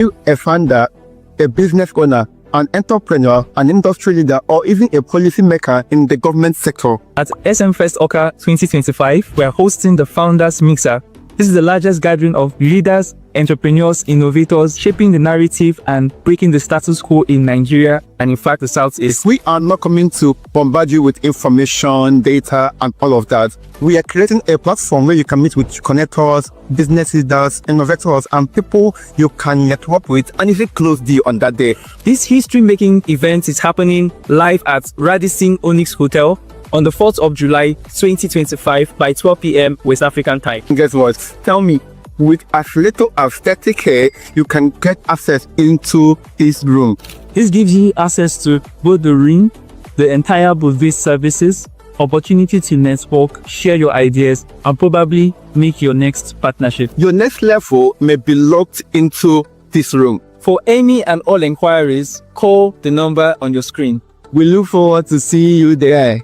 You a founder, a business owner, an entrepreneur, an industry leader, or even a policy maker in the government sector? At SMFest Oka 2025, we are hosting the Founders Mixer. This is the largest gathering of leaders, entrepreneurs, innovators, shaping the narrative and breaking the status quo in Nigeria and in fact the Southeast. We are not coming to bombard you with information, data, and all of that. We are creating a platform where you can meet with connectors, business leaders, innovators, and people you can network with and even close deal on that day. This history-making event is happening live at Radisson Onyx Hotel on the 4th of July 2025 by 12 p.m. West African time. Guess what? Tell me, with as little as 30K, you can get access into this room. This gives you access to both the room, the entire booth-based services, opportunity to network, share your ideas, and probably make your next partnership. Your next level may be locked into this room. For any and all inquiries, call the number on your screen. We look forward to seeing you there.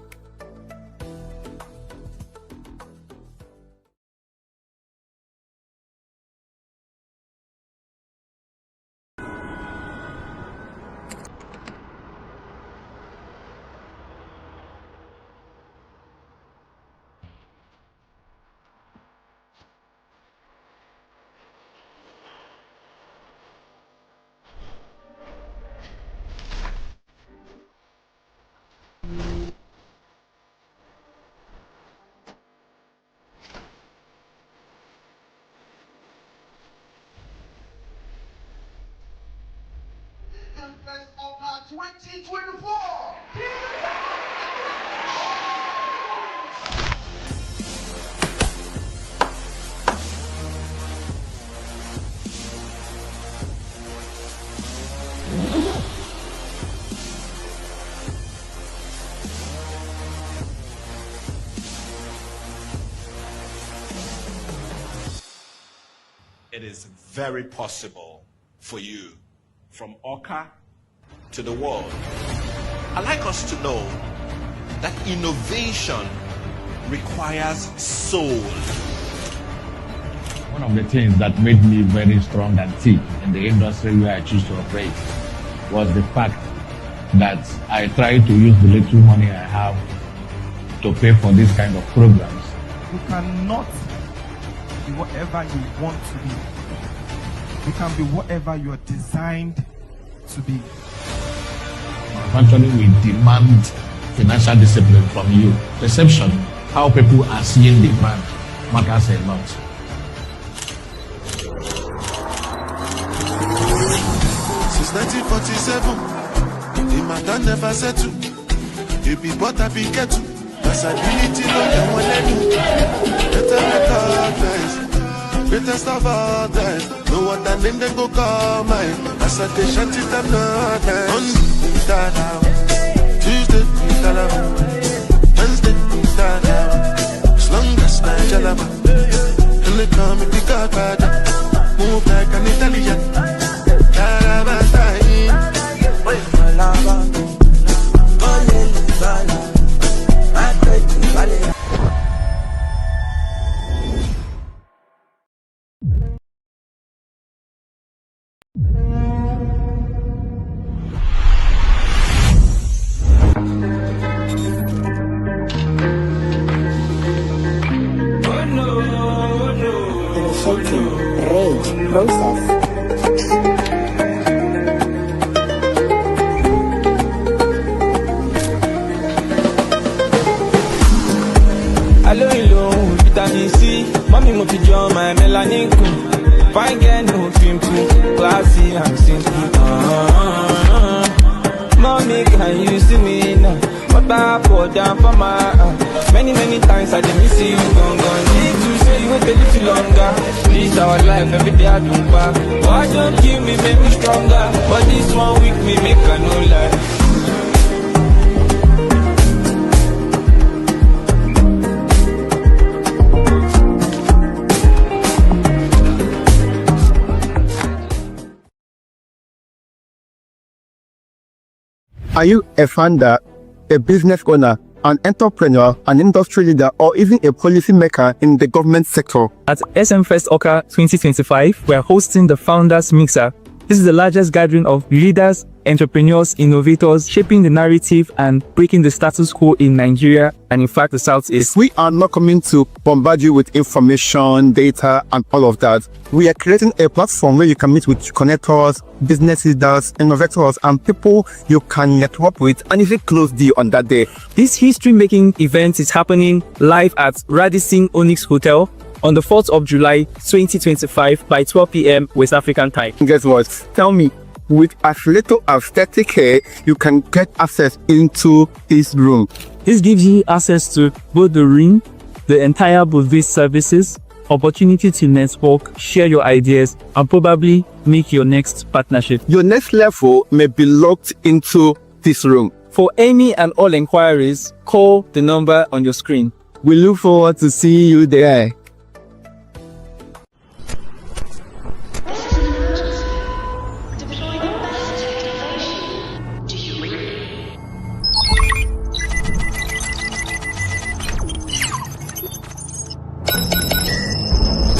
SMFest Oka 2024. It is very possible for you from Oka to the world. I'd like us to know that innovation requires soul. One of the things that made me very strong and thick in the industry where I choose to operate was the fact that I try to use the little money I have to pay for this kind of programs. You cannot be whatever you want to be. You can be whatever you are designed to be. Actually, we demand financial discipline from you. Perception, how people are seeing the brand, matters a lot. Since 1947, the matter never settled. You be but I be get to. Possibility no can one let you. Better recognize. Greatest of all time. No other name they go call mine. As I can shut it up no time. Monday, start out. Tuesday, start out. Wednesday, start out. As long as I jalaba. And they call me the Godfather. Move like an Italian. Jalaba time. Wait, my lava. Rage process. Hello, vitamin C. Mommy, mo fi jọ my melanin kun. Fine girl, no pimple. Classy and simple. Mommy, can you see me now? But I pour down for my many times I didn't miss you. Gone. Need to say you wait a little longer. This our life, every day I do back. Why don't kill me, make me stronger? But this one week me make a no lie. Are you a founder, a business owner, an entrepreneur, an industry leader, or even a policy maker in the government sector? At SMFest Oka 2025, we are hosting the Founders Mixer. This is the largest gathering of leaders, entrepreneurs, innovators, shaping the narrative and breaking the status quo in Nigeria and in fact the Southeast. We are not coming to bombard you with information, data, and all of that. We are creating a platform where you can meet with connectors, business leaders, innovators, and people you can network with and even close deal on that day. This history-making event is happening live at Radisson Onyx Hotel on the 4th of July 2025 by 12 p.m. West African time. Guess what? Tell me, with as little as 30K, you can get access into this room. This gives you access to both the ring, the entire booth-based services, opportunity to network, share your ideas, and probably make your next partnership. Your next level may be locked into this room. For any and all inquiries, call the number on your screen. We look forward to seeing you there.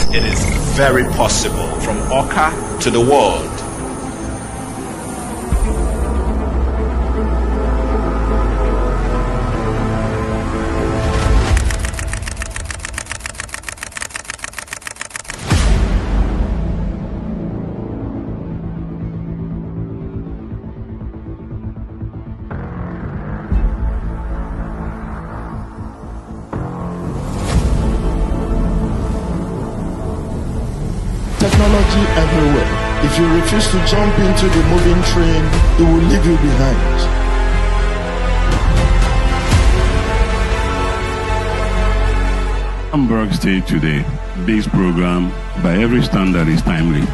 It is very possible from Oka to the world. Technology everywhere. If you refuse to jump into the moving train, it will leave you behind. Hamburg's Day today. This program, by every standard, is timely.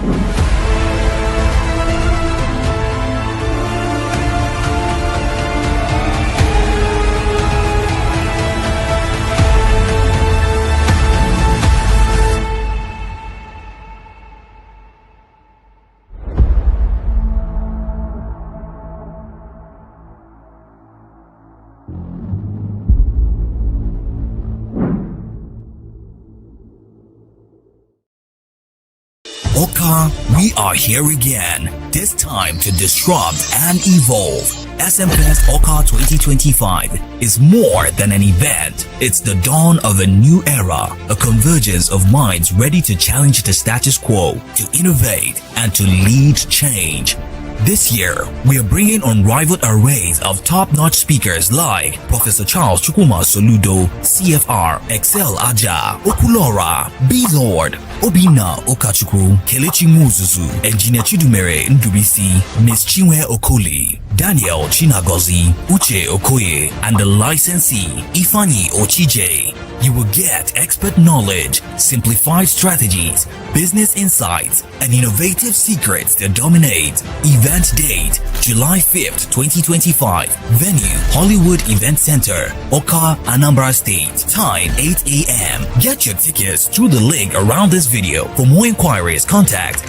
Oka, we are here again, this time to disrupt and evolve. SMFest Oka 2025 is more than an event. It's the dawn of a new era, a convergence of minds ready to challenge the status quo, to innovate, and to lead change. This year, we are bringing unrivaled arrays of top-notch speakers like Professor Charles Chukwuma Soludo, CFR, Excel Aja, Okulora, B-Lord, Obina Okachukwu, Kelechi Muzuzu, Engineer Chidumere Ndubisi, Ms. Chinwe Okoli, Daniel Chinagozi, Uche Okoye, and the licensee, Ifani Ochije. You will get expert knowledge, simplified strategies, business insights, and innovative secrets that dominate. Event date, July 5th, 2025. Venue, Hollywood Event Center, Oka, Anambra State. Time, 8 a.m. Get your tickets through the link around this video. For more inquiries, contact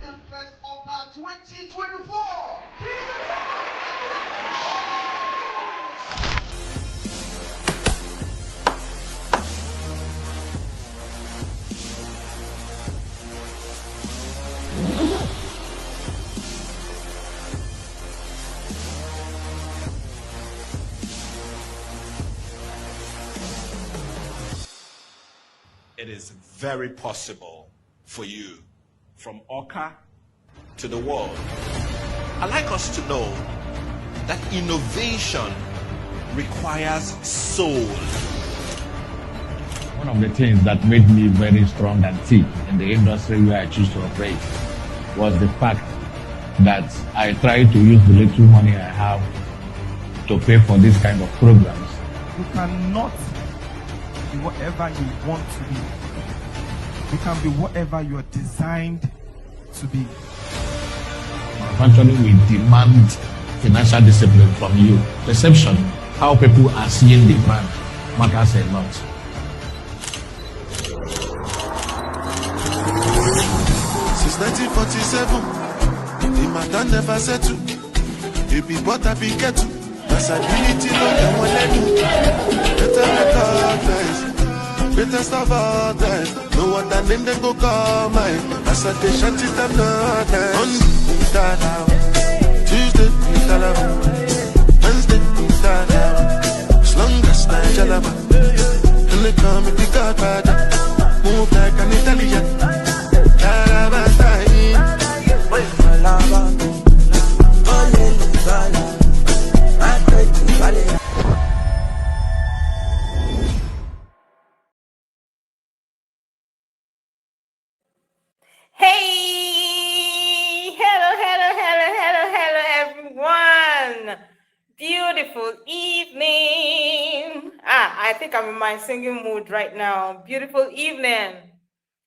SMFest Oka 2024. It is very possible for you from Oka to the world. I'd like us to know that innovation requires soul. One of the things that made me very strong and thick in the industry where I choose to operate was the fact that I try to use the little money I have to pay for this kind of programs. You cannot be whatever you want to be. You can be whatever you are designed to be. Actually, we demand financial discipline from you. Perception, how people are seeing the brand, matters a lot. Since 1947, the matter never settle. You be but I be kettle. Possibility no can one let you. Better recognize, better stuff all time. No other name they go call mine. As I dey shanty them not nice. Monday, start out. Tuesday, start out. Wednesday, start out. As long as I jalaba, and they call me the Godfather. Move like an Italian. Hey, hello, everyone. Beautiful evening. I think I'm in my singing mood right now. Beautiful evening.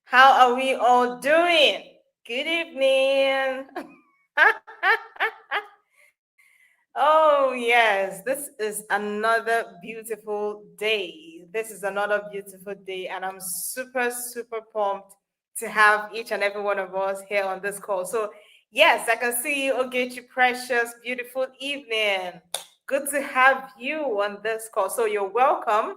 How are we all doing? Good evening. Oh, yes, this is another beautiful day. And I'm super, super pumped to have each and every one of us here on this call. So, yes, I can see you, Ogechi Precious. Beautiful evening. Good to have you on this call. So, you're welcome.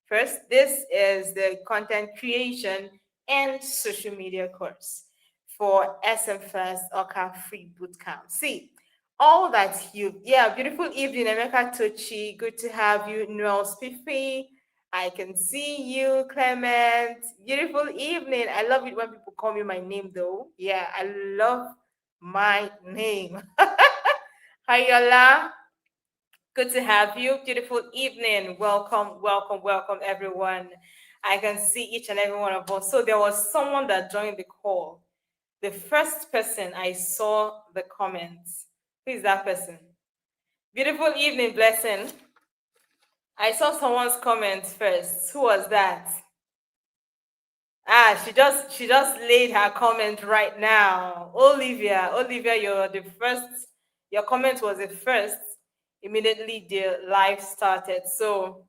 First, this is the content creation and social media course for SMFest Oka Free Bootcamp. See, all that beautiful evening, Emeka Tochi. Good to have you, Noel Spiffy. I can see you, Clement. Beautiful evening. I love it when people call me my name, though. Yeah, I love my name. Hayola. Good to have you. Beautiful evening. Welcome, everyone. I can see each and every one of us. So there was someone that joined the call. The first person I saw the comments. Who is that person? Beautiful evening, Blessing. I saw someone's comments first. Who was that? She just laid her comment right now. Olivia, you're the first. Your comment was the first. Immediately the live started. So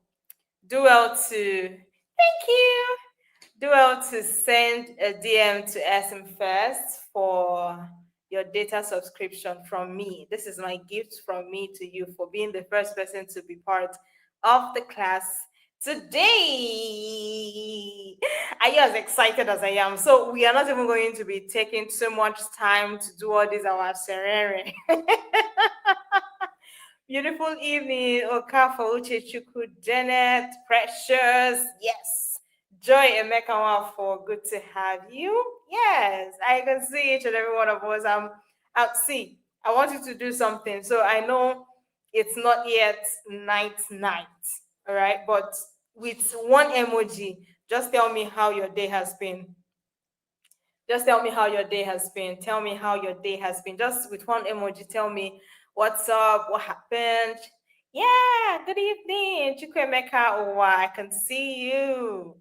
do well to thank you. Do well to send a DM to SMFest for your data subscription from me. This is my gift from me to you for being the first person to be part of the class today. Are you as excited as I am? So we are not even going to be taking too much time to do all this our serere. Beautiful evening, Okafa Uchechukwu, Janet, Precious, yes. Joy Emeka for good to have you. Yes, I can see each and every one of us. I'm out. See, I want you to do something. So I know it's not yet night. All right, but with one emoji, just tell me how your day has been. Just tell me how your day has been. Tell me how your day has been. Just with one emoji, tell me what's up, what happened. Yeah, good evening, Chukwemeka. Oh, I can see you.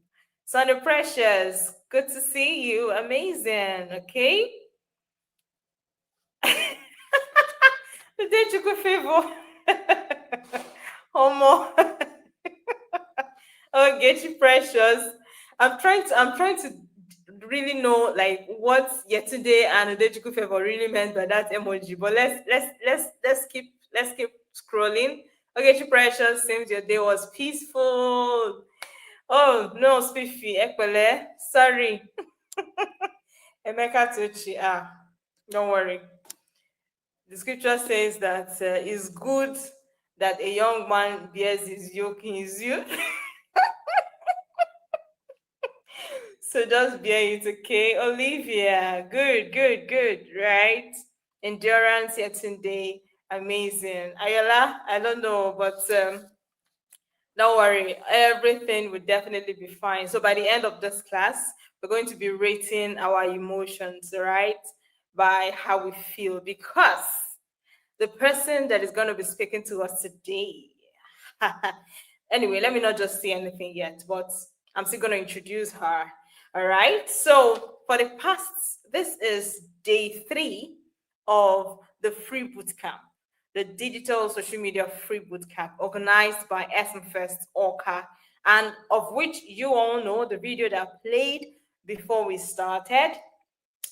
Sunday Precious, good to see you. Amazing. Okay. The day Chukwu favor. Homo. Oh, get you Precious. I'm trying to really know like what yesterday and the Chukwu favor really meant by that emoji. But let's keep scrolling. Okay, you Precious, seems your day was peaceful. Oh no, Spiffy, Ekpele, sorry. Emeka Tochi, don't worry. The scripture says that it's good that a young man bears his yoke in his youth. So just bear it, okay? Olivia, good, right? Endurance yesterday, amazing. Ayala, I don't know, but don't worry, everything will definitely be fine. So by the end of this class, we're going to be rating our emotions, right? By how we feel, because the person that is going to be speaking to us today. Anyway, let me not just say anything yet, but I'm still going to introduce her. All right. So for the past, this is day 3 of the free bootcamp, the digital social media free bootcamp organized by SMFest Orca, and of which you all know the video that played before we started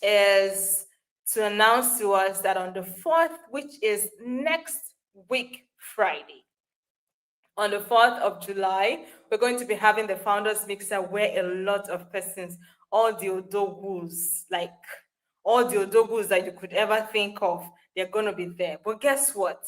is to announce to us that on the 4th, which is next week, Friday, on the 4th of July, we're going to be having the Founders Mixer where a lot of persons, all the odogus, like all the odogus that you could ever think of, they're going to be there. But guess what?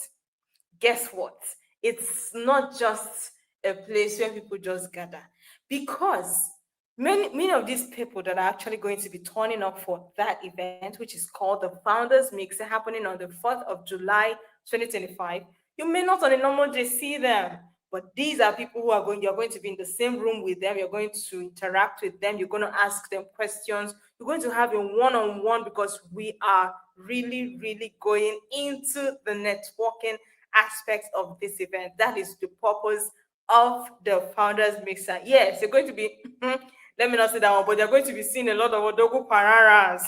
Guess what? It's not just a place where people just gather, because many of these people that are actually going to be turning up for that event, which is called the Founders Mixer, happening on the 4th of July 2025, you may not on a normal day see them, but these are people who are you're going to be in the same room with them, you're going to interact with them, you're going to ask them questions, you're going to have a one-on-one, because we are really, really going into the networking aspects of this event. That is the purpose of the Founders Mixer. Yes, you're going to be, let me not say that one, but you're going to be seeing a lot of Odogu Pararas.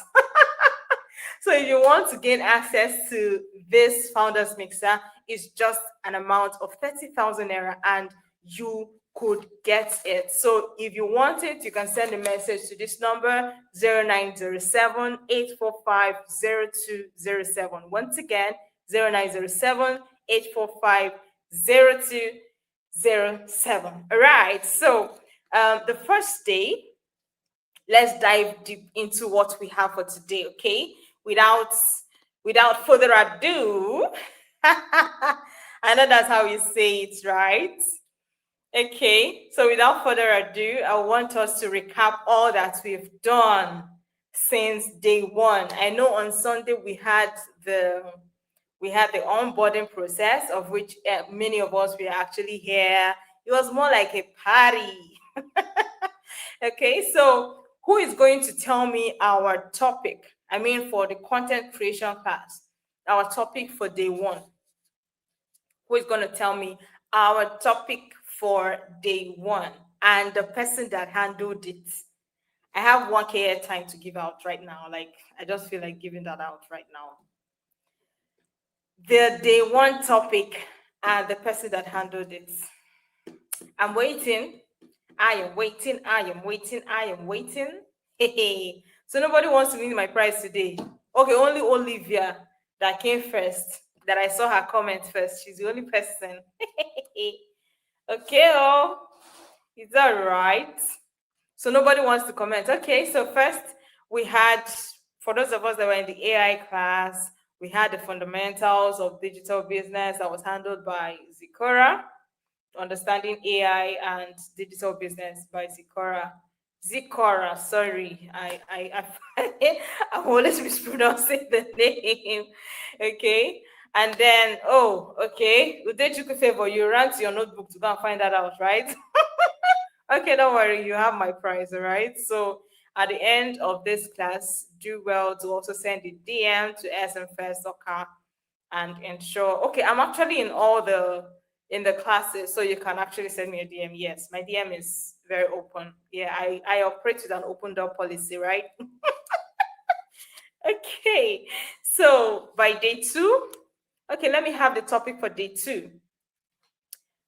So if you want to gain access to this Founders Mixer, it's just an amount of 30,000 naira and you could get it. So if you want it, you can send a message to this number 0907 845 0207. Once again, 0907 845 0207. All right. So the first day, let's dive deep into what we have for today, okay? Without further ado, I know that's how you say it, right? Okay, so without further ado, I want us to recap all that we've done since day 1. I know on Sunday we had the onboarding process, of which many of us were actually here. It was more like a party. Okay, so who is going to tell me our topic? I mean, for the content creation class, our topic for day 1. Who is going to tell me our topic for day 1 and the person that handled it? I have 1K time to give out right now. Like, I just feel like giving that out right now. The day 1 topic and the person that handled it. I'm waiting. I am waiting. I am waiting. I am waiting. Hey. So nobody wants to win my prize today. Okay, only Olivia that came first, that I saw her comment first. She's the only person. Okay, oh, is that right? So nobody wants to comment. Okay, so first we had, for those of us that were in the AI class, we had the fundamentals of digital business that was handled by Zikora. Understanding AI and Digital Business by Zikora, sorry. I'm always mispronouncing the name. Okay. And then, okay. Udechuku Favor, you ran to your notebook to go and find that out, right? Okay, don't worry. You have my prize, all right? So at the end of this class, do well to also send a DM to SMFest and ensure. Okay, I'm actually in all the classes, so you can actually send me a DM. Yes, my DM is very open. Yeah, I operate with an open door policy, right? Okay, so by day 2, okay, let me have the topic for day 2.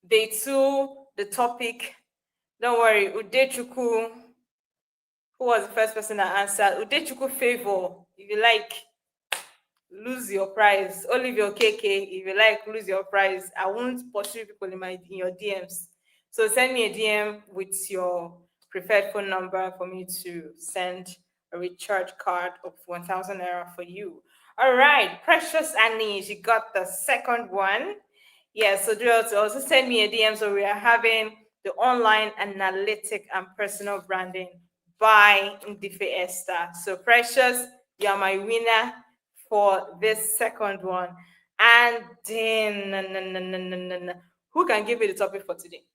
Day 2, the topic, don't worry, Udechuku, who was the first person that answered? Udechuku Favor, if you like, lose your prize. Olivia KK, if you like, lose your prize. I won't pursue people in your DMs. So send me a DM with your preferred phone number for me to send a recharge card of 1,000 naira for you. All right, Precious Annie, she got the second one. Yeah, so do also send me a DM. So we are having the online analytic and personal branding by Ndife Esther. So Precious, you are my winner for this second one. And then who can give me the topic for today?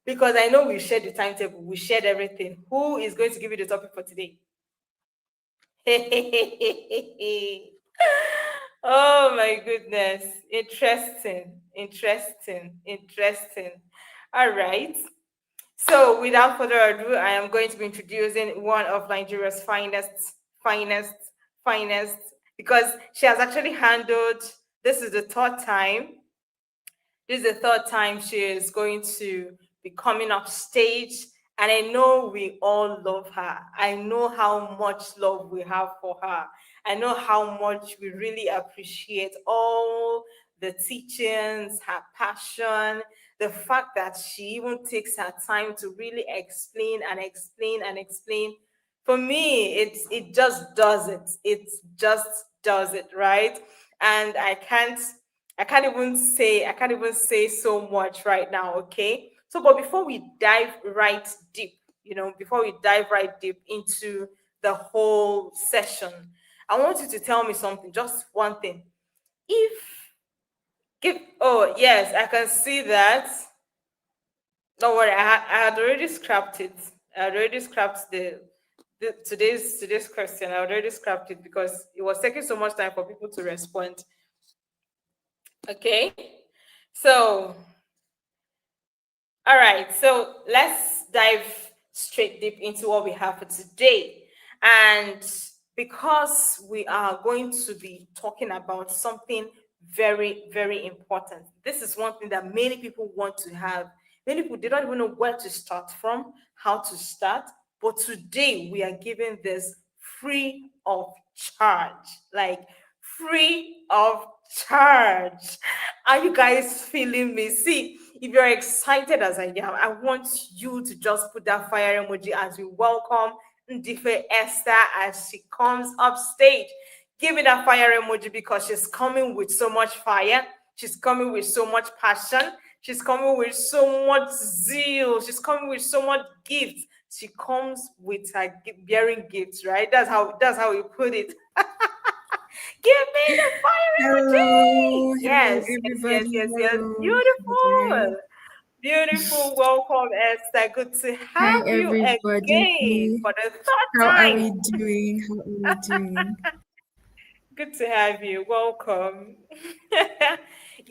Because I know we shared the timetable, we shared everything. Who is going to give you the topic for today? Oh my goodness. Interesting. Interesting. Interesting. All right. So without further ado, I am going to be introducing one of Nigeria's finest, finest, because she has actually handled, this is the third time this is the third time she is going to be coming up stage. And I know we all love her. I know how much love we have for her. I know how much we really appreciate all the teachings, her passion, the fact that she even takes her time to really explain and explain and explain. For me, it just does it. It just does it, right? And I can't even say so much right now, okay? So but before we dive right deep, before we dive right deep into the whole session, I want you to tell me something, just one thing. If give Oh yes, I can see that. Don't worry, I had already scrapped it. I had already scrapped today's question. I already scrapped it because it was taking so much time for people to respond. Okay. So all right, so let's dive straight deep into what we have for today. And because we are going to be talking about something very, very important, this is one thing that many people want to have. Many people, they don't even know where to start from, how to start. But today we are giving this free of charge, like free of charge. Are you guys feeling me? See, if you're excited as I am, I want you to just put that fire emoji as we welcome Ndife Esther as she comes up stage. Give me that fire emoji because she's coming with so much fire. She's coming with so much passion. She's coming with so much zeal. She's coming with so much gifts. She comes with her bearing gifts, right? That's how we put it. Give me the fire emoji. Hello, hello, Yes, yes, yes, everybody. yes, yes. Hello, Beautiful. Jay. Beautiful. Welcome, Esther. Good to Hi, have you again everybody. for the third How are time. we doing? How are we doing? Good to have you. Welcome. Thank you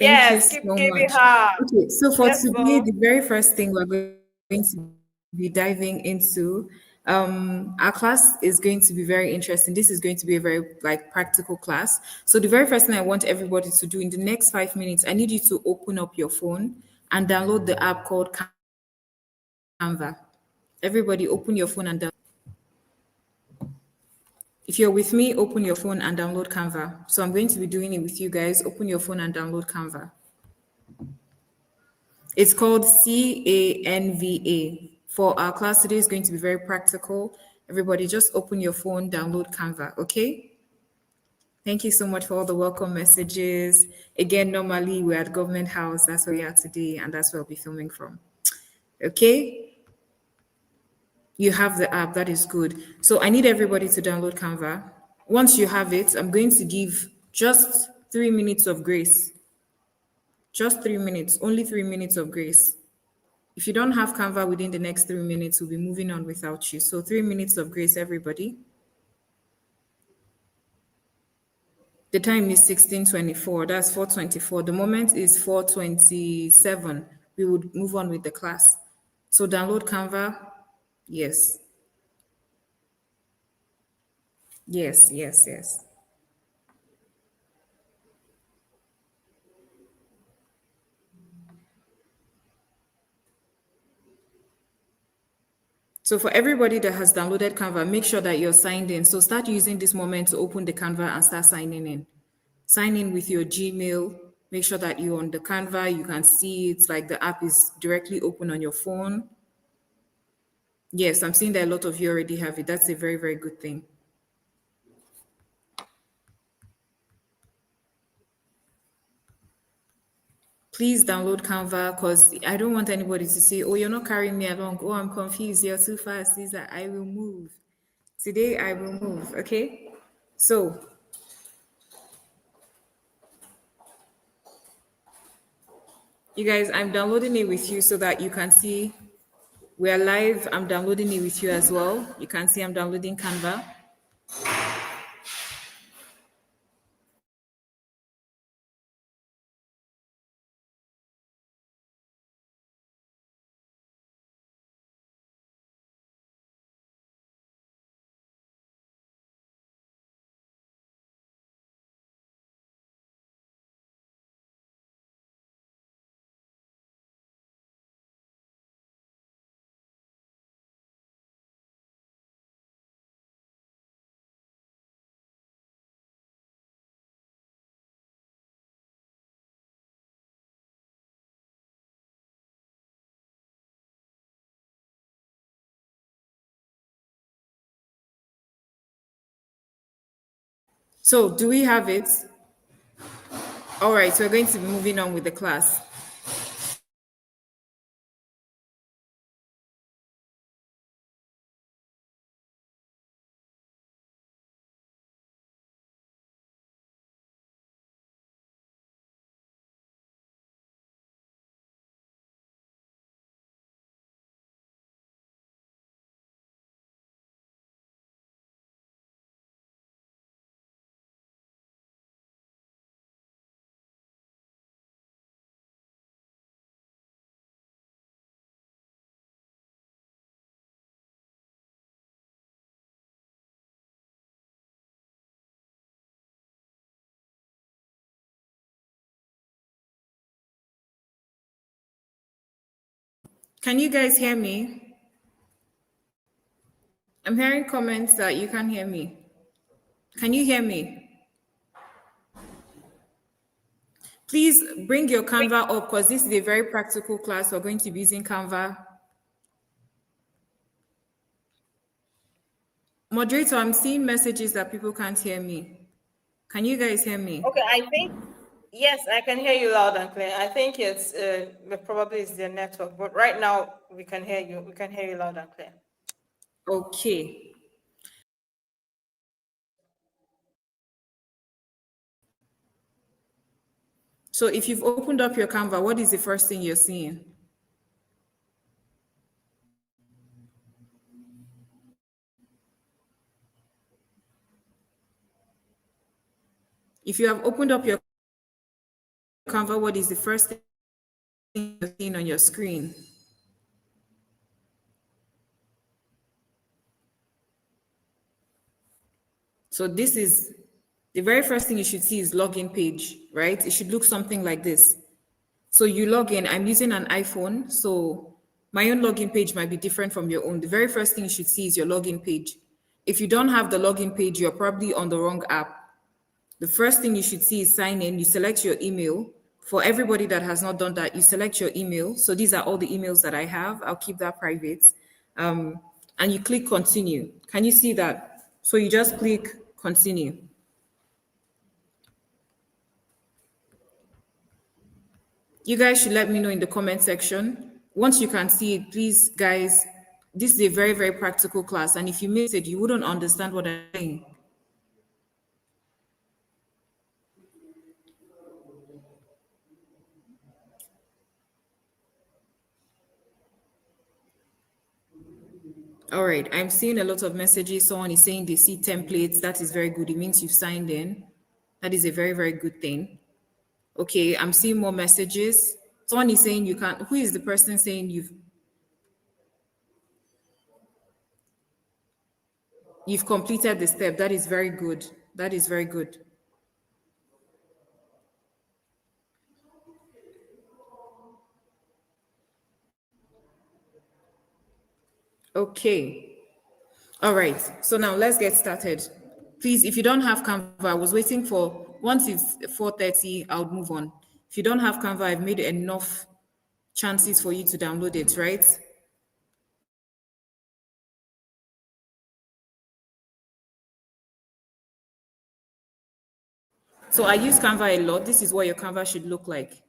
Yes, keep so giving much. her. Okay, so for Let's today, go. the very first thing we're going to be diving into, our class is going to be very interesting. This is going to be a very like practical class. So the very first thing I want everybody to do in the next 5 minutes, I need you to open up your phone and download the app called Canva. Everybody, open your phone and download. If you're with me, open your phone and download Canva. So I'm going to be doing it with you guys. Open your phone and download Canva. It's called Canva. For our class today, is going to be very practical. Everybody, just open your phone, download Canva, okay? Thank you so much for all the welcome messages. Again, normally we're at Government House. That's where we are today, and that's where we'll be filming from. Okay? You have the app, that is good. So I need everybody to download Canva. Once you have it, I'm going to give just 3 minutes of grace. Just 3 minutes, only 3 minutes of grace. If you don't have Canva within the next 3 minutes, we'll be moving on without you. So 3 minutes of grace, everybody. The time is 16:24. That's 4:24. The moment is 4:27. We would move on with the class. So download Canva. Yes. Yes, yes, yes. So for everybody that has downloaded Canva, make sure that you're signed in. So start using this moment to open the Canva and start signing in. Sign in with your Gmail. Make sure that you're on the Canva. You can see it's like the app is directly open on your phone. Yes, I'm seeing that a lot of you already have it. That's a very, very good thing. Please download Canva because I don't want anybody to say, oh, you're not carrying me along. Oh, I'm confused. You're too fast. These are, I will move. Today, I will move. Okay. So, you guys, I'm downloading it with you so that you can see we're live. I'm downloading it with you as well. You can see I'm downloading Canva. So do we have it? All right, so we're going to be moving on with the class. Can you guys hear me? I'm hearing comments that you can't hear me. Can you hear me? Please bring your Canva up because this is a very practical class. We're going to be using Canva. Moderator, I'm seeing messages that people can't hear me. Can you guys hear me? Okay, I think, yes, I can hear you loud and clear. I think it's probably it's the network, but right now we can hear you. We can hear you loud and clear. Okay. So if you've opened up your Canva, what is the first thing you're seeing? If you have opened up your Canva, what is the first thing you're seeing on your screen? So this is the very first thing you should see is login page, right? It should look something like this. So you log in. I'm using an iPhone, so my own login page might be different from your own. The very first thing you should see is your login page. If you don't have the login page, you're probably on the wrong app. The first thing you should see is sign in. You select your email. For everybody that has not done that, you select your email. So these are all the emails that I have. I'll keep that private. And you click continue. Can you see that? So you just click continue. You guys should let me know in the comment section. Once you can see it, please, guys, this is a very, very practical class. And if you miss it, you wouldn't understand what I'm saying. All right, I'm seeing a lot of messages. Someone is saying they see templates. That is very good. It means you've signed in. That is a very, very good thing. Okay, I'm seeing more messages. Someone is saying you can't. Who is the person saying you've completed the step? That is very good. That is very good. Okay. All right. So now let's get started. Please, if you don't have Canva, I was waiting for, once it's 4:30, I'll move on. If you don't have Canva, I've made enough chances for you to download it, right? So I use Canva a lot. This is what your Canva should look like.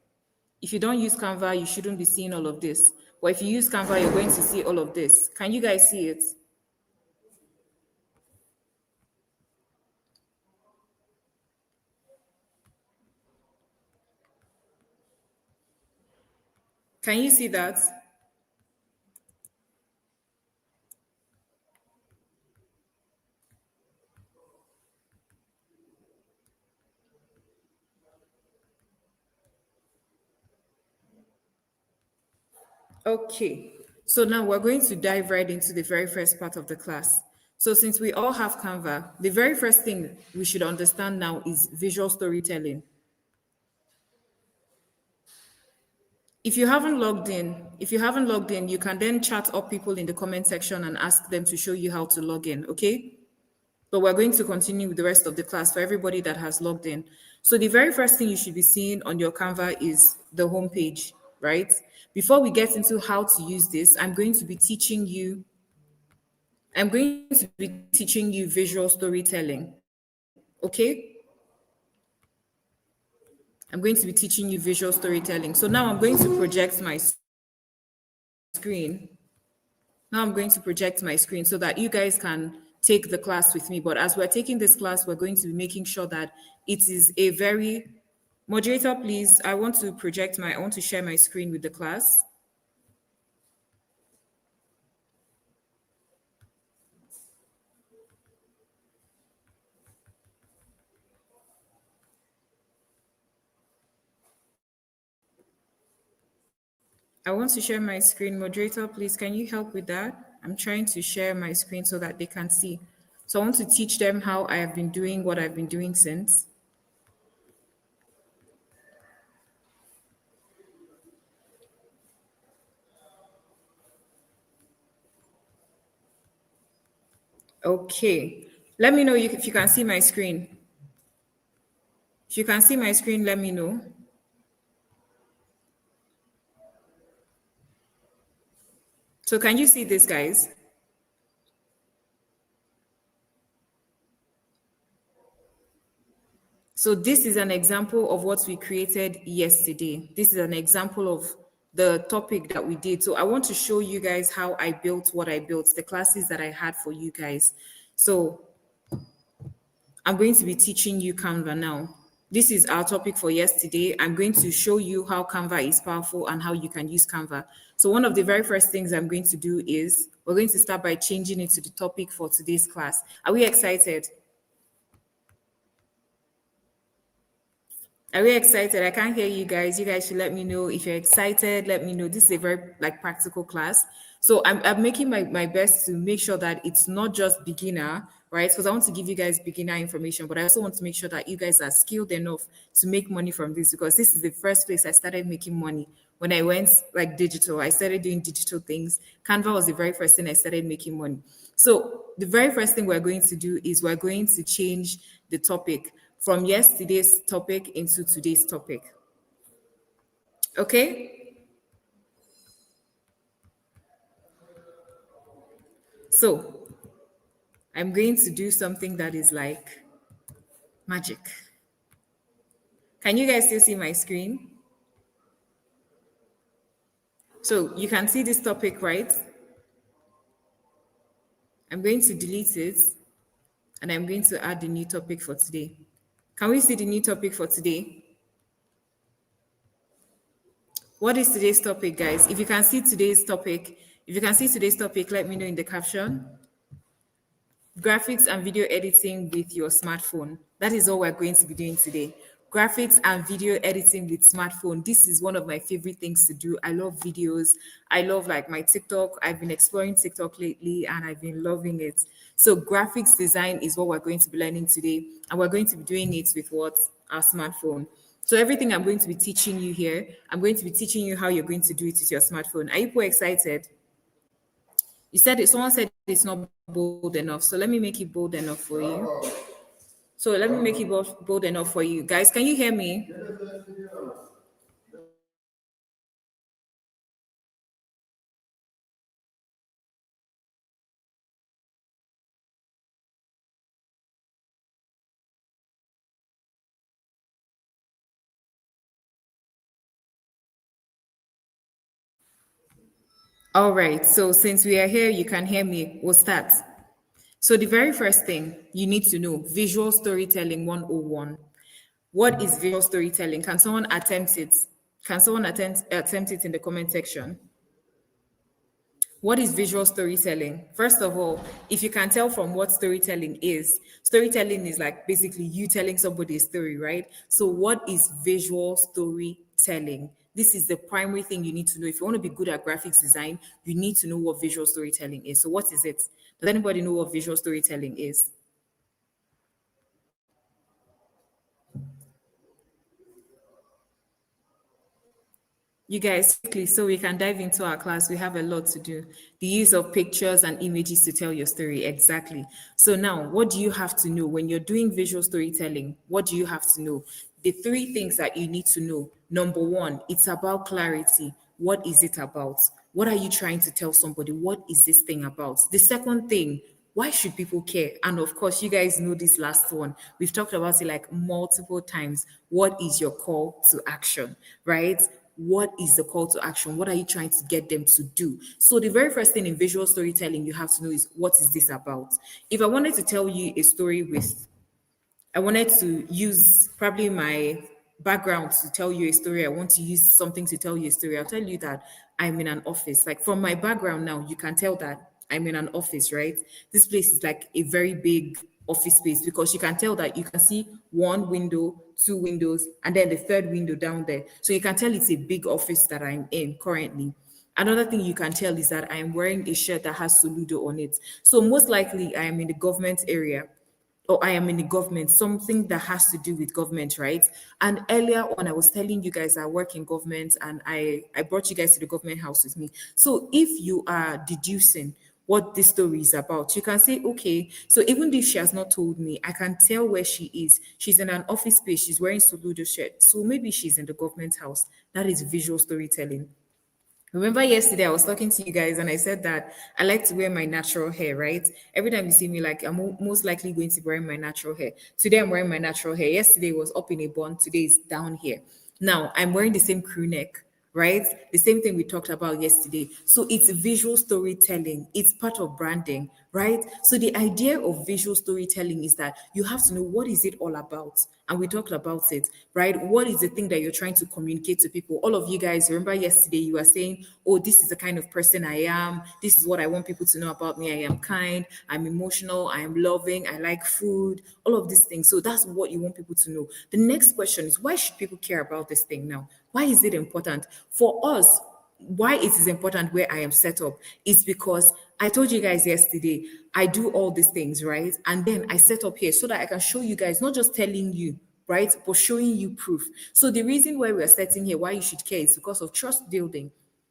If you don't use Canva, you shouldn't be seeing all of this. But if you use Canva, you're going to see all of this. Can you guys see it? Can you see that? Okay, so now we're going to dive right into the very first part of the class. So since we all have Canva, the very first thing we should understand now is visual storytelling. If you haven't logged in, you can then chat up people in the comment section and ask them to show you how to log in, okay? But we're going to continue with the rest of the class for everybody that has logged in. So the very first thing you should be seeing on your Canva is the home page, right? Before we get into how to use this, I'm going to be teaching you visual storytelling. Okay? I'm going to be teaching you visual storytelling. So now I'm going to project my screen. Now I'm going to project my screen so that you guys can take the class with me. But as we're taking this class, we're going to be making sure that it is a very, moderator, please, I want to share my screen with the class. I want to share my screen. Moderator, please, can you help with that? I'm trying to share my screen so that they can see. So I want to teach them how I have been doing what I've been doing since. Okay. Let me know if you can see my screen. If you can see my screen, let me know. So can you see this, guys? So this is an example of what we created yesterday. This is an example of the topic that we did. So I want to show you guys how I built what I built, the classes that I had for you guys. So I'm going to be teaching you Canva now. This is our topic for yesterday. I'm going to show you how Canva is powerful and how you can use Canva. So one of the very first things I'm going to do is we're going to start by changing it to the topic for today's class. Are we excited? Are we excited? I can't hear you guys. You guys should let me know if you're excited. Let me know. This is a very practical class. So I'm making my best to make sure that it's not just beginner, right? Because I want to give you guys beginner information, but I also want to make sure that you guys are skilled enough to make money from this, because this is the first place I started making money. When I went digital, I started doing digital things. Canva was the very first thing I started making money. So the very first thing we're going to do is we're going to change the topic from yesterday's topic into today's topic. Okay? So I'm going to do something that is like magic. Can you guys still see my screen? So you can see this topic, right? I'm going to delete it and I'm going to add the new topic for today. Can we see the new topic for today? What is today's topic, guys? If you can see today's topic, let me know in the caption. Graphics and video editing with your smartphone. That is all we're going to be doing today. Graphics and video editing with smartphone. This is one of my favorite things to do. I love videos. I love my TikTok. I've been exploring TikTok lately and I've been loving it. So graphics design is what we're going to be learning today. And we're going to be doing it with what? Our smartphone. So everything I'm going to be teaching you here, I'm going to be teaching you how you're going to do it with your smartphone. Are you people excited? You said it, someone said it's not bold enough. So let me make it bold enough for you. So let me make it bold enough for you. Guys, can you hear me? All right, so since we are here, you can hear me. We'll start. So the very first thing you need to know, visual storytelling 101. What is visual storytelling? Can someone attempt it? Can someone attempt it in the comment section? What is visual storytelling? First of all, if you can tell from what storytelling is basically you telling somebody a story, right? So what is visual storytelling? This is the primary thing you need to know. If you want to be good at graphics design, you need to know what visual storytelling is. So what is it? Does anybody know what visual storytelling is? You guys, quickly, so we can dive into our class. We have a lot to do. The use of pictures and images to tell your story. Exactly. So now, what do you have to know when you're doing visual storytelling? What do you have to know? The three things that you need to know. Number one, it's about clarity. What is it about? What are you trying to tell somebody? What is this thing about? The second thing, Why should people care? And of course, you guys know this last one. We've talked about it like multiple times. What is your call to action, right? What is the call to action? What are you trying to get them to do? So the very first thing in visual storytelling you have to know is, what is this about? If I wanted to tell you a story with, I wanted to use probably my background to tell you a story. I want to use something to tell you a story. I'll tell you that I'm in an office. Like from my background now, you can tell that I'm in an office, right? This place is like a very big office space because you can tell that you can see one window, two windows, and then the third window down there. So you can tell it's a big office that I'm in currently. Another thing you can tell is that I'm wearing a shirt that has Soludo on it. So most likely I am in the government area, or I am in the government, something that has to do with government, right? And earlier on, I was telling you guys I work in government, and I brought you guys to the government house with me. So if you are deducing what this story is about, you can say, okay, so even if she has not told me, I can tell where she is. She's in an office space, she's wearing Soludo shirt. So maybe she's in the government house. That is visual storytelling. Remember yesterday I was talking to you guys and I said that I like to wear my natural hair, right? Every time you see me, like I'm most likely going to be wearing my natural hair. Today I'm wearing my natural hair. Yesterday was up in a bun. Today is down here. Now I'm wearing the same crew neck, right? The same thing we talked about yesterday. So it's visual storytelling. It's part of branding, right? So the idea of visual storytelling is that you have to know, what is it all about? And we talked about it, right? What is the thing that you're trying to communicate to people? All of you guys, remember yesterday you were saying, oh, this is the kind of person I am. This is what I want people to know about me. I am kind, I'm emotional, I am loving, I like food, all of these things. So that's what you want people to know. The next question is, why should people care about this thing now? Why is it important? For us, why it is important where I am set up is because I told you guys yesterday, I do all these things, right? And then I set up here so that I can show you guys, not just telling you, right, but showing you proof. So the reason why we're setting here, why you should care, is because of trust building.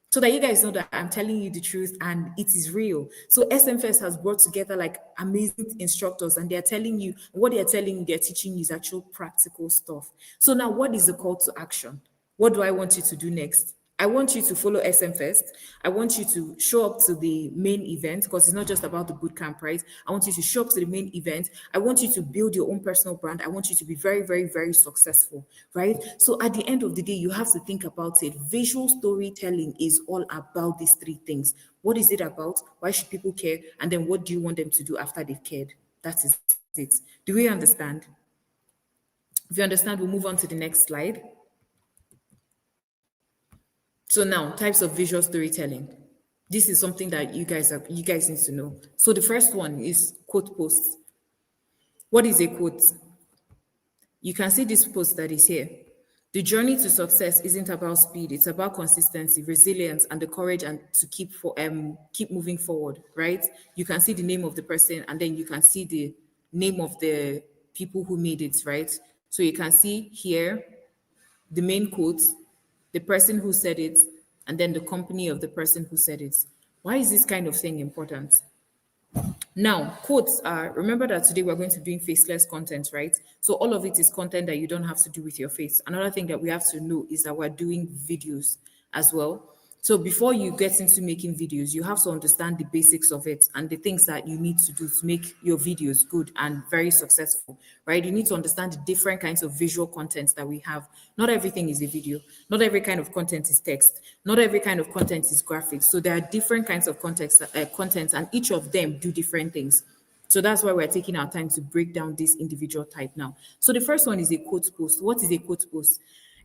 So that you guys know that I'm telling you the truth and it is real. So SMFest has brought together like amazing instructors, and they're telling you what they're telling you, they're teaching you is actual practical stuff. So now, what is the call to action? What do I want you to do next? I want you to follow SMFest. I want you to show up to the main event, because it's not just about the bootcamp, right? I want you to show up to the main event. I want you to build your own personal brand. I want you to be very, very, very successful, right? So at the end of the day, you have to think about it. Visual storytelling is all about these three things. What is it about? Why should people care? And then what do you want them to do after they've cared? That is it. Do we understand? If you understand, we'll move on to the next slide. So now, types of visual storytelling. This is something that you guys need to know. So the first one is quote posts. What is a quote? You can see this post that is here. The journey to success isn't about speed; it's about consistency, resilience, and the courage and to keep moving forward. Right? You can see the name of the person, and then you can see the name of the people who made it. Right? So you can see here the main quote, the person who said it, and then the company of the person who said it. Why is this kind of thing important? Now, quotes are, remember that today we're going to be doing faceless content, right? So all of it is content that you don't have to do with your face. Another thing that we have to know is that we're doing videos as well. So before you get into making videos, you have to understand the basics of it and the things that you need to do to make your videos good and very successful, right? You need to understand the different kinds of visual content that we have. Not everything is a video. Not every kind of content is text. Not every kind of content is graphics. So there are different kinds of content, and each of them do different things. So that's why we're taking our time to break down this individual type now. So the first one is a quote post. What is a quote post?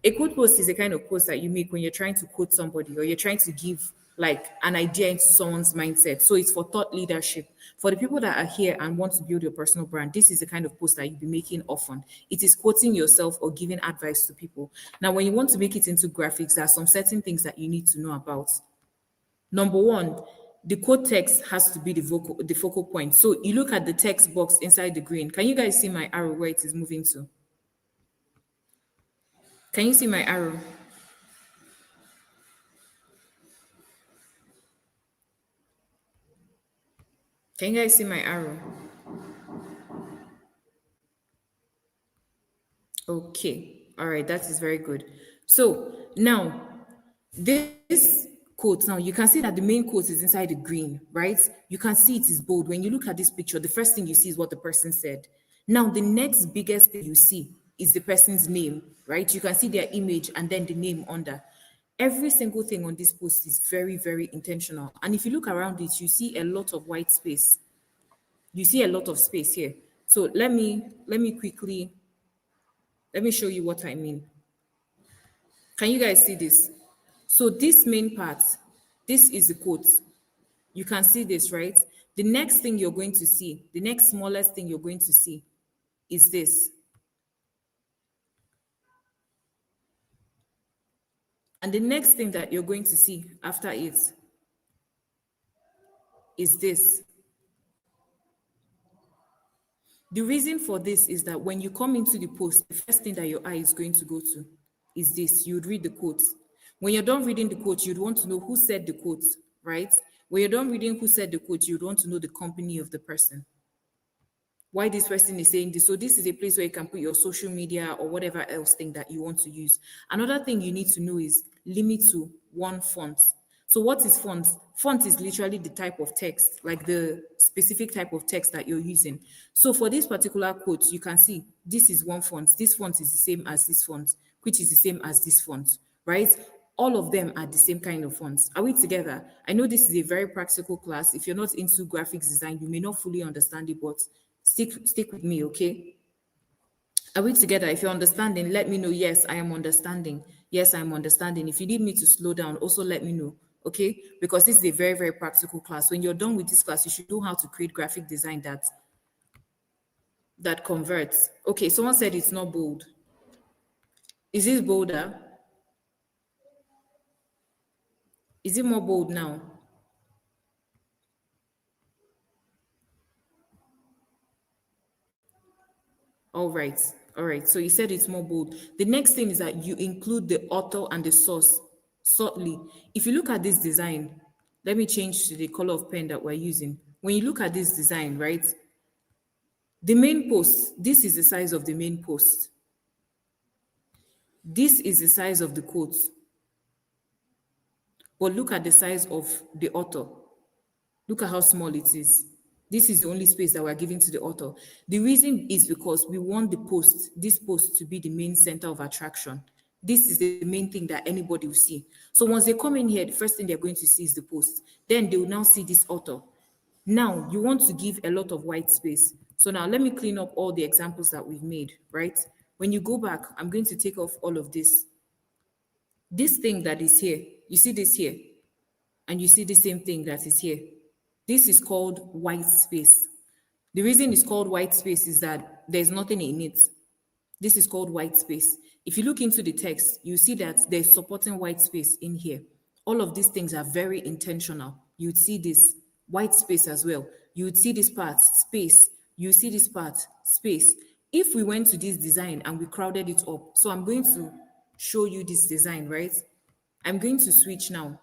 A quote post is a kind of post that you make when you're trying to quote somebody, or you're trying to give like an idea into someone's mindset. So it's for thought leadership. For the people that are here and want to build your personal brand, this is the kind of post that you'll be making often. It is quoting yourself or giving advice to people. Now, when you want to make it into graphics, there are some certain things that you need to know about. Number one, the quote text has to be the focal point. So you look at the text box inside the green. Can you guys see my arrow where it is moving to? Can you see my arrow? Can you guys see my arrow? Okay. All right. That is very good. So now this quote. Now you can see that the main quote is inside the green, right? You can see it is bold. When you look at this picture, the first thing you see is what the person said. Now the next biggest thing you see is the person's name, right? You can see their image and then the name under. Every single thing on this post is very, very intentional. And if you look around it, you see a lot of white space. You see a lot of space here. So let me quickly, let me show you what I mean. Can you guys see this? So this main part, this is the quote. You can see this, right? The next thing you're going to see, the next smallest thing you're going to see is this. And the next thing that you're going to see after it is this. The reason for this is that when you come into the post, the first thing that your eye is going to go to is this. You'd read the quotes. When you're done reading the quotes, you'd want to know who said the quotes, right? When you're done reading who said the quotes, you'd want to know the company of the person. Why this person is saying this. So this is a place where you can put your social media or whatever else thing that you want to use. Another thing you need to know is limit to one font. So what is font? Font is literally the type of text, like the specific type of text that you're using. So for this particular quote, you can see this is one font. This font is the same as this font, which is the same as this font, right? All of them are the same kind of fonts. Are we together? I know this is a very practical class. If you're not into graphics design, you may not fully understand it, but stick with me, okay? Are we together? If you're understanding, let me know. Yes, I am understanding. Yes, I'm understanding. If you need me to slow down, also let me know, okay? Because this is a very, very practical class. When you're done with this class, you should know how to create graphic design that converts. Okay, someone said it's not bold. Is this bolder? Is it more bold now? All right. So you said it's more bold. The next thing is that you include the author and the source subtly. If you look at this design, let me change to the color of pen that we're using. When you look at this design, right? The main post, this is the size of the main post. This is the size of the quotes. But look at the size of the author. Look at how small it is. This is the only space that we're giving to the author. The reason is because we want this post to be the main center of attraction. This is the main thing that anybody will see. So once they come in here, the first thing they're going to see is the post. Then they will now see this author. Now you want to give a lot of white space. So now let me clean up all the examples that we've made, right? When you go back, I'm going to take off all of this. This thing that is here, you see this here, and you see the same thing that is here. This is called white space. The reason it's called white space is that there's nothing in it. This is called white space. If you look into the text, you see that there's supporting white space in here. All of these things are very intentional. You'd see this white space as well. You would see this part, space. You see this part, space. If we went to this design and we crowded it up, so I'm going to show you this design, right? I'm going to switch now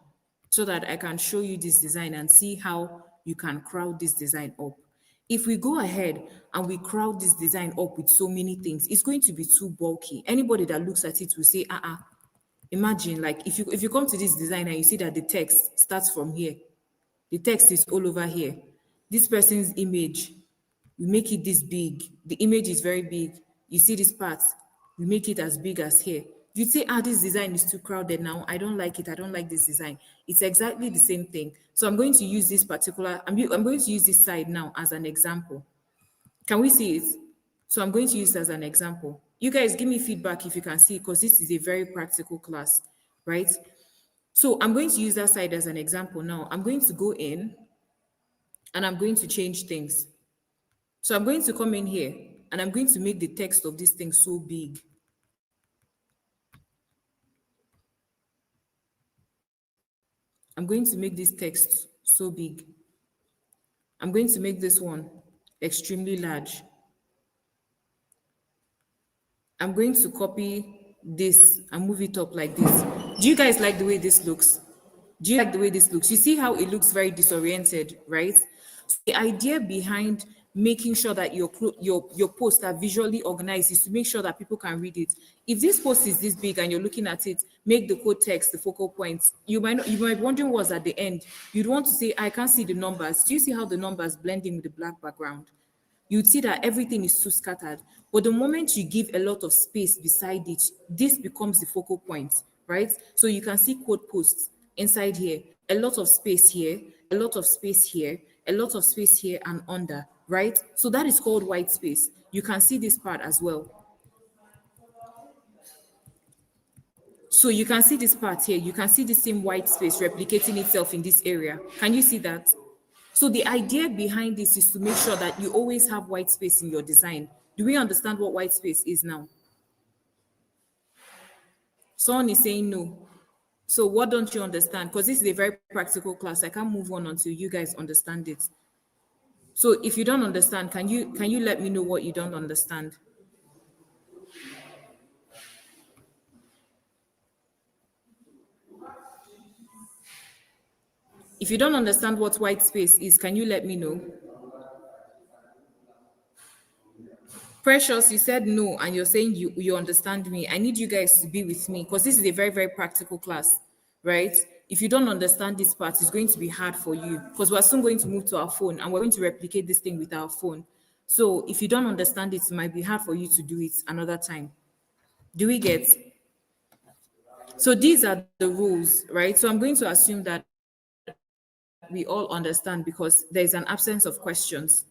so that I can show you this design and see how you can crowd this design up. If we go ahead and we crowd this design up with so many things, it's going to be too bulky. Anybody that looks at it will say, imagine, like if you come to this design and you see that the text starts from here, the text is all over here. This person's image, we make it this big. The image is very big. You see this part, we make it as big as here. You'd say, this design is too crowded now. I don't like it. I don't like this design. It's exactly the same thing. So I'm going to use this particular, I'm going to use this side now as an example. Can we see it? So I'm going to use it as an example. You guys give me feedback if you can see, because this is a very practical class, right? So I'm going to use that side as an example now. I'm going to go in and I'm going to change things. So I'm going to come in here and I'm going to make the text of this thing so big. I'm going to make this text so big. I'm going to make this one extremely large. I'm going to copy this and move it up like this. Do you guys like the way this looks? Do you like the way this looks? You see how it looks very disoriented, right? So the idea behind making sure that your posts are visually organized is to make sure that people can read it. If this post is this big and you're looking at it, make the code text the focal points. You might be wondering what's at the end. You'd want to say, I can't see the numbers. Do you see how the numbers blend in with the black background? You'd see that everything is too scattered. But the moment you give a lot of space beside it, this becomes the focal point, right? So you can see quote posts inside here, a lot of space here, a lot of space here, a lot of space here and under, right? So that is called white space. You can see this part as well. So you can see this part here. You can see the same white space replicating itself in this area. Can you see that? So the idea behind this is to make sure that you always have white space in your design. Do we understand what white space is now? Someone is saying no. So what don't you understand? Because this is a very practical class. I can't move on until you guys understand it. So if you don't understand, can you let me know what you don't understand? If you don't understand what white space is, can you let me know? Precious, you said no, and you're saying you understand me. I need you guys to be with me because this is a very, very practical class, right? If you don't understand this part, it's going to be hard for you because we're soon going to move to our phone and we're going to replicate this thing with our phone. So if you don't understand it, it might be hard for you to do it another time. Do we get? So these are the rules, right? So I'm going to assume that we all understand because there's an absence of questions.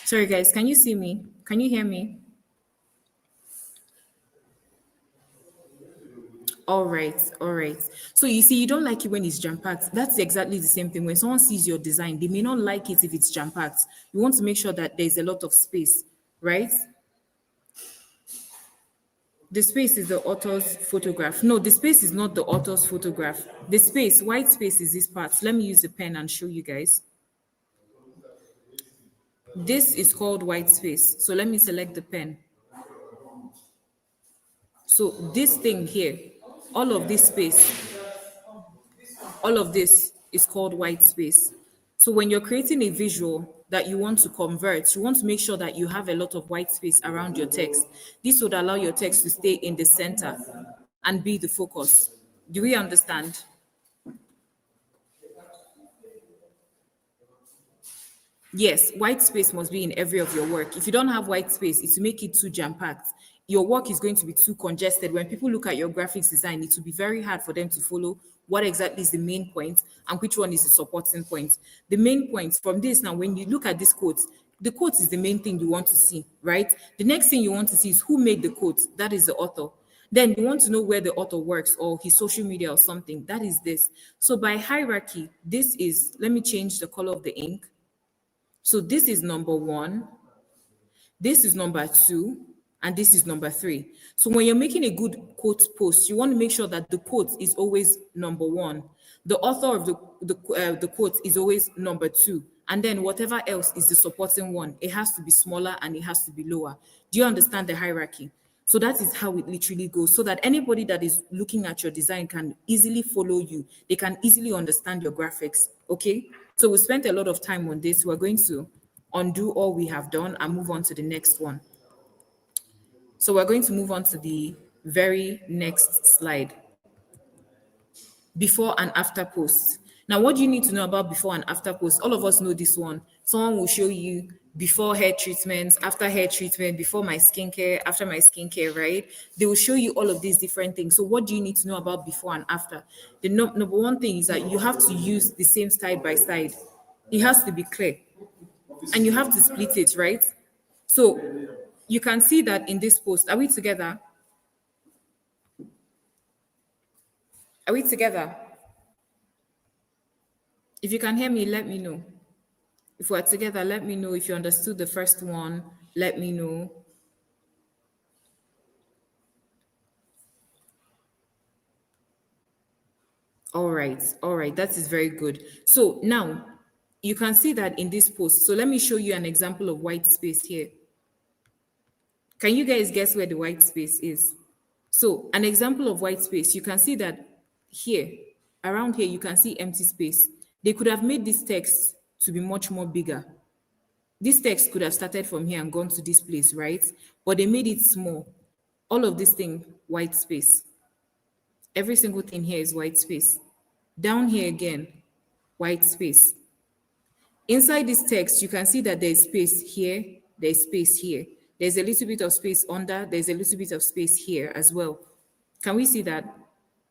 Sorry, guys, can you see me? Can you hear me? All right, all right. So you see, you don't like it when it's jam-packed. That's exactly the same thing. When someone sees your design, they may not like it if it's jam-packed. You want to make sure that there's a lot of space, right? The space is the author's photograph. No, the space is not the author's photograph. The space, white space is this part. Let me use the pen and show you guys. This is called white space. So let me select the pen. So this thing here, all of this space, all of this is called white space. So when you're creating a visual that you want to convert, you want to make sure that you have a lot of white space around your text. This would allow your text to stay in the center and be the focus. Do we understand? Yes, white space must be in every of your work. If you don't have white space, it's to make it too jam-packed. Your work is going to be too congested. When people look at your graphics design, it will be very hard for them to follow what exactly is the main point and which one is the supporting point. The main point from this now, when you look at this quote, the quote is the main thing you want to see, right? The next thing you want to see is who made the quote. That is the author. Then you want to know where the author works or his social media or something. That is this. So by hierarchy, this is, let me change the color of the ink. So this is number 1, this is number 2, and this is number 3. So when you're making a good quote post, you want to make sure that the quote is always number 1. The author of the quote is always number 2. And then whatever else is the supporting one, it has to be smaller and it has to be lower. Do you understand the hierarchy? So that is how it literally goes, so that anybody that is looking at your design can easily follow you. They can easily understand your graphics, okay? So we spent a lot of time on this. We're going to undo all we have done and move on to the next one. So we're going to move on to the very next slide. Before and after posts. Now, what do you need to know about before and after posts? All of us know this one. Someone will show you before hair treatments, after hair treatment, before my skincare, after my skincare, right? They will show you all of these different things. So what do you need to know about before and after? The number one thing is that you have to use the same side by side. It has to be clear. And you have to split it, right? So you can see that in this post. Are we together? Are we together? If you can hear me, let me know. If we're together, let me know. If you understood the first one, let me know. All right, that is very good. So now you can see that in this post. So let me show you an example of white space here. Can you guys guess where the white space is? So an example of white space, you can see that here, around here, you can see empty space. They could have made this text to be much more bigger. This text could have started from here and gone to this place, right? But they made it small. All of this thing, white space. Every single thing here is white space. Down here again, white space. Inside this text, you can see that there's space here, there's space here. There's a little bit of space under, there's a little bit of space here as well. Can we see that?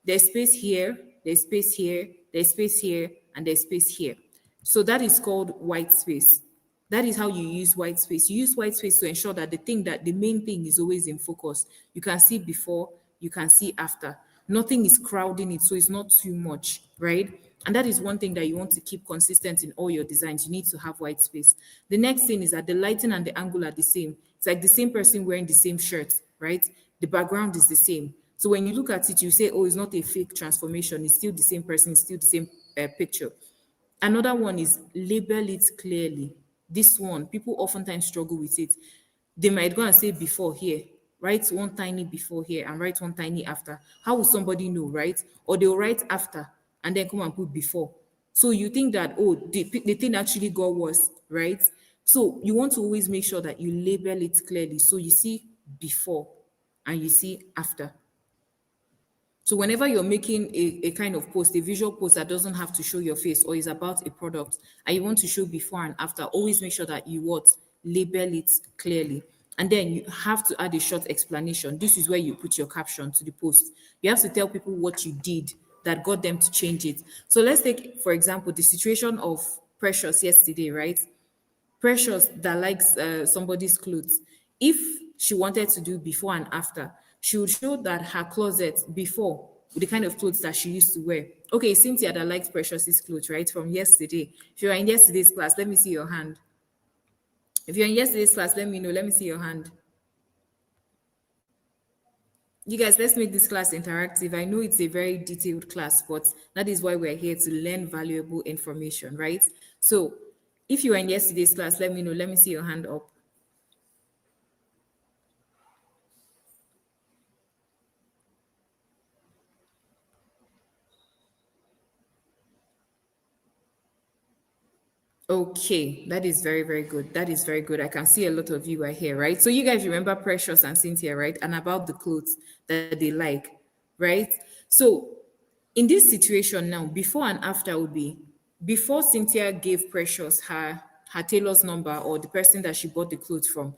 There's space here, there's space here, there's space here, and there's space here. So that is called white space. That is how you use white space. You use white space to ensure that the main thing is always in focus. You can see before, you can see after. Nothing is crowding it, so it's not too much, right? And that is one thing that you want to keep consistent in all your designs. You need to have white space. The next thing is that the lighting and the angle are the same. It's like the same person wearing the same shirt, right? The background is the same. So when you look at it, you say, oh, it's not a fake transformation. It's still the same person, it's still the same picture. Another one is label it clearly. This one, people oftentimes struggle with it. They might go and say before here, write one tiny before here and write one tiny after. How will somebody know, right? Or they'll write after and then come and put before. So you think that, oh, the thing actually got worse, right? So you want to always make sure that you label it clearly. So you see before and you see after. So whenever you're making a kind of post, a visual post that doesn't have to show your face or is about a product and you want to show before and after, always make sure that you label it clearly. And then you have to add a short explanation. This is where you put your caption to the post. You have to tell people what you did that got them to change it. So let's take, for example, the situation of Precious yesterday, right? Precious that likes somebody's clothes. If she wanted to do before and after, she would show that her closet before, the kind of clothes that she used to wear. Okay, Cynthia that likes Precious's clothes, right, from yesterday. If you are in yesterday's class, let me see your hand. If you're in yesterday's class, let me know. Let me see your hand. You guys, let's make this class interactive. I know it's a very detailed class, but that is why we're here to learn valuable information, right? So if you are in yesterday's class, let me know. Let me see your hand up. Okay, that is very, very good. That is very good. I can see a lot of you are here, right? So you guys remember Precious and Cynthia, right? And about the clothes that they like, right? So in this situation now, before and after would be, before Cynthia gave Precious her tailor's number or the person that she bought the clothes from,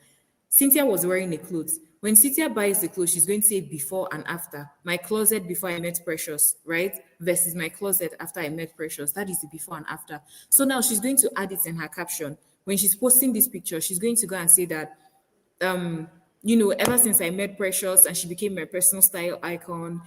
Cynthia was wearing the clothes. When Cynthia buys the clothes, she's going to say before and after. My closet before I met Precious, right? Versus my closet after I met Precious. That is the before and after. So now she's going to add it in her caption. When she's posting this picture, she's going to go and say that, ever since I met Precious and she became my personal style icon,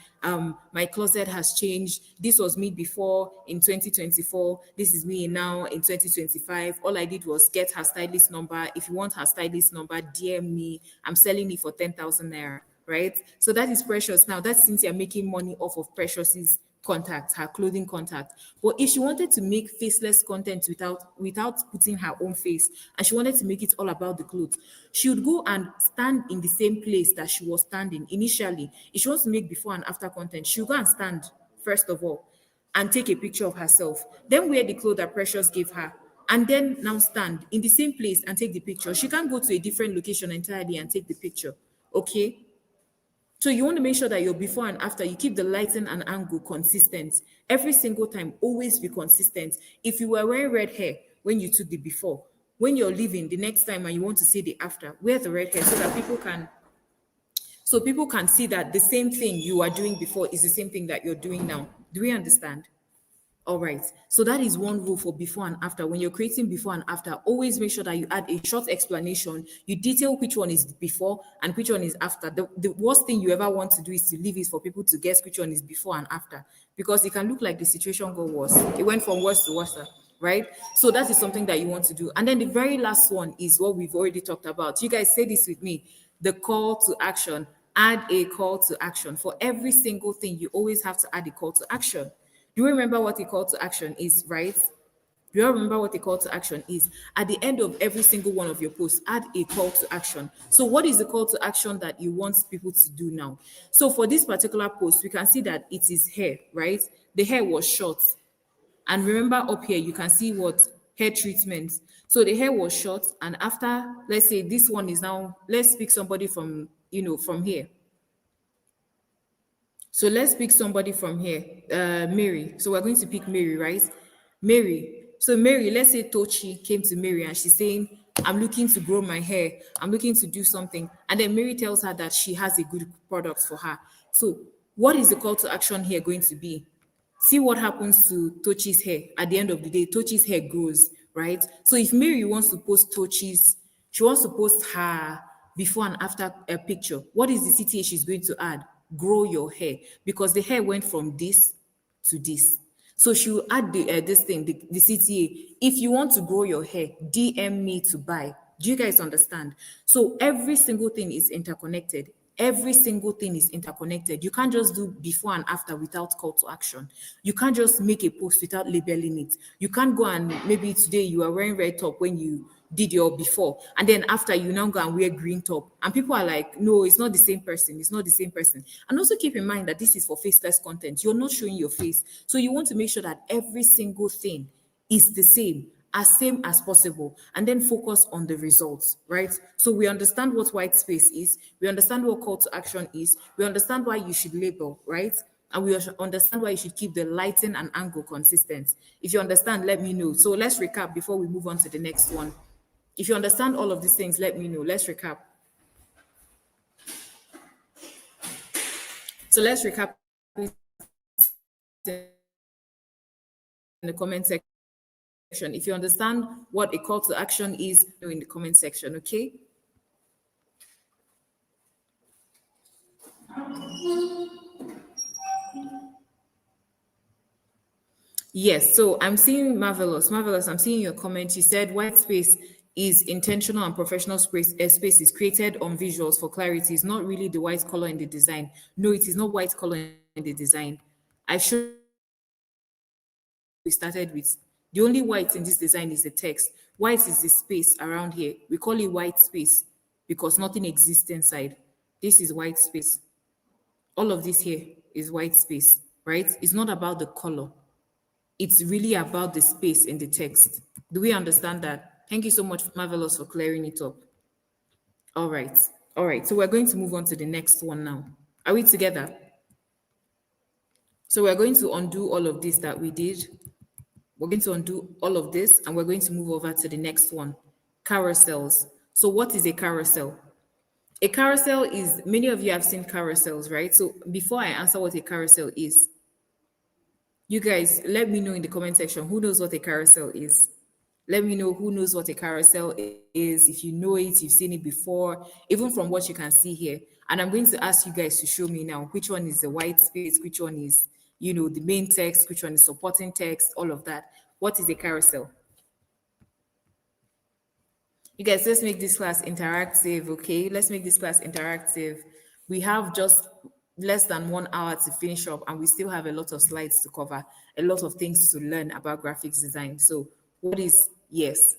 my closet has changed. This was me before in 2024. This is me now in 2025. All I did was get her stylist number. If you want her stylist number, DM me. I'm selling it for 10,000 naira, right? So that is Precious. Now that's Cynthia making money off of Precious's contact, her clothing contact. But if she wanted to make faceless content without putting her own face, and she wanted to make it all about the clothes, she would go and stand in the same place that she was standing initially. If she wants to make before and after content, she'll go and stand first of all and take a picture of herself, then wear the clothes that Precious gave her, and then now stand in the same place and take the picture. She can't go to a different location entirely and take the picture, okay? So you want to make sure that your before and after, you keep the lighting and angle consistent. Every single time, always be consistent. If you were wearing red hair when you took the before, when you're leaving the next time and you want to see the after, wear the red hair so that people can see that the same thing you are doing before is the same thing that you're doing now. Do we understand? All right. So that is one rule for before and after. When you're creating before and after, always make sure that you add a short explanation. You detail which one is before and which one is after. The worst thing you ever want to do is to leave it for people to guess which one is before and after, because it can look like the situation got worse. It went from worse to worse, right? So that is something that you want to do. And then the very last one is what we've already talked about. You guys say this with me, the call to action. Add a call to action. For every single thing, you always have to add a call to action. Do you remember what a call to action is, right? Do you remember what a call to action is? At the end of every single one of your posts, add a call to action. So what is the call to action that you want people to do now? So for this particular post, we can see that it is hair, right? The hair was short. And remember up here, you can see what hair treatment. So the hair was short, and after, let's say this one is now, let's pick somebody from, from here. So let's pick somebody from here, Mary. So we're going to pick Mary, right? Mary. So Mary, let's say Tochi came to Mary and she's saying, I'm looking to grow my hair. I'm looking to do something. And then Mary tells her that she has a good product for her. So what is the call to action here going to be? See what happens to Tochi's hair. At the end of the day, Tochi's hair grows, right? So if Mary wants to post Tochi's, she wants to post her before and after a picture, what is the CTA she's going to add? Grow your hair, because the hair went from this to this. So she will add the CTA. If you want to grow your hair, DM me to buy. Do you guys understand? So every single thing is interconnected. Every single thing is interconnected. You can't just do before and after without call to action. You can't just make a post without labeling it. You can't go and maybe today you are wearing red top when you did your before, and then after you now go and wear green top, and people are like, no, it's not the same person, it's not the same person. And also keep in mind that this is for faceless content. You're not showing your face, so you want to make sure that every single thing is the same as possible, and then focus on the results, right? So we understand what white space is, we understand what call to action is, we understand why you should label, right? And we understand why you should keep the lighting and angle consistent. If you understand, let me know. So let's recap before we move on to the next one. If you understand all of these things, let me know. Let's recap. So let's recap in the comment section. If you understand what a call to action is, in the comment section, okay? Yes, so I'm seeing Marvelous, I'm seeing your comment. You said white space is intentional and professional space is created on visuals for clarity. It's not really the white color in the design. No, it is not white color in the design. I should we started with the only white in this design is the text. White is the space around here. We call it white space because nothing exists inside. This is white space. All of this here is white space, right? It's not about the color. It's really about the space in the text. Do we understand that? Thank you so much, Marvelous, for clearing it up. All right. All right. So we're going to move on to the next one now. Are we together? So we're going to undo all of this that we did. We're going to undo all of this and we're going to move over to the next one, carousels. So what is a carousel? A carousel is, many of you have seen carousels, right? So before I answer what a carousel is, you guys, let me know in the comment section, who knows what a carousel is? Let me know who knows what a carousel is. If you know it, you've seen it before, even from what you can see here. And I'm going to ask you guys to show me now, which one is the white space, which one is, the main text, which one is supporting text, all of that. What is a carousel? You guys, let's make this class interactive, okay? Let's make this class interactive. We have just less than 1 hour to finish up and we still have a lot of slides to cover, a lot of things to learn about graphics design. So what is, yes,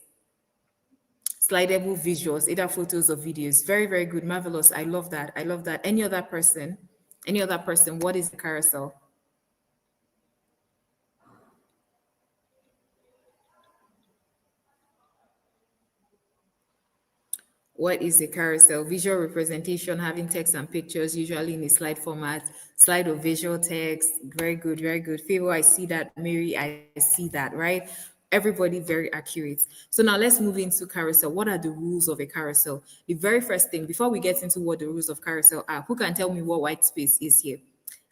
slidable visuals, either photos or videos. Very, very good, Marvelous. I love that. I love that. Any other person, what is a carousel? What is a carousel? Visual representation, having text and pictures, usually in a slide format, slide of visual text. Very good, very good. Favor, I see that. Mary, I see that, right? Everybody very accurate. So now let's move into carousel. What are the rules of a carousel? The very first thing, before we get into what the rules of carousel are, who can tell me what white space is here?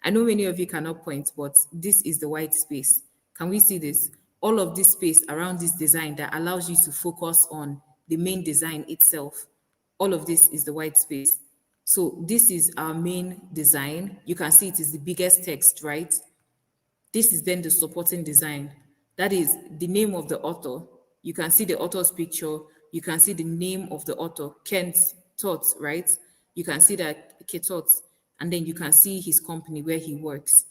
I know many of you cannot point, but this is the white space. Can we see this? All of this space around this design that allows you to focus on the main design itself. All of this is the white space. So this is our main design. You can see it is the biggest text, right? This is then the supporting design. That is the name of the author. You can see the author's picture. You can see the name of the author, Kent Tots, right? You can see that Tots, and then you can see his company where he works.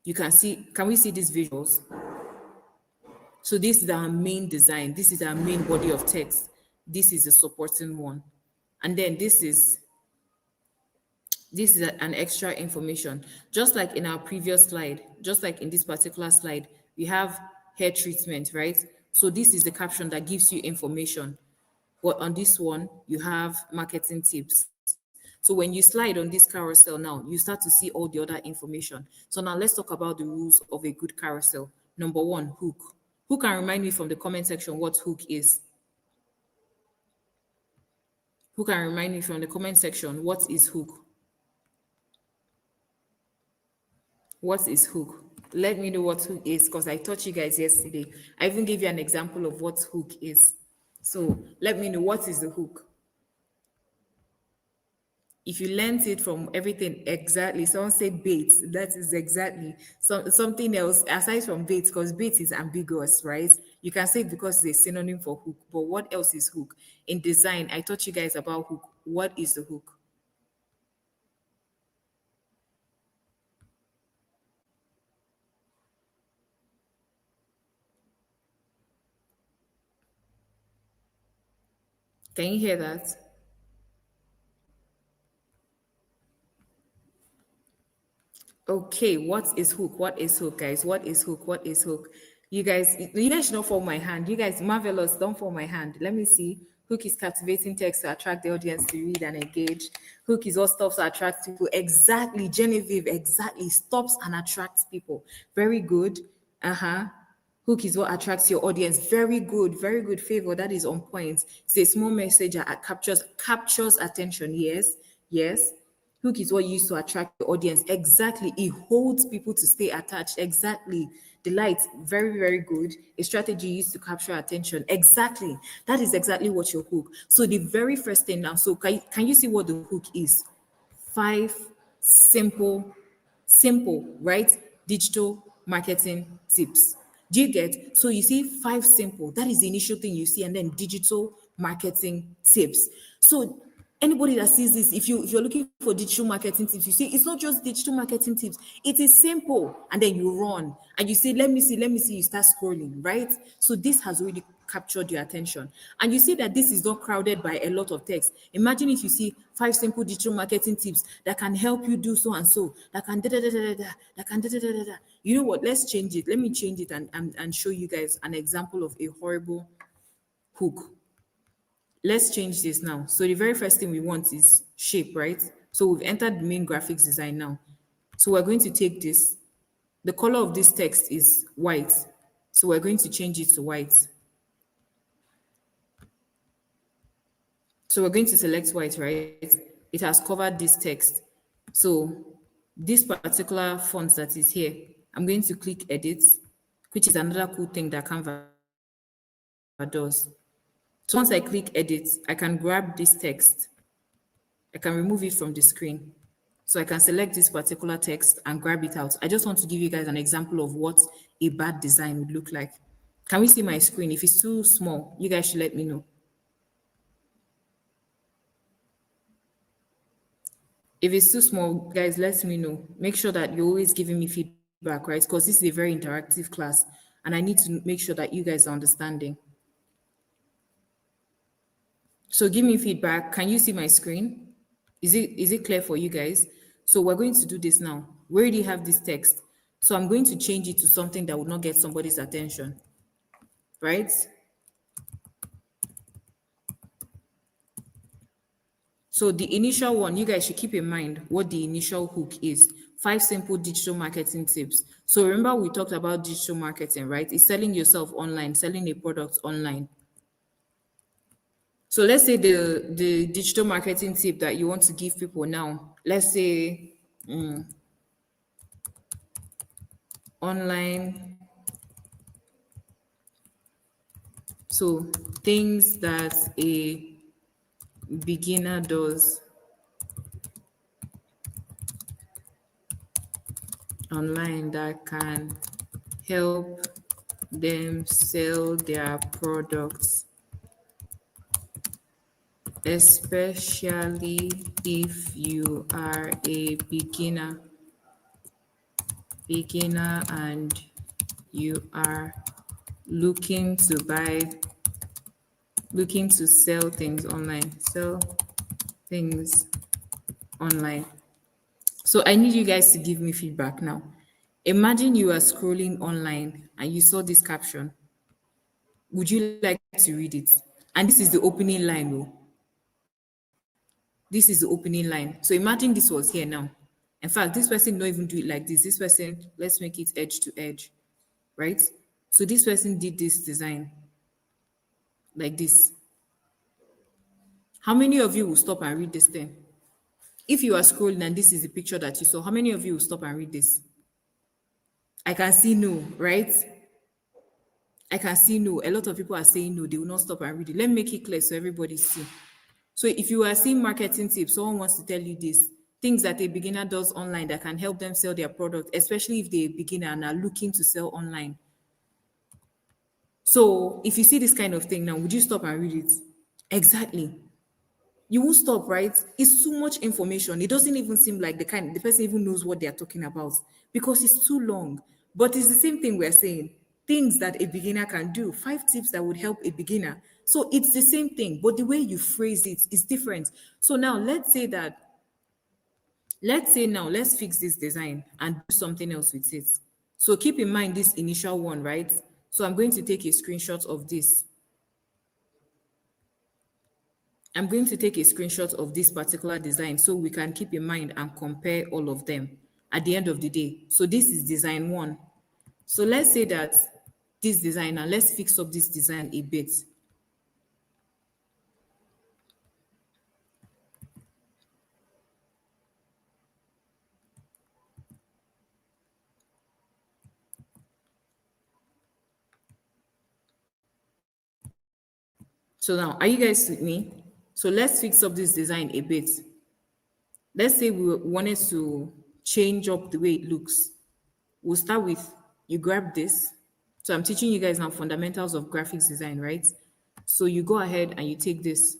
You can see, can we see these visuals? So this is our main design. This is our main body of text. This is the supporting one. And then this is an extra information. Just like in our previous slide, just like in this particular slide, we have hair treatment, right? So this is the caption that gives you information. But on this one, you have marketing tips. So when you slide on this carousel now, you start to see all the other information. So now let's talk about the rules of a good carousel. Number one, hook. Who can remind me from the comment section what hook is? Who can remind me from the comment section what is hook? What is hook? Let me know what hook is, because I taught you guys yesterday. I even gave you an example of what hook is. So let me know what is the hook. If you learned it from everything exactly, someone said bait, that is exactly something else aside from bait, because bait is ambiguous, right? You can say it because it's a synonym for hook, but what else is hook? In design, I taught you guys about hook. What is the hook? Can you hear that? Okay, what is hook? What is hook, guys? What is hook? What is hook? You guys should not fall my hand. You guys, marvelous, don't fall my hand. Let me see. Hook is captivating text to attract the audience to read and engage. Hook is what stops to attract people. Exactly, Genevieve, exactly. Stops and attracts people. Very good. Hook is what attracts your audience. Very good favor. That is on point. It's a small message that captures attention. Yes. Hook is what you use to attract the audience. Exactly. It holds people to stay attached. Exactly. Delight. Very good. A strategy used to capture attention. Exactly. That is exactly what your hook. So the very first thing now. So can you see what the hook is? 5 simple, right? Digital marketing tips. Do you get? So you see 5 simple. That is the initial thing you see, and then digital marketing tips. So anybody that sees this, if you're looking for digital marketing tips, you see it's not just digital marketing tips. It is simple, and then you run and you say, let me see. You start scrolling, right? So this has already captured your attention, and you see that this is not crowded by a lot of text. Imagine if you see 5 simple digital marketing tips that can help you do so and so, that can that can You know what? Let's change it. Let me change it and show you guys an example of a horrible hook. Let's change this now. So the very first thing we want is shape, right? So we've entered the main graphics design now. So we're going to take this. The color of this text is white. So we're going to change it to white. So we're going to select white, right? It has covered this text. So this particular font that is here, I'm going to click edit, which is another cool thing that Canva does. So once I click edit, I can grab this text. I can remove it from the screen. So I can select this particular text and grab it out. I just want to give you guys an example of what a bad design would look like. Can we see my screen? If it's too small, you guys should let me know. If it's too small, guys, let me know. Make sure that you're always giving me feedback, right? Because this is a very interactive class, and I need to make sure that you guys are understanding. So give me feedback. Can you see my screen? Is it clear for you guys? So we're going to do this now. We already have this text. So I'm going to change it to something that would not get somebody's attention, right? So the initial one, you guys should keep in mind what the initial hook is. 5 simple digital marketing tips. So remember we talked about digital marketing, right? It's selling yourself online, selling a product online. So let's say the digital marketing tip that you want to give people now, let's say online So things that a beginner does online that can help them sell their products, especially if you are a beginner and you are looking to sell things online. So I need you guys to give me feedback now. Imagine you are scrolling online and you saw this caption. Would you like to read it? And this is the opening line. Oh. This is the opening line. So imagine this was here now. In fact, this person don't even do it like this. This person, let's make it edge to edge, right? So this person did this design like this. How many of you will stop and read this thing? If you are scrolling and this is the picture that you saw, how many of you will stop and read this? I can see no, right? I can see no. A lot of people are saying no, they will not stop and read it. Let me make it clear so everybody see. So if you are seeing marketing tips, someone wants to tell you this, things that a beginner does online that can help them sell their product, especially if they're a beginner and are looking to sell online. So if you see this kind of thing now, would you stop and read it? Exactly. You won't stop, right? It's too much information. It doesn't even seem like the person even knows what they're talking about because it's too long. But it's the same thing we're saying. Things that a beginner can do. 5 tips that would help a beginner. So it's the same thing, but the way you phrase it is different. So now let's say now let's fix this design and do something else with it. So keep in mind this initial one, right? So I'm going to take a screenshot of this. I'm going to take a screenshot of this particular design so we can keep in mind and compare all of them at the end of the day. So this is design 1. So let's say that this design, and let's fix up this design a bit. So now, are you guys with me? So let's fix up this design a bit. Let's say we wanted to change up the way it looks. We'll start with, you grab this. So I'm teaching you guys now fundamentals of graphics design, right? So you go ahead and you take this.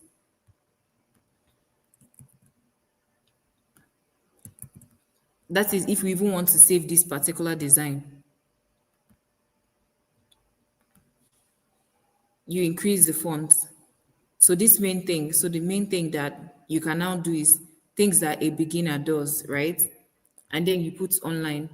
That is if we even want to save this particular design. You increase the font. So the main thing that you can now do is things that a beginner does, right? And then you put online.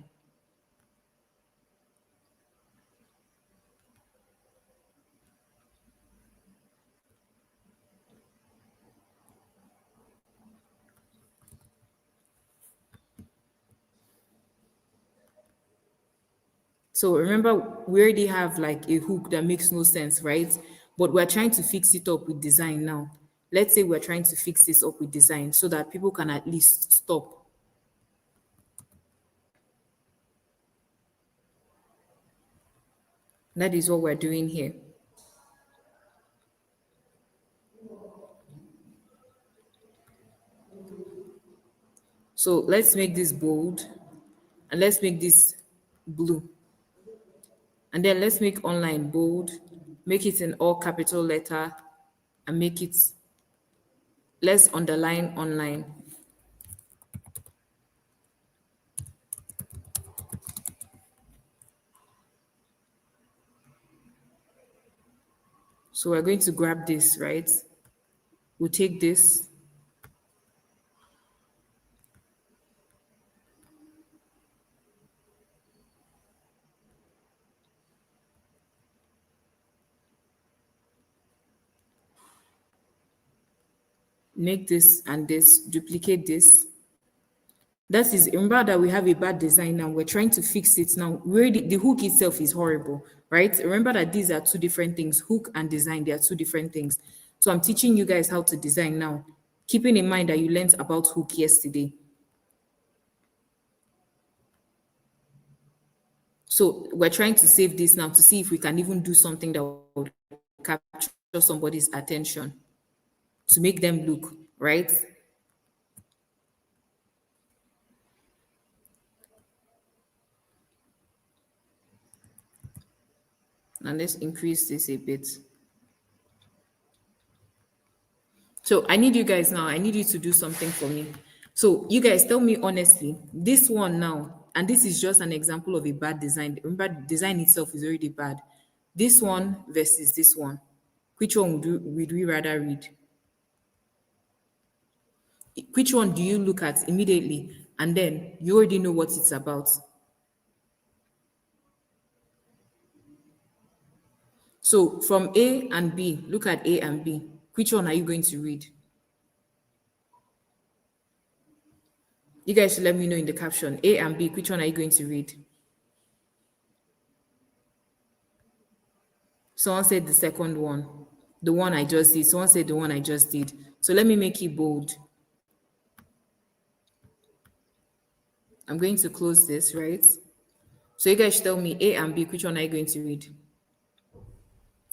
So remember, we already have like a hook that makes no sense, right? But we're trying to fix it up with design now. Let's say we're trying to fix this up with design so that people can at least stop. That is what we're doing here. So let's make this bold and let's make this blue. And then let's make online bold, make it in all capital letter and make it, let's underline online. So we're going to grab this, right? We'll take this. Make this and this, duplicate this. That is, remember that we have a bad design now. We're trying to fix it now. The hook itself is horrible, right? Remember that these are 2 different things. Hook and design, they are 2 different things. So I'm teaching you guys how to design now, keeping in mind that you learned about hook yesterday. So we're trying to save this now to see if we can even do something that would capture somebody's attention, to make them look, right? And let's increase this a bit. So I need you guys now, I need you to do something for me. So you guys tell me honestly, this one now, and this is just an example of a bad design. Remember, the design itself is already bad. This one versus this one. Which one would we rather read? Which one do you look at immediately and then you already know what it's about? So from A and B, look at A and B. Which one are you going to read? You guys should let me know in the caption. A and B, which one are you going to read? Someone said the second one, the one I just did. Someone said the one I just did. So let me make it bold. I'm going to close this, right? So you guys should tell me A and B, which one are you going to read?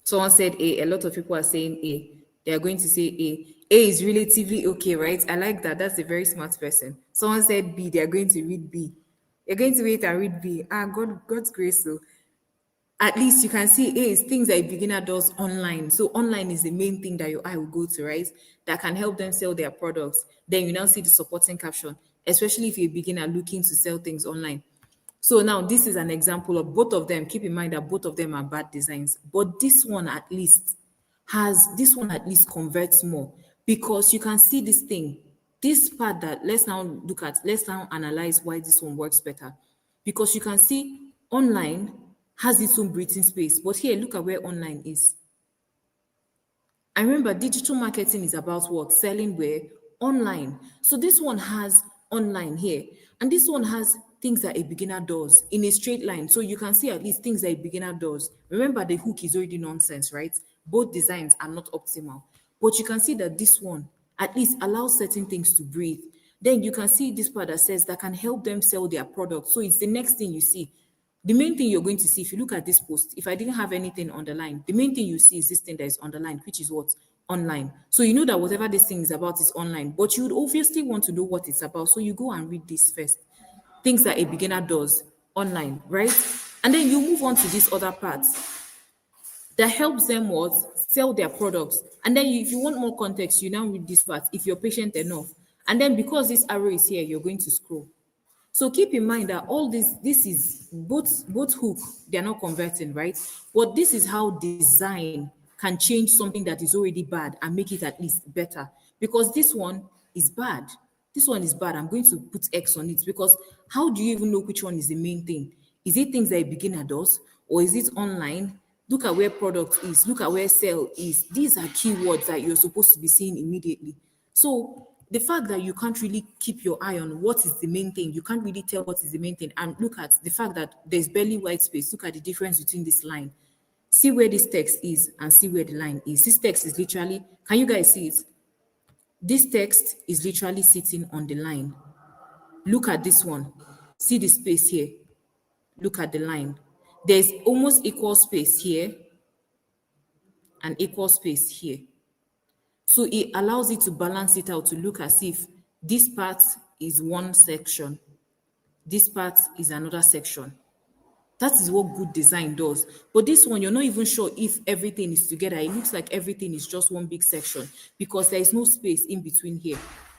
Someone said A. A lot of people are saying A. They are going to say A. A is relatively okay, right? I like that. That's a very smart person. Someone said B. They are going to read B. You're going to wait and read B. God's grace. So at least you can see A is things that a beginner does online. So online is the main thing that your eye will go to, right? That can help them sell their products. Then you now see the supporting caption, especially if you're a beginner looking to sell things online. So now this is an example of both of them. Keep in mind that both of them are bad designs, but this one at least converts more, because you can see this thing, this part that let's now analyze why this one works better. Because you can see online has its own breathing space, but here look at where online is. I remember digital marketing is about what? Selling where? Online. So this one has online here, and this one has things that a beginner does in a straight line. So you can see at least things that a beginner does. Remember, the hook is already nonsense, right? Both designs are not optimal, but you can see that this one at least allows certain things to breathe. Then you can see this part that says that can help them sell their product. So it's the next thing you see. The main thing you're going to see, if you look at this post, if I didn't have anything underlined, the main thing you see is this thing that is underlined, which is what? Online. So you know that whatever this thing is about is online, but you would obviously want to know what it's about. So you go and read this first. Things that a beginner does online, right? And then you move on to this other part that helps them what? Sell their products. And then if you want more context, you now read this part if you're patient enough. And then because this arrow is here, you're going to scroll. So keep in mind that all this is both hook, they're not converting, right? But this is how design can change something that is already bad and make it at least better. Because this one is bad. This one is bad. I'm going to put X on it, because how do you even know which one is the main thing? Is it things that a beginner does, or is it online? Look at where product is. Look at where sell is. These are keywords that you're supposed to be seeing immediately. So the fact that you can't really keep your eye on what is the main thing, you can't really tell what is the main thing. And look at the fact that there's barely white space. Look at the difference between this line. See where this text is and see where the line is. This text is literally, can you guys see it? This text is literally sitting on the line. Look at this one. See the space here. Look at the line. There's almost equal space here and equal space here. So it allows it to balance it out to look as if this part is one section, this part is another section. That is what good design does. But this one, you're not even sure if everything is together. It looks like everything is just one big section because there is no space in between here.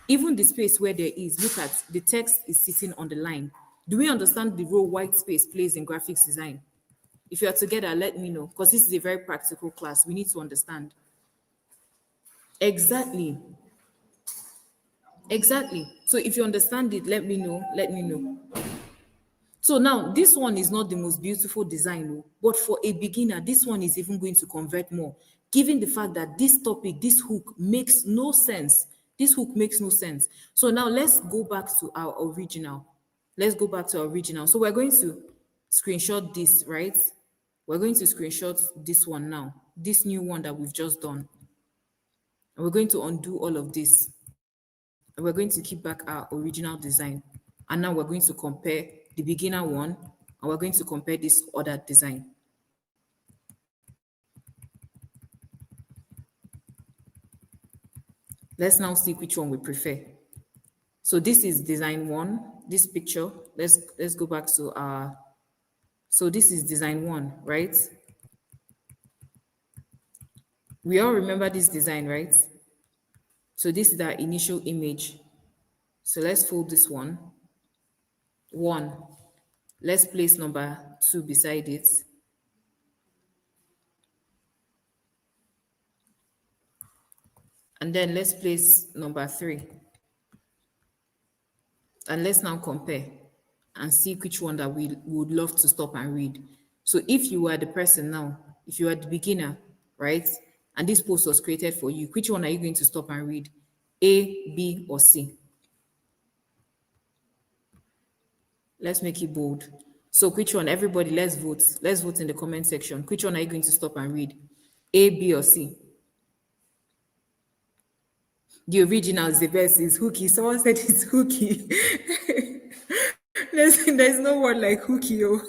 Even the space where there is, look at the text is sitting on the line. Do we understand the role white space plays in graphics design? If you are together, let me know, because this is a very practical class. We need to understand. Exactly. So if you understand it, let me know. So now this one is not the most beautiful design, but for a beginner, this one is even going to convert more, given the fact that this topic, this hook makes no sense. So now let's go back to our original. So we're going to screenshot this, right? We're going to screenshot this one now, this new one that we've just done. And we're going to undo all of this. And we're going to keep back our original design. And now we're going to compare the beginner one, and we're going to compare this other design. Let's now see which one we prefer. So this is design one, this picture. Let's go back to our, so this is design one, right? We all remember this design, right? So this is our initial image. So let's fold this one. One. Let's place number 2 beside it. And then let's place number 3. And let's now compare and see which one that we would love to stop and read. So if you are the person now, if you are the beginner, right, and this post was created for you, which one are you going to stop and read? A, B, or C? Let's make it bold. So which one? Everybody, let's vote. Let's vote in the comment section. Which one are you going to stop and read? A, B, or C? The original is the best. Is hooky. Someone said it's hooky. There's no word like hooky. Oh.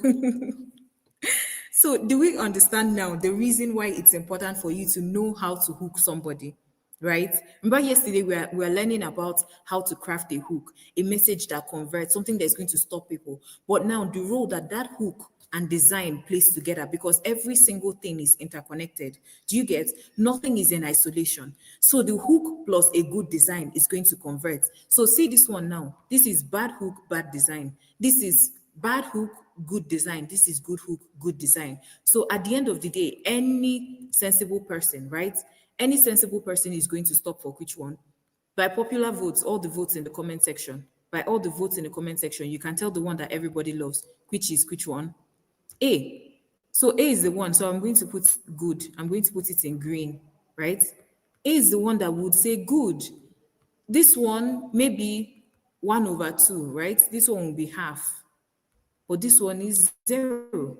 So do we understand now the reason why it's important for you to know how to hook somebody? Right? Remember yesterday we were learning about how to craft a hook, a message that converts, something that's going to stop people. But now the role that hook and design plays together, because every single thing is interconnected. Do you get? Nothing is in isolation. So the hook plus a good design is going to convert. So see this one now. This is bad hook, bad design. This is bad hook, good design. This is good hook, good design. So at the end of the day, any sensible person, right? Any sensible person is going to stop for which one? By popular votes, all the votes in the comment section. By all the votes in the comment section, you can tell the one that everybody loves, which is which one? A. So A is the one. So I'm going to put good. I'm going to put it in green, right? A is the one that would say good. This one may be 1/2, right? This one will be half. But this one is 0.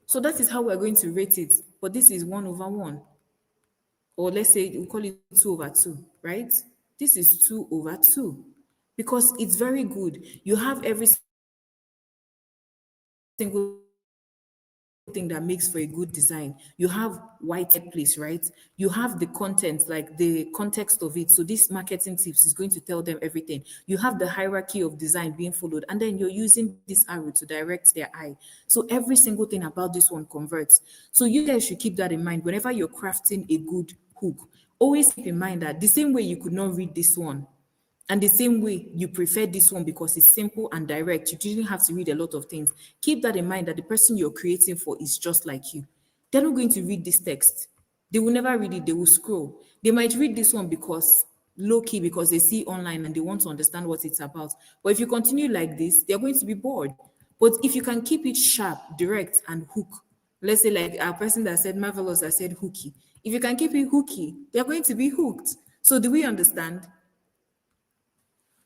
So that is how we're going to rate it. But this is 1/1. Or let's say we call it 2/2, right? This is 2/2 because it's very good. You have every single thing that makes for a good design. You have whited place, right? You have the content, like the context of it. So this marketing tips is going to tell them everything. You have the hierarchy of design being followed, and then you're using this arrow to direct their eye. So every single thing about this one converts. So you guys should keep that in mind whenever you're crafting a good hook. Always keep in mind that the same way you could not read this one, and the same way you prefer this one because it's simple and direct, you didn't have to read a lot of things. Keep that in mind that the person you're creating for is just like you. They're not going to read this text. They will never read it. They will scroll. They might read this one because low key, because they see online and they want to understand what it's about. But if you continue like this, they're going to be bored. But if you can keep it sharp, direct, and hook, let's say like our person that said marvelous, that said hooky. If you can keep it hooky, they're going to be hooked. So do we understand?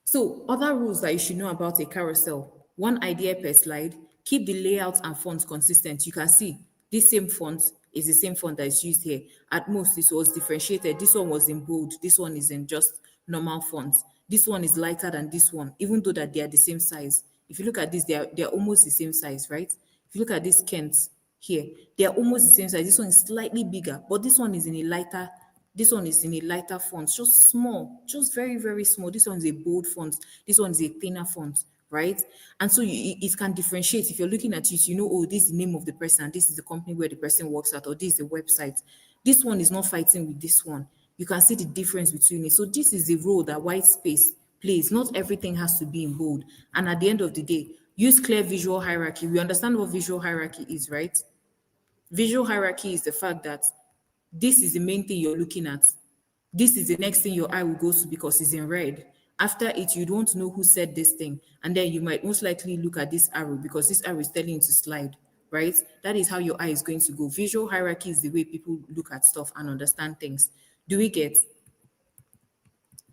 So other rules that you should know about a carousel: one idea per slide, keep the layout and fonts consistent. You can see this same font is the same font that is used here. At most, this was differentiated. This one was in bold. This one is in just normal fonts. This one is lighter than this one, even though that they are the same size. If you look at this, they are almost the same size, right? If you look at this Kent here, they are almost the same size. This one is slightly bigger, but this one is in a lighter. This one is in a lighter font, just small, just very, very small. This one is a bold font. This one is a thinner font, right? And so it can differentiate. If you're looking at it, you know, oh, this is the name of the person, this is the company where the person works at, or this is the website. This one is not fighting with this one. You can see the difference between it. So this is the role that white space plays. Not everything has to be in bold. And at the end of the day, use clear visual hierarchy. We understand what visual hierarchy is, right? Visual hierarchy is the fact that this is the main thing you're looking at. This is the next thing your eye will go to because it's in red. After it, you don't know who said this thing. And then you might most likely look at this arrow because this arrow is telling you to slide, right? That is how your eye is going to go. Visual hierarchy is the way people look at stuff and understand things. Do we get?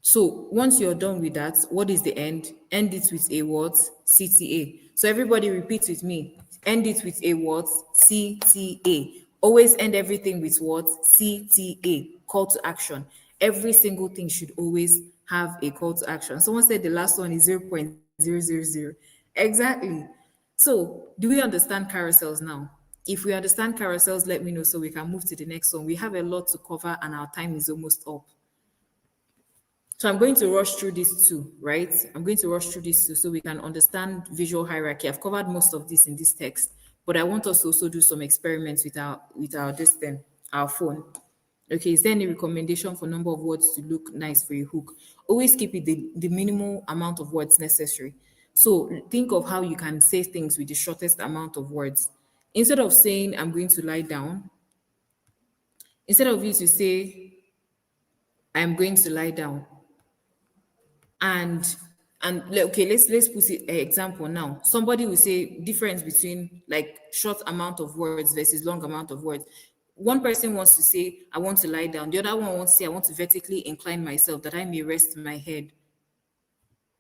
So once you're done with that, what is the end? End it with a what? CTA. So everybody repeat with me. End it with a what? CTA. Always end everything with what? CTA. Call to action. Every single thing should always have a call to action. Someone said the last one is 0.000. Exactly. So do we understand carousels now? If we understand carousels, let me know so we can move to the next one. We have a lot to cover and our time is almost up. So I'm going to rush through these two, right? I'm going to rush through these two so we can understand visual hierarchy. I've covered most of this in this text, but I want us to also do some experiments with our this thing, our phone. Okay, is there any recommendation for number of words to look nice for a hook? Always keep it the minimal amount of words necessary. So think of how you can say things with the shortest amount of words. Instead of saying I'm going to lie down, instead of you to say I'm going to lie down, and okay, let's put it an example now. Somebody will say difference between like short amount of words versus long amount of words. One person wants to say I want to lie down, the other one wants to say I want to vertically incline myself that I may rest my head.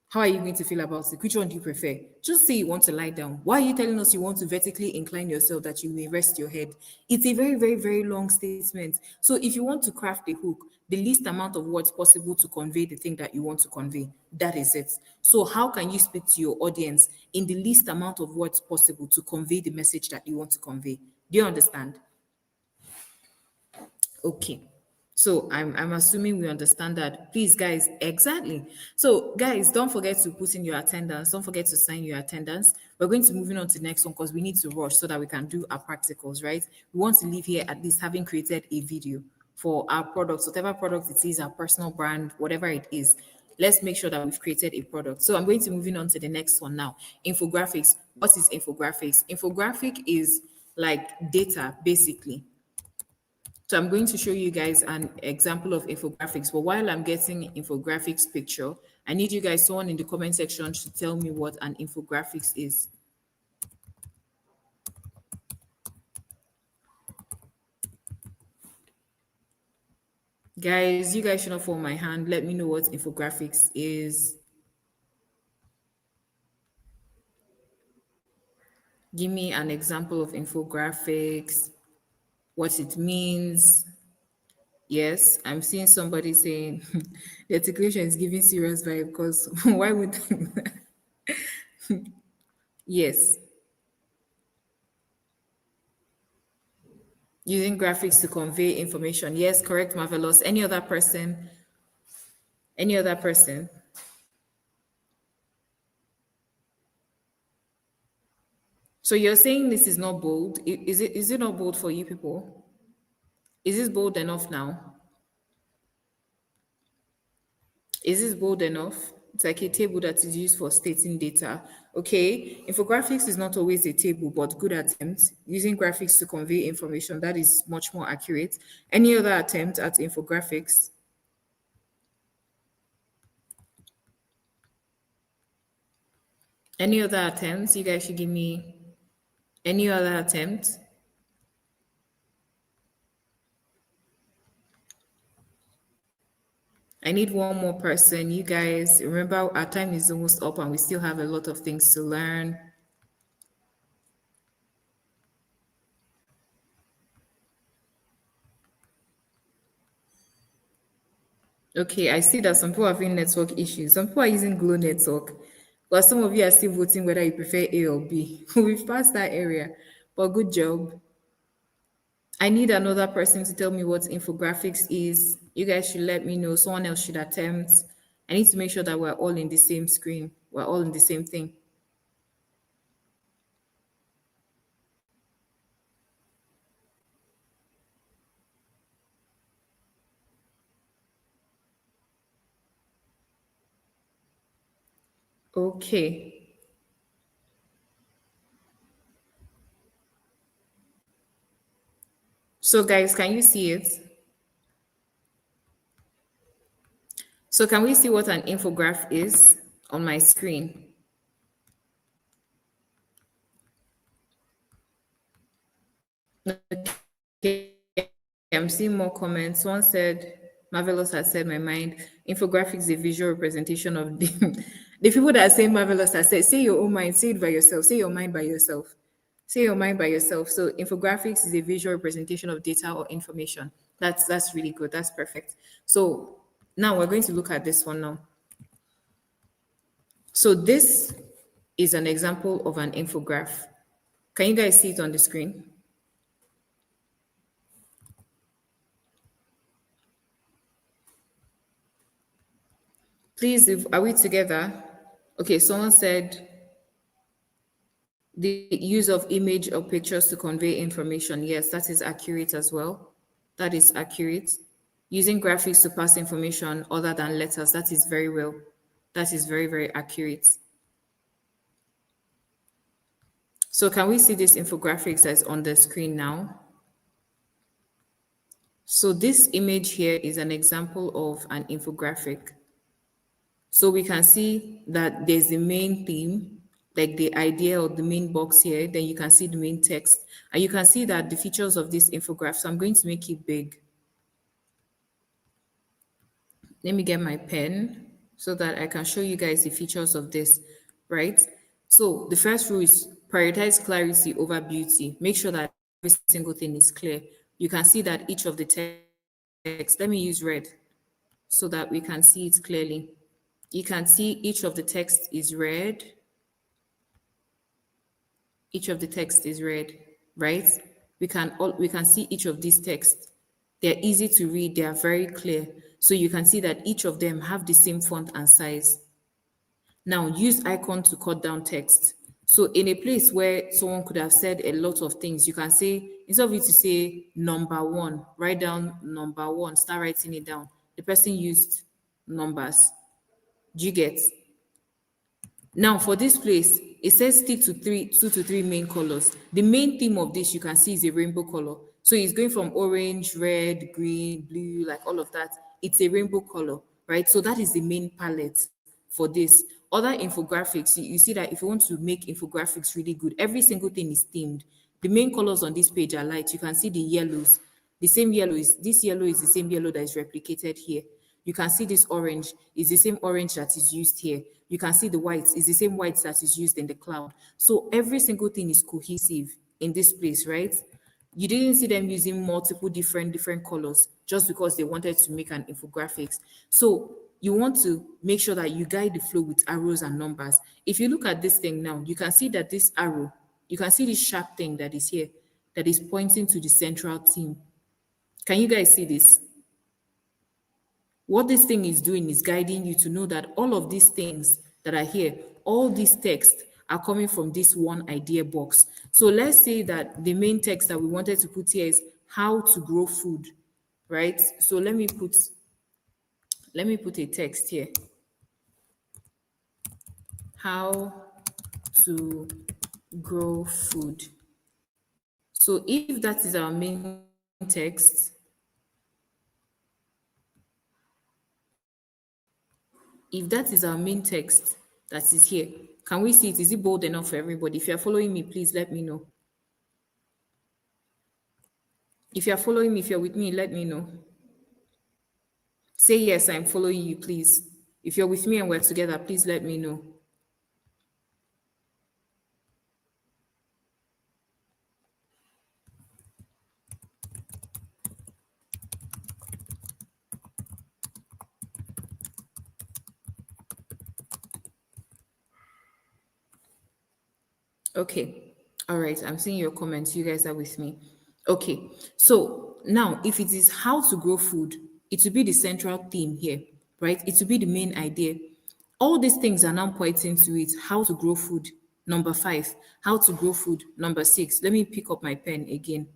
How are you going to feel about it? Which one do you prefer? Just say you want to lie down. Why are you telling us you want to vertically incline yourself that you may rest your head? It's a very, very, very long statement. So if you want to craft a hook, the least amount of words possible to convey the thing that you want to convey, that is it. So how can you speak to your audience in the least amount of words possible to convey the message that you want to convey? Do you understand? Okay. So I'm assuming we understand that. Please, guys, exactly. So, guys, don't forget to put in your attendance. Don't forget to sign your attendance. We're going to moving on to the next one because we need to rush so that we can do our practicals, right? We want to leave here at least having created a video for our products, whatever product it is, our personal brand, whatever it is. Let's make sure that we've created a product. So I'm going to moving on to the next one now. Infographics. What is infographics? Infographic is like data, basically. So I'm going to show you guys an example of infographics. But while I'm getting infographics picture, I need you guys, someone in the comment section to tell me what an infographics is. Guys, you guys should not fall my hand. Let me know what infographics is. Give me an example of infographics, what it means. Yes, I'm seeing somebody saying the articulation is giving serious vibe because why would yes. Using graphics to convey information. Yes, correct, marvelous. Any other person? Any other person? So you're saying this is not bold. Is it not bold for you people? Is this bold enough now? Is this bold enough? It's like a table that is used for stating data. Okay, infographics is not always a table, but good attempt. Using graphics to convey information, that is much more accurate. Any other attempt at infographics? Any other attempts? You guys should give me any other attempt. I need one more person. You guys, remember our time is almost up and we still have a lot of things to learn. Okay, I see that some people are having network issues. Some people are using Glow Network, but some of you are still voting whether you prefer A or B. We've passed that area, but good job. I need another person to tell me what infographics is. You guys should let me know. Someone else should attempt. I need to make sure that we're all in the same screen. We're all in the same thing. Okay. So guys, can you see it? So can we see what an infograph is on my screen? Okay, I'm seeing more comments. One said, Marvelous has said my mind. Infographics is a visual representation of the people that are saying Marvelous has said, say your own mind, say it by yourself, say your mind by yourself. Say your mind by yourself. So infographics is a visual representation of data or information. That's really good. That's perfect. So now we're going to look at this one now. So this is an example of an infograph. Can you guys see it on the screen? Please, are we together? Okay, someone said the use of image or pictures to convey information. Yes, that is accurate as well. That is accurate. Using graphics to pass information other than letters. That is very well. That is very, very accurate. So can we see this infographics that's on the screen now? So this image here is an example of an infographic. So we can see that there's the main theme, like the idea or the main box here. Then you can see the main text. And you can see that the features of this infographic. So I'm going to make it big. Let me get my pen so that I can show you guys the features of this, right? So the first rule is prioritize clarity over beauty. Make sure that every single thing is clear. You can see that each of the text, let me use red so that we can see it clearly. You can see each of the text is red. Each of the text is red, right? We can see each of these texts. They're easy to read, they are very clear. So you can see that each of them have the same font and size. Now use icon to cut down text. So in a place where someone could have said a lot of things, you can say, instead of you to say number one, write down number one, start writing it down. The person used numbers. Do you get? Now for this place, it says stick to 2 to 3 main colors. The main theme of this you can see is a rainbow color. So it's going from orange, red, green, blue, like all of that. It's a rainbow color, right? So that is the main palette for this. Other infographics, you see that if you want to make infographics really good, every single thing is themed. The main colors on this page are light. You can see the yellows. This yellow is the same yellow that is replicated here. You can see this orange is the same orange that is used here. You can see the white is the same white that is used in the cloud. So every single thing is cohesive in this place, right? You didn't see them using multiple different colors just because they wanted to make an infographics. So you want to make sure that you guide the flow with arrows and numbers. If you look at this thing now, you can see that this arrow, you can see this sharp thing that is here, that is pointing to the central theme. Can you guys see this? What this thing is doing is guiding you to know that all of these things that are here, all these texts are coming from this one idea box. So let's say that the main text that we wanted to put here is how to grow food, right? So let me put a text here. How to grow food. So if that is our main text, that is here, can we see it? Is it bold enough for everybody? If you're following me, please let me know. If you're following me, if you're with me, let me know. Say yes, I'm following you, please. If you're with me and we're together, please let me know. Okay. All right. I'm seeing your comments. You guys are with me. Okay. So now, if it is how to grow food, it will be the central theme here, right? It will be the main idea. All these things are now pointing to it. How to grow food, number 5. How to grow food, number 6. Let me pick up my pen again.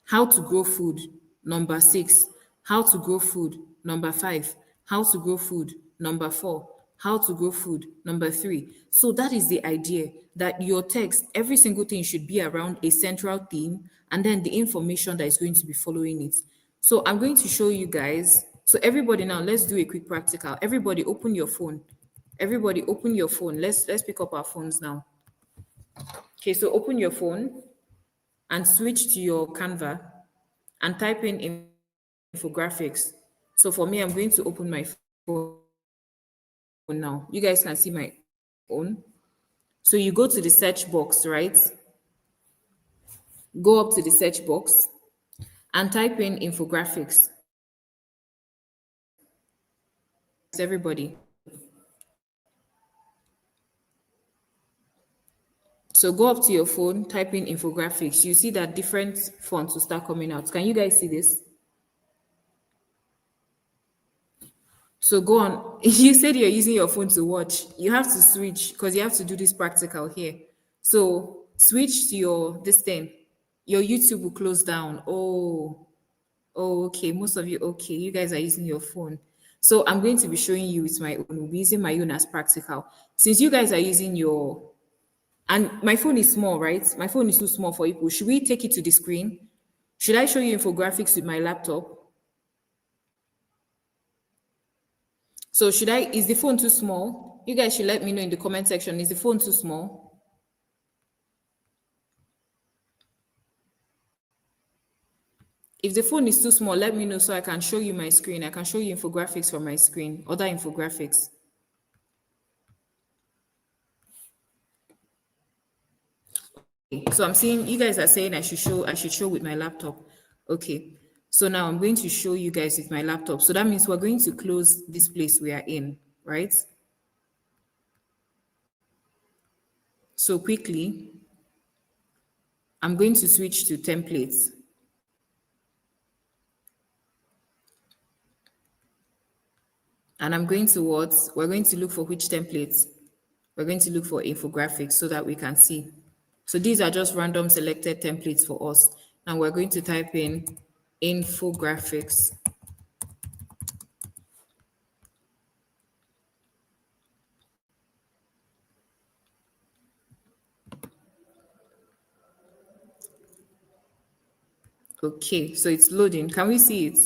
How to grow food, number 6. How to grow food, number 5. How to grow food, number 4. How to grow food, number 3. So that is the idea, that your text, every single thing should be around a central theme and then the information that is going to be following it. So I'm going to show you guys. So everybody now, let's do a quick practical. Everybody open your phone. Everybody open your phone. Let's pick up our phones now. Okay, so open your phone and switch to your Canva and type in infographics. So for me, I'm going to open my phone now. You guys can see my phone. So you go to the search box, right? Go up to the search box and type in infographics. Everybody. So go up to your phone, type in infographics. You see that different fonts will start coming out. Can you guys see this? So So go on. You said you're using your phone to watch. You have to switch because you have to do this practical here. So switch to your this thing. Your YouTube will close down. Oh, okay. Most of you, okay. You guys are using your phone. So I'm going to be showing you with my own. We'll be using my own as practical. Since you guys are using your, and my phone is small, right? My phone is too small for you. Should we take it to the screen? Should I show you infographics with my laptop? So is the phone too small? You guys should let me know in the comment section. Is the phone too small? If the phone is too small, let me know so I can show you my screen. I can show you infographics from my screen, other infographics. So I'm seeing you guys are saying I should show with my laptop. Okay. So now I'm going to show you guys with my laptop. So that means we're going to close this place we are in, right? So quickly, I'm going to switch to templates. And I'm going to what? We're going to look for which templates? We're going to look for infographics so that we can see. So these are just random selected templates for us. And we're going to type in infographics. Okay, so it's loading. Can we see it?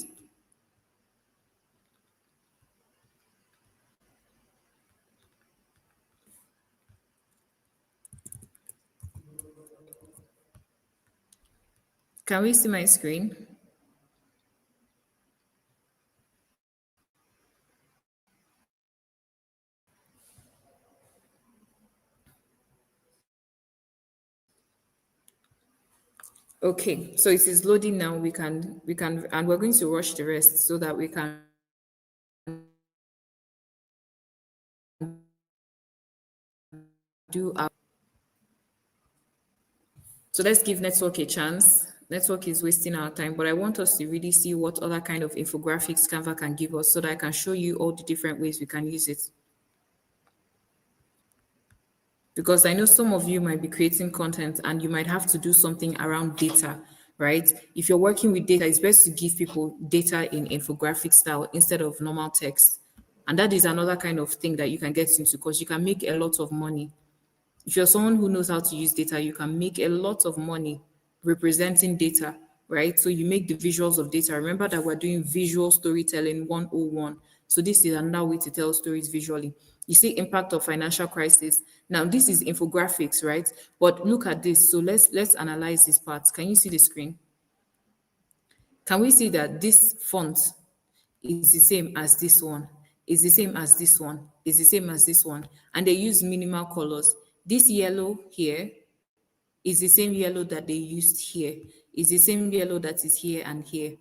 Can we see my screen? Okay, so it is loading now. We can, and we're going to rush the rest so that we can do our. So let's give network a chance. Network is wasting our time, but I want us to really see what other kind of infographics Canva can give us so that I can show you all the different ways we can use it. Because I know some of you might be creating content and you might have to do something around data, right? If you're working with data, it's best to give people data in infographic style instead of normal text. And that is another kind of thing that you can get into because you can make a lot of money. If you're someone who knows how to use data, you can make a lot of money representing data, right? So you make the visuals of data. Remember that we're doing visual storytelling 101. So this is another way to tell stories visually. You see impact of financial crisis. Now this is infographics, right? But look at this. So let's analyze this part. Can you see the screen? Can we see that this font is the same as this one, is the same as this one, is the same as this one, and they use minimal colors. This yellow here is the same yellow that they used here, is the same yellow that is here and here.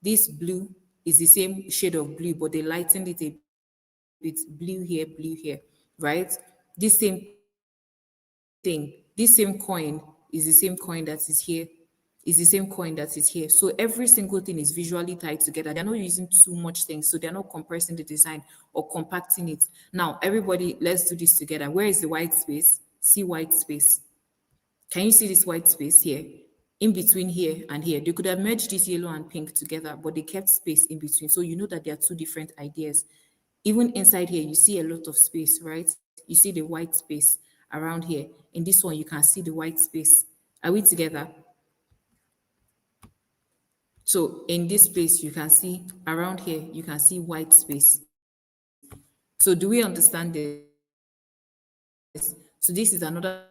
This blue is the same shade of blue, but they lightened it a bit, blue here, right? This same thing, this same coin is the same coin that is here, is the same coin that is here. So every single thing is visually tied together. They're not using too much things, so they're not compressing the design or compacting it. Now, everybody, let's do this together. Where is the white space? See white space. Can you see this white space here? In between here and here. They could have merged this yellow and pink together, but they kept space in between. So you know that there are two different ideas. Even inside here, you see a lot of space, right? You see the white space around here. In this one, you can see the white space. Are we together? So in this place, you can see around here, you can see white space. So do we understand this? So this is another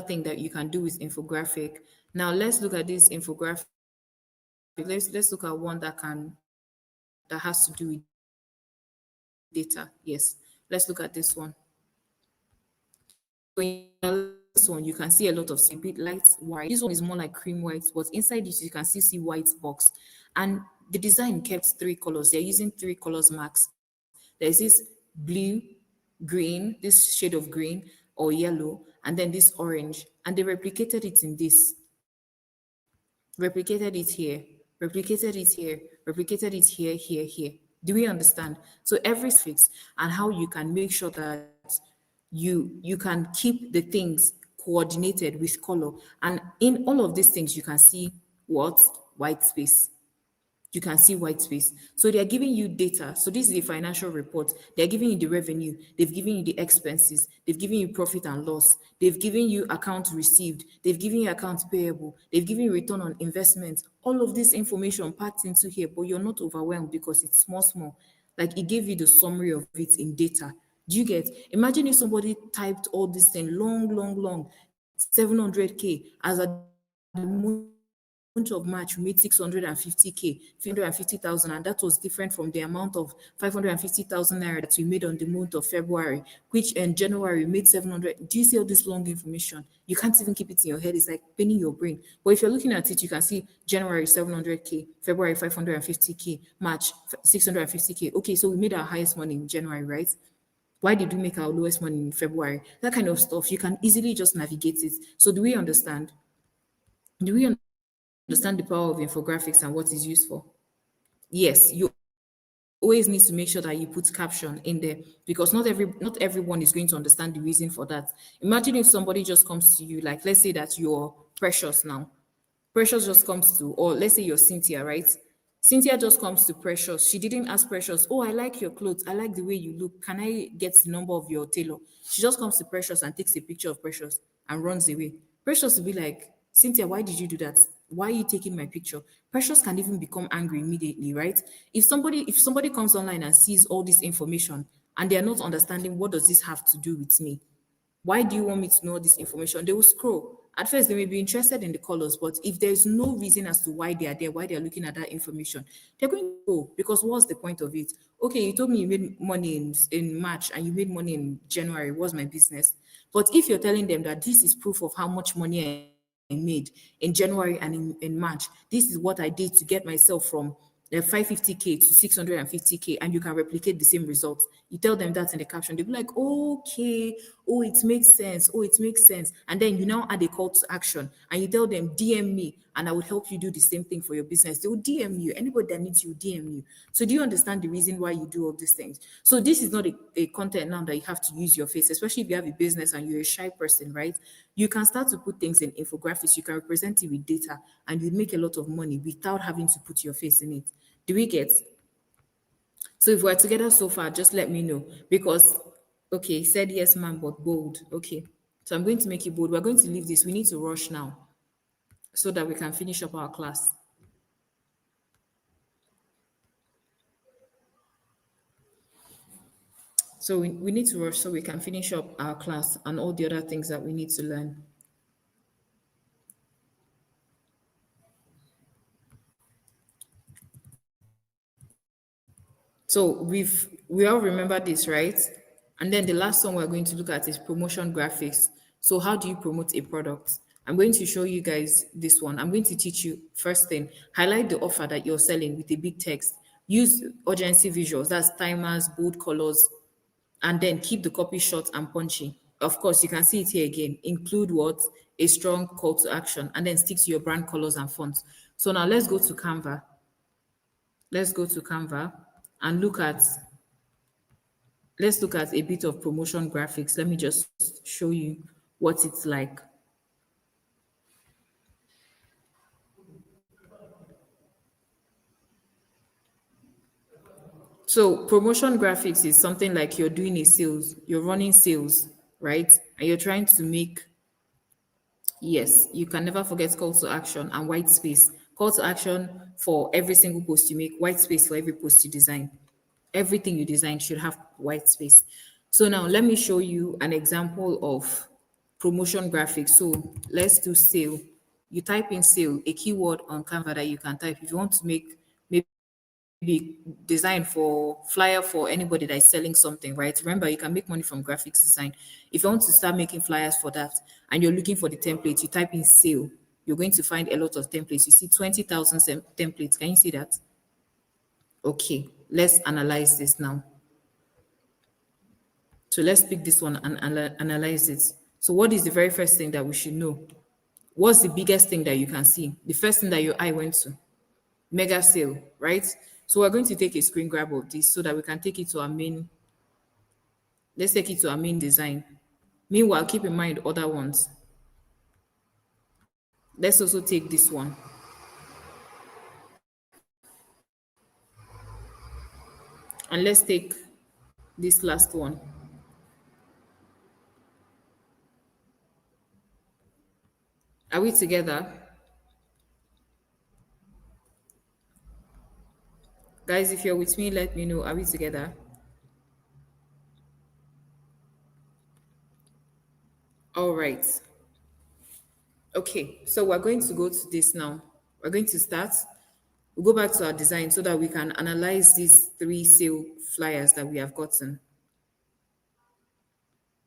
thing that you can do with infographic. Now let's look at this infographic. Let's look at one that has to do with data. Yes, let's look at this one. So in this one, you can see a lot of bit light white. This one is more like cream white, but inside this you can still see white box. And the design kept three colors. They're using three colors max. There's this blue, green, this shade of green or yellow, and then this orange. And they replicated it in this. Replicated it here, replicated it here, replicated it here, here, here. Do we understand? So every fix and how you can make sure that you can keep the things coordinated with color. And in all of these things, you can see what? White space. You can see white space. So they're giving you data. So this is the financial report. They're giving you the revenue. They've given you the expenses. They've given you profit and loss. They've given you account received. They've given you account payable. They've given you return on investment. All of this information packed into here, but you're not overwhelmed because it's small, small. Like it gave you the summary of it in data. Do you get? Imagine if somebody typed all this thing long, long, long, 700K as a month of March, we made 650K, 350,000, and that was different from the amount of 550,000 naira that we made on the month of February, which in January we made 700. Do you see all this long information? You can't even keep it in your head. It's like pinning your brain. But if you're looking at it, you can see January 700K, February 550K, March 650K. Okay, so we made our highest money in January, right? Why did we make our lowest money in February? That kind of stuff. You can easily just navigate it. So do we understand? Do we understand the power of infographics and what is used for? Yes, you always need to make sure that you put caption in there because not everyone is going to understand the reason for that. Imagine if somebody just comes to you, like let's say that you're Precious now. Precious just comes to, or let's say you're Cynthia, right? Cynthia just comes to Precious. She didn't ask Precious, oh, I like your clothes. I like the way you look. Can I get the number of your tailor? She just comes to Precious and takes a picture of Precious and runs away. Precious will be like, Cynthia, why did you do that? Why are you taking my picture? Precious can even become angry immediately, right? If somebody comes online and sees all this information and they're not understanding what does this have to do with me? Why do you want me to know this information? They will scroll. At first, they may be interested in the colors, but if there's no reason as to why they are there, why they're looking at that information, they're going to go because what's the point of it? Okay, you told me you made money in March and you made money in January. What's my business? But if you're telling them that this is proof of how much money I made in January and in March, this is what I did to get myself from 550K to 650K, and you can replicate the same results. You tell them that in the caption, they'll be like, okay, oh, it makes sense. Oh, it makes sense. And then you now add a call to action and you tell them, DM me, and I will help you do the same thing for your business. They will DM you. Anybody that needs you, DM you. So do you understand the reason why you do all these things? So this is not a content now that you have to use your face, especially if you have a business and you're a shy person, right? You can start to put things in infographics. You can represent it with data and you make a lot of money without having to put your face in it. Do we get? So if we're together so far, just let me know because, okay, said yes, ma'am, but bold. Okay, so I'm going to make it bold. We're going to leave this. We need to rush now so that we can finish up our class. So we need to rush so we can finish up our class and all the other things that we need to learn. So we all remember this, right? And then the last one we're going to look at is promotion graphics. So how do you promote a product? I'm going to show you guys this one. I'm going to teach you first thing, highlight the offer that you're selling with a big text. Use urgency visuals, that's timers, bold colors, and then keep the copy short and punchy. Of course, you can see it here again. Include what? A strong call to action, and then stick to your brand colors and fonts. So now let's go to Canva. Let's go to Canva and let's look at a bit of promotion graphics. Let me just show you what it's like. So promotion graphics is something like you're doing a sales, you're running sales, right? And you're trying to make, yes, you can never forget call to action and white space. Call to action for every single post you make, white space for every post you design. Everything you design should have white space. So now let me show you an example of promotion graphics. So let's do sale. You type in sale, a keyword on Canva that you can type. If you want to make maybe design for flyer for anybody that is selling something, right? Remember, you can make money from graphics design. If you want to start making flyers for that and you're looking for the template, you type in sale. You're going to find a lot of templates. You see 20,000 templates. Can you see that? Okay, let's analyze this now. So let's pick this one and analyze it. So what is the very first thing that we should know? What's the biggest thing that you can see? The first thing that your eye went to? Mega sale, right? So we're going to take a screen grab of this so that we can take it to our main. Let's take it to our main design. Meanwhile, keep in mind other ones. Let's also take this one. And let's take this last one. Are we together? Guys, if you're with me, let me know. Are we together? All right. Okay, so we're going to go to this now. We're going to start. We'll go back to our design so that we can analyze these 3 sale flyers that we have gotten.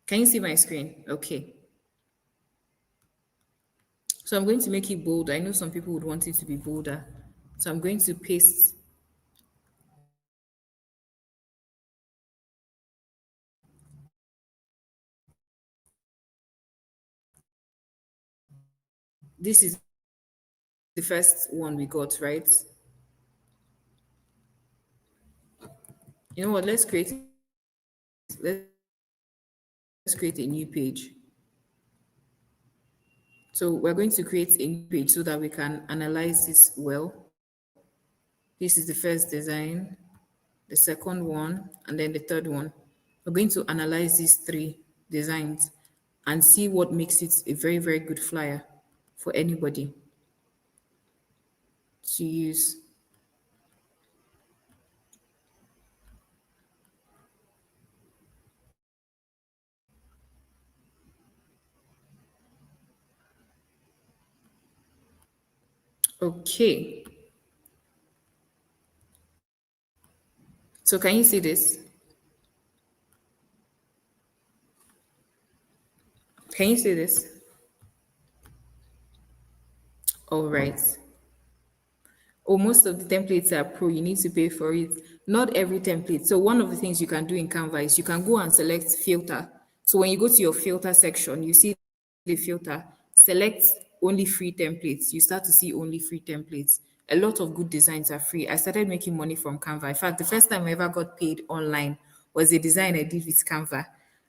Can you see my screen? Okay. So I'm going to make it bolder. I know some people would want it to be bolder. So I'm going to paste this is the first one we got, right? You know what? Let's create a new page. So we're going to create a new page so that we can analyze this well. This is the first design, the second one, and then the third one. We're going to analyze these 3 designs and see what makes it a very, very good flyer for anybody to use. Okay. So can you see this? Can you see this? All right. Oh, most of the templates are pro. You need to pay for it. Not every template. So one of the things you can do in Canva is you can go and select filter. So when you go to your filter section, you see the filter, select only free templates. You start to see only free templates. A lot of good designs are free. I started making money from Canva. In fact, the first time I ever got paid online was a design I did with Canva,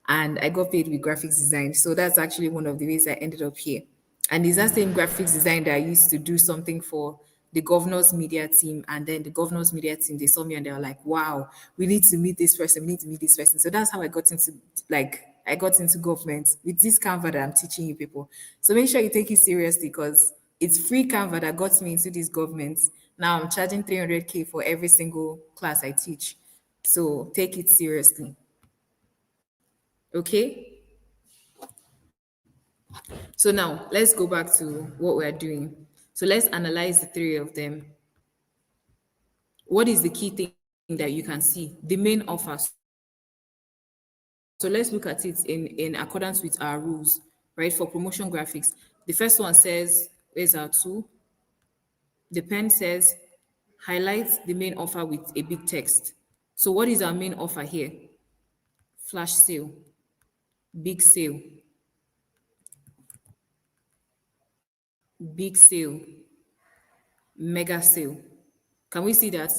and I got paid with graphics design. So that's actually one of the ways I ended up here. And it's that same graphics design that I used to do something for the governor's media team. And then the governor's media team, they saw me and they were like, wow, we need to meet this person, we need to meet this person. So that's how I got into government with this Canva that I'm teaching you people. So make sure you take it seriously because it's free Canva that got me into this government. Now I'm charging 300K for every single class I teach. So take it seriously. Okay? So now let's go back to what we're doing. So let's analyze the 3 of them. What is the key thing that you can see? The main offer. So let's look at it in accordance with our rules, right? For promotion graphics. The first one says, where's our tool? The pen says, highlight the main offer with a big text. So what is our main offer here? Flash sale, big sale, big sale, mega sale. Can we see that?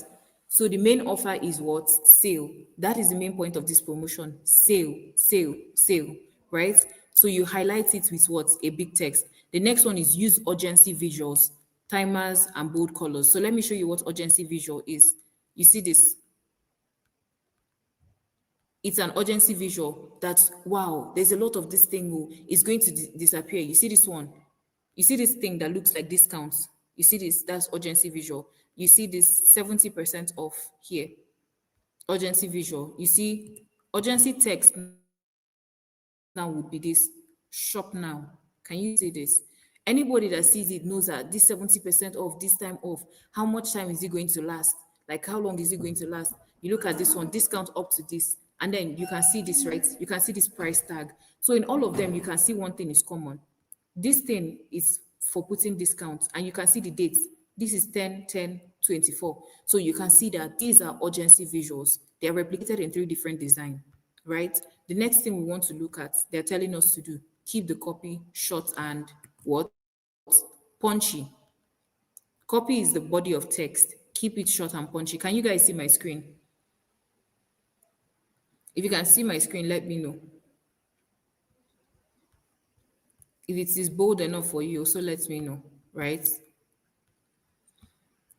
So the main offer is what? Sale. That is the main point of this promotion. Sale, sale, sale, right? So you highlight it with what? A big text. The next one is use urgency visuals, timers, and bold colors. So let me show you what urgency visual is. You see this? It's an urgency visual that, wow, there's a lot of this thing. Oh, it's going to disappear. You see this one? You see this thing that looks like discounts? You see this? That's urgency visual. You see this 70% off here. Urgency visual. You see urgency text now would be this shop now. Can you see this? Anybody that sees it knows that this 70% off, this time off, how much time is it going to last? Like how long is it going to last? You look at this one, discount up to this, and then you can see this, right? You can see this price tag. So in all of them, you can see one thing is common. This thing is for putting discounts, and you can see the dates. This is 10/10/24. So you can see that these are urgency visuals. They are replicated in 3 different designs, right? The next thing we want to look at, they're telling us to do, keep the copy short and what? Punchy. Copy is the body of text. Keep it short and punchy. Can you guys see my screen? If you can see my screen, let me know. If it is bold enough for you, also let me know, right?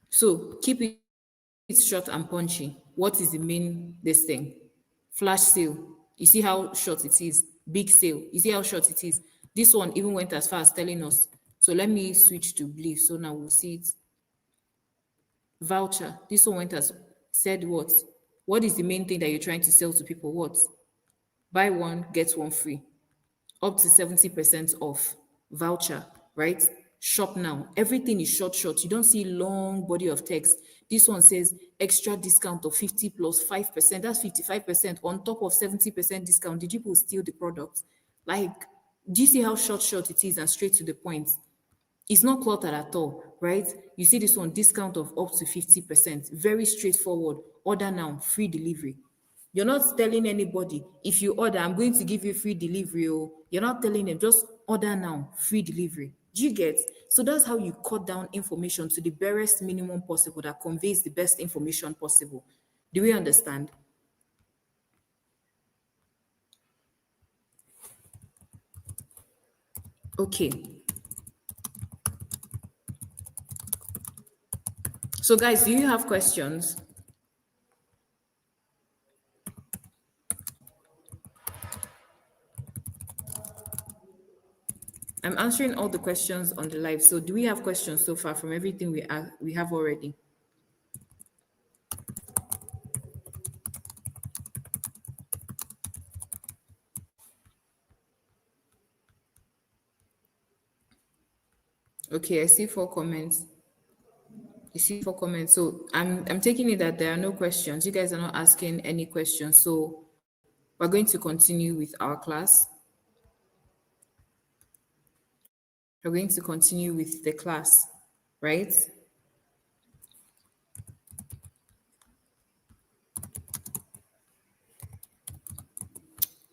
So keep it short and punchy. What is the main this thing? Flash sale. You see how short it is. Big sale. You see how short it is. This one even went as far as telling us. So let me switch to blue. So now we'll see it. Voucher. This one went as said what? What is the main thing that you're trying to sell to people? What? Buy one, get one free. Up to 70% off. Voucher, right? Shop now. Everything is short. You don't see long body of text. This one says extra discount of 50 plus 5%. That's 55% on top of 70% discount. Did people steal the product? Like, do you see how short it is and straight to the point? It's not cluttered at all, right? You see this one, discount of up to 50%. Very straightforward. Order now, free delivery. You're not telling anybody, if you order, I'm going to give you free delivery. Oh, you're not telling them, just order now, free delivery. Do you get? So that's how you cut down information to the barest minimum possible that conveys the best information possible. Do we understand? Okay. So guys, do you have questions? I'm answering all the questions on the live. So do we have questions so far from everything we have already? Okay, I see 4 comments. So I'm taking it that there are no questions. You guys are not asking any questions. So we're going to continue with our class. We're going to continue with the class, right?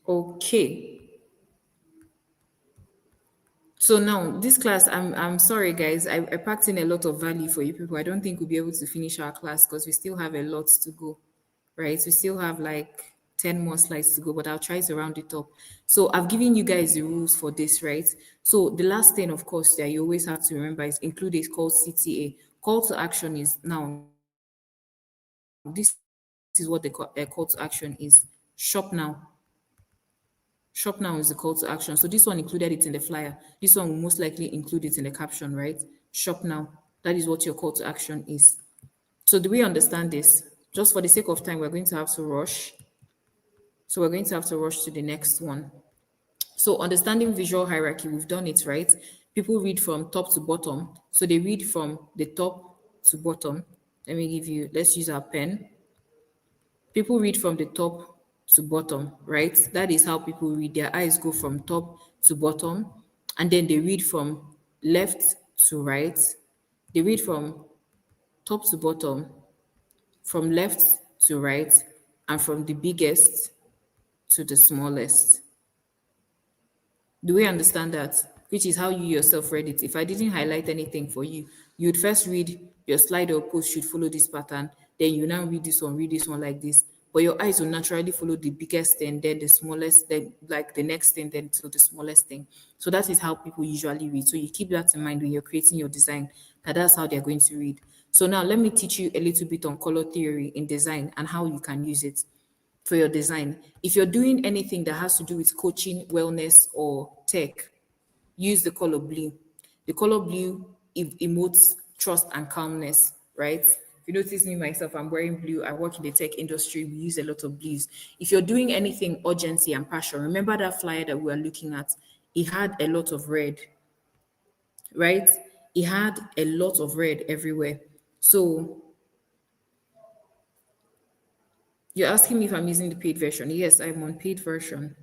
Okay. So now this class, I'm sorry guys, I packed in a lot of value for you people. I don't think we'll be able to finish our class because we still have a lot to go, right? We still have like 10 more slides to go, but I'll try to round it up. So I've given you guys the rules for this, right? So the last thing, of course, that you always have to remember is include a called CTA. Call to action is now. This is what the call to action is. Shop now. Shop now is the call to action. So this one included it in the flyer. This one will most likely include it in the caption, right? Shop now. That is what your call to action is. So do we understand this? Just for the sake of time, we're going to have to rush. So we're going to have to rush to the next one. So understanding visual hierarchy, we've done it, right? People read from top to bottom. So they read from the top to bottom. Let me give you, let's use our pen. People read from the top to bottom, right? That is how people read. Their eyes go from top to bottom, and then they read from left to right. They read from top to bottom, from left to right, and from the biggest to the smallest. Do we understand that? Which is how you yourself read it. If I didn't highlight anything for you, you'd first read your slide or post should follow this pattern. Then you now read this one like this. But your eyes will naturally follow the biggest thing, then the smallest, then like the next thing, then to the smallest thing. So that is how people usually read. So you keep that in mind when you're creating your design, that's how they're going to read. So now let me teach you a little bit on color theory in design and how you can use it for your design. If you're doing anything that has to do with coaching, wellness, or tech, use the color blue. The color blue emotes trust and calmness, right? If you notice me myself, I'm wearing blue. I work in the tech industry. We use a lot of blues. If you're doing anything urgency and passion, remember that flyer that we were looking at? It had a lot of red, right? It had a lot of red everywhere. So you're asking me if I'm using the paid version. Yes, I'm on paid version.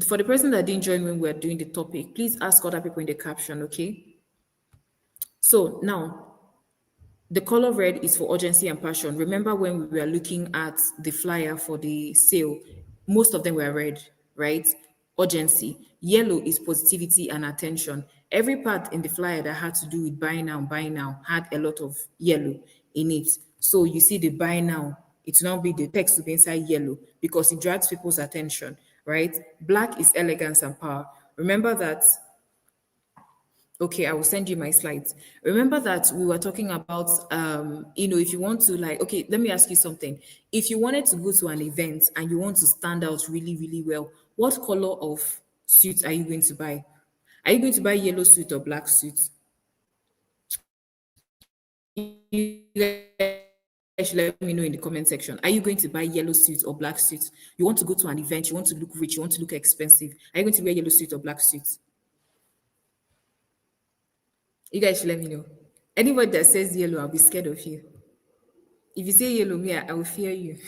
For the person that didn't join when we were doing the topic, please ask other people in the caption, okay? So now, the color red is for urgency and passion. Remember when we were looking at the flyer for the sale, most of them were red, right? urgency. Yellow is positivity and attention. Every part in the flyer that had to do with buy now had a lot of yellow in it. So you see the buy now, it will now be the text to be inside yellow because it drags people's attention, right? Black is elegance and power. Remember that. Okay, I will send you my slides. Remember that we were talking about, if you want to like, okay, let me ask you something. If you wanted to go to an event and you want to stand out really, really well, what color of suit are you going to buy? Are you going to buy yellow suit or black suit? You guys should let me know in the comment section. Are you going to buy yellow suit or black suit? You want to go to an event, you want to look rich, you want to look expensive. Are you going to wear yellow suit or black suit? You guys should let me know. Anybody that says yellow, I'll be scared of you. If you say yellow, me, I will fear you.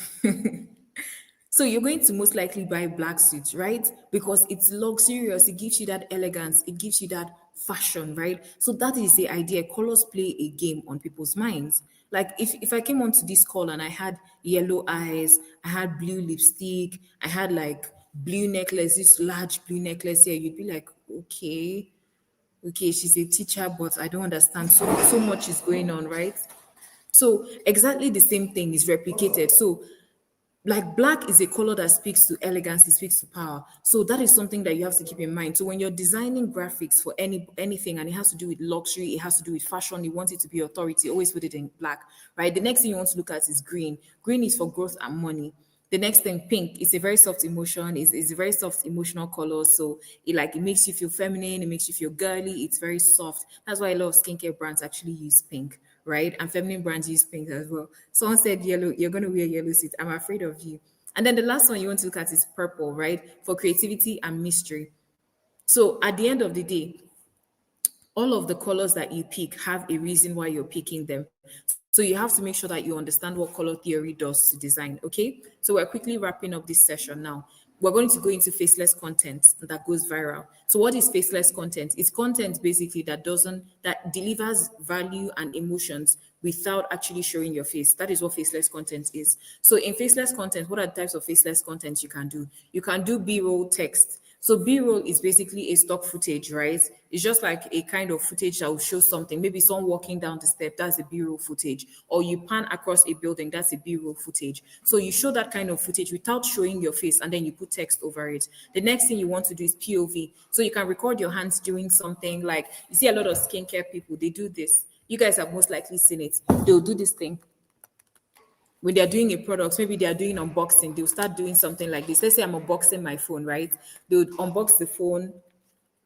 So you're going to most likely buy black suits, right? Because it's luxurious. It gives you that elegance. It gives you that fashion, right? So that is the idea. Colors play a game on people's minds. Like if I came onto this call and I had yellow eyes, I had blue lipstick, I had like blue necklace, this large blue necklace here, you'd be like, okay, she's a teacher, but I don't understand. So much is going on, right? So exactly the same thing is replicated. So like black is a color that speaks to elegance, it speaks to power. So that is something that you have to keep in mind. So when you're designing graphics for anything and it has to do with luxury, it has to do with fashion, you want it to be authority, always put it in black, right? The next thing you want to look at is green. Green is for growth and money. The next thing, pink, is a very soft emotion, is a very soft emotional color. So it makes you feel feminine, it makes you feel girly, it's very soft. That's why a lot of skincare brands actually use pink, right? And feminine brands use pink as well. Someone said yellow, you're going to wear yellow suit. I'm afraid of you. And then the last one you want to look at is purple, right? For creativity and mystery. So at the end of the day, all of the colors that you pick have a reason why you're picking them. So you have to make sure that you understand what color theory does to design, okay? So we're quickly wrapping up this session now. We're going to go into faceless content that goes viral. So what is faceless content? It's content basically that delivers value and emotions without actually showing your face. That is what faceless content is. So in faceless content, what are the types of faceless content you can do? You can do B-roll text. So B-roll is basically a stock footage, right? It's just like a kind of footage that will show something. Maybe someone walking down the step, that's a B-roll footage. Or you pan across a building, that's a B-roll footage. So you show that kind of footage without showing your face and then you put text over it. The next thing you want to do is POV. So you can record your hands doing something like, you see a lot of skincare people, they do this. You guys have most likely seen it. They'll do this thing. When they're doing a product, maybe they're doing unboxing, they'll start doing something like this. Let's say I'm unboxing my phone, right? They'll unbox the phone.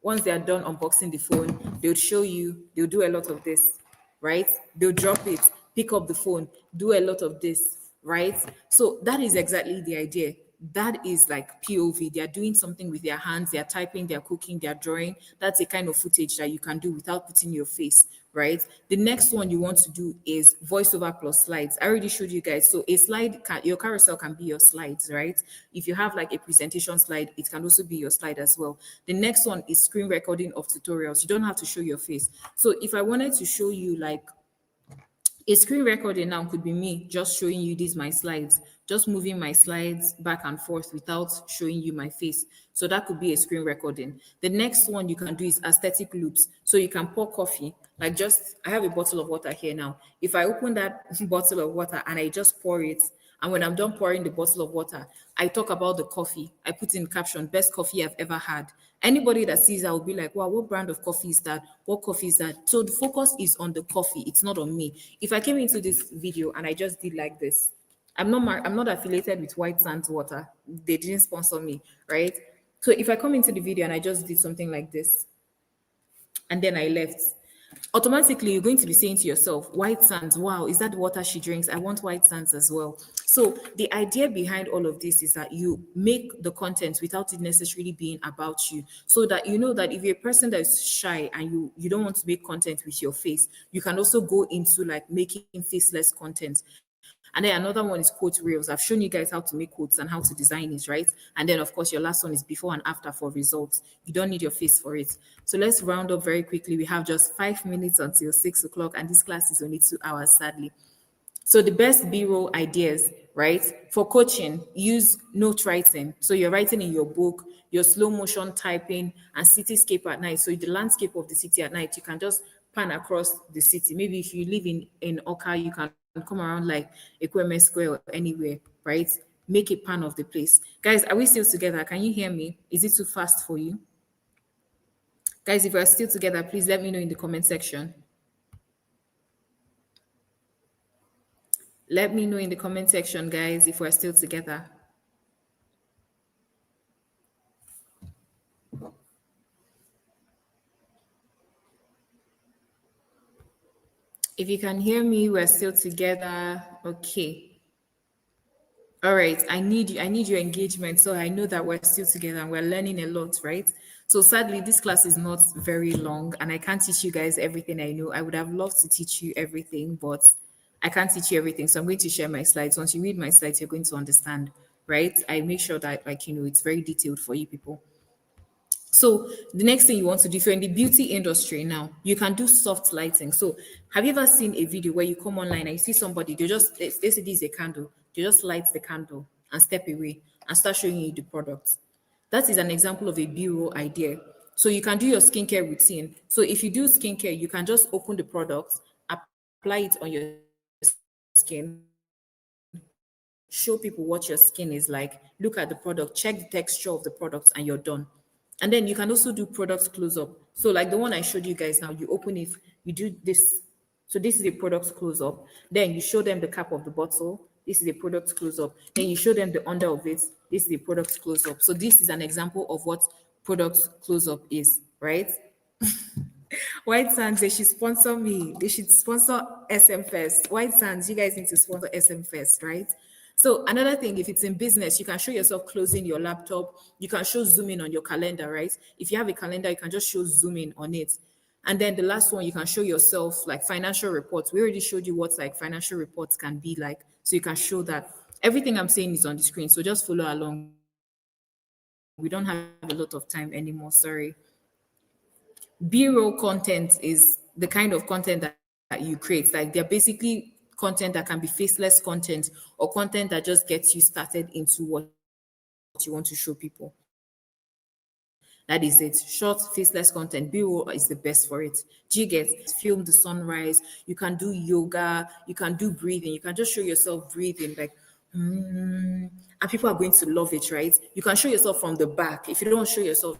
Once they're done unboxing the phone, they'll show you, they'll do a lot of this, right? They'll drop it, pick up the phone, do a lot of this, right? So that is exactly the idea. That is like POV. They're doing something with their hands, they're typing, they're cooking, they're drawing. That's a kind of footage that you can do without putting your face, right? The next one you want to do is voiceover plus slides. I already showed you guys. So a slide, your carousel can be your slides, right? If you have like a presentation slide, it can also be your slide as well. The next one is screen recording of tutorials. You don't have to show your face. So if I wanted to show you like a screen recording now could be me just showing you these my slides, just moving my slides back and forth without showing you my face. So that could be a screen recording. The next one you can do is aesthetic loops. So you can pour coffee, like I have a bottle of water here now. If I open that bottle of water and I just pour it, and when I'm done pouring the bottle of water, I talk about the coffee. I put in caption, best coffee I've ever had. Anybody that sees that will be like, wow, what brand of coffee is that? What coffee is that? So the focus is on the coffee. It's not on me. If I came into this video and I just did like this, I'm not affiliated with White Sands Water. They didn't sponsor me, right? So if I come into the video and I just did something like this, and then I left, automatically you're going to be saying to yourself, White Sands, wow, is that the water she drinks? I want White Sands as well. So the idea behind all of this is that you make the content without it necessarily being about you, so that you know that if you're a person that's shy and you don't want to make content with your face, you can also go into like making faceless content. And then another one is quote reels. I've shown you guys how to make quotes and how to design it, right? And then, of course, your last one is before and after for results. You don't need your face for it. So let's round up very quickly. We have just 5 minutes until 6 o'clock, and this class is only 2 hours, sadly. So the best B-roll ideas, right? For coaching, use note writing. So you're writing in your book, your slow motion typing, and cityscape at night. So the landscape of the city at night, you can just pan across the city. Maybe if you live in Oka, you can come around like Ekweme Square or anywhere, right? Make a pan of the place. Guys, are we still together? Can you hear me? Is it too fast for you? Guys, if we're still together, please let me know in the comment section. Let me know in the comment section, guys, if we're still together. If you can hear me, we're still together. Okay. All right. I need your engagement. So I know that we're still together and we're learning a lot, right? So sadly, this class is not very long and I can't teach you guys everything I know. I would have loved to teach you everything, but I can't teach you everything. So I'm going to share my slides. Once you read my slides, you're going to understand, right? I make sure that it's very detailed for you people. So the next thing you want to do, if you're in the beauty industry now, you can do soft lighting. So have you ever seen a video where you come online and you see somebody, they say this is a candle, they just light the candle and step away and start showing you the product. That is an example of a B-roll idea. So you can do your skincare routine. So if you do skincare, you can just open the product, apply it on your skin, show people what your skin is like, look at the product, check the texture of the product, and you're done. And then you can also do product close-up. So like the one I showed you guys now, you open it, you do this. So this is a product close-up. Then you show them the cap of the bottle. This is a product close-up. Then you show them the under of it. This is a product close-up. So this is an example of what product close-up is, right? White Sands, they should sponsor me. They should sponsor SMFest. White Sands, you guys need to sponsor SMFest, right? So another thing, if it's in business, you can show yourself closing your laptop. You can show zooming on your calendar, right? If you have a calendar, you can just show zooming on it. And then the last one, you can show yourself like financial reports. We already showed you what like financial reports can be like. So you can show that. Everything I'm saying is on the screen. So just follow along. We don't have a lot of time anymore, sorry. B-roll content is the kind of content that you create. Like they're basically content that can be faceless content or content that just gets you started into what you want to show people. That is it. Short, faceless content. B-roll is the best for it. Do you get? Film the sunrise. You can do yoga. You can do breathing. You can just show yourself breathing like, and people are going to love it, right? You can show yourself from the back. If you don't show yourself,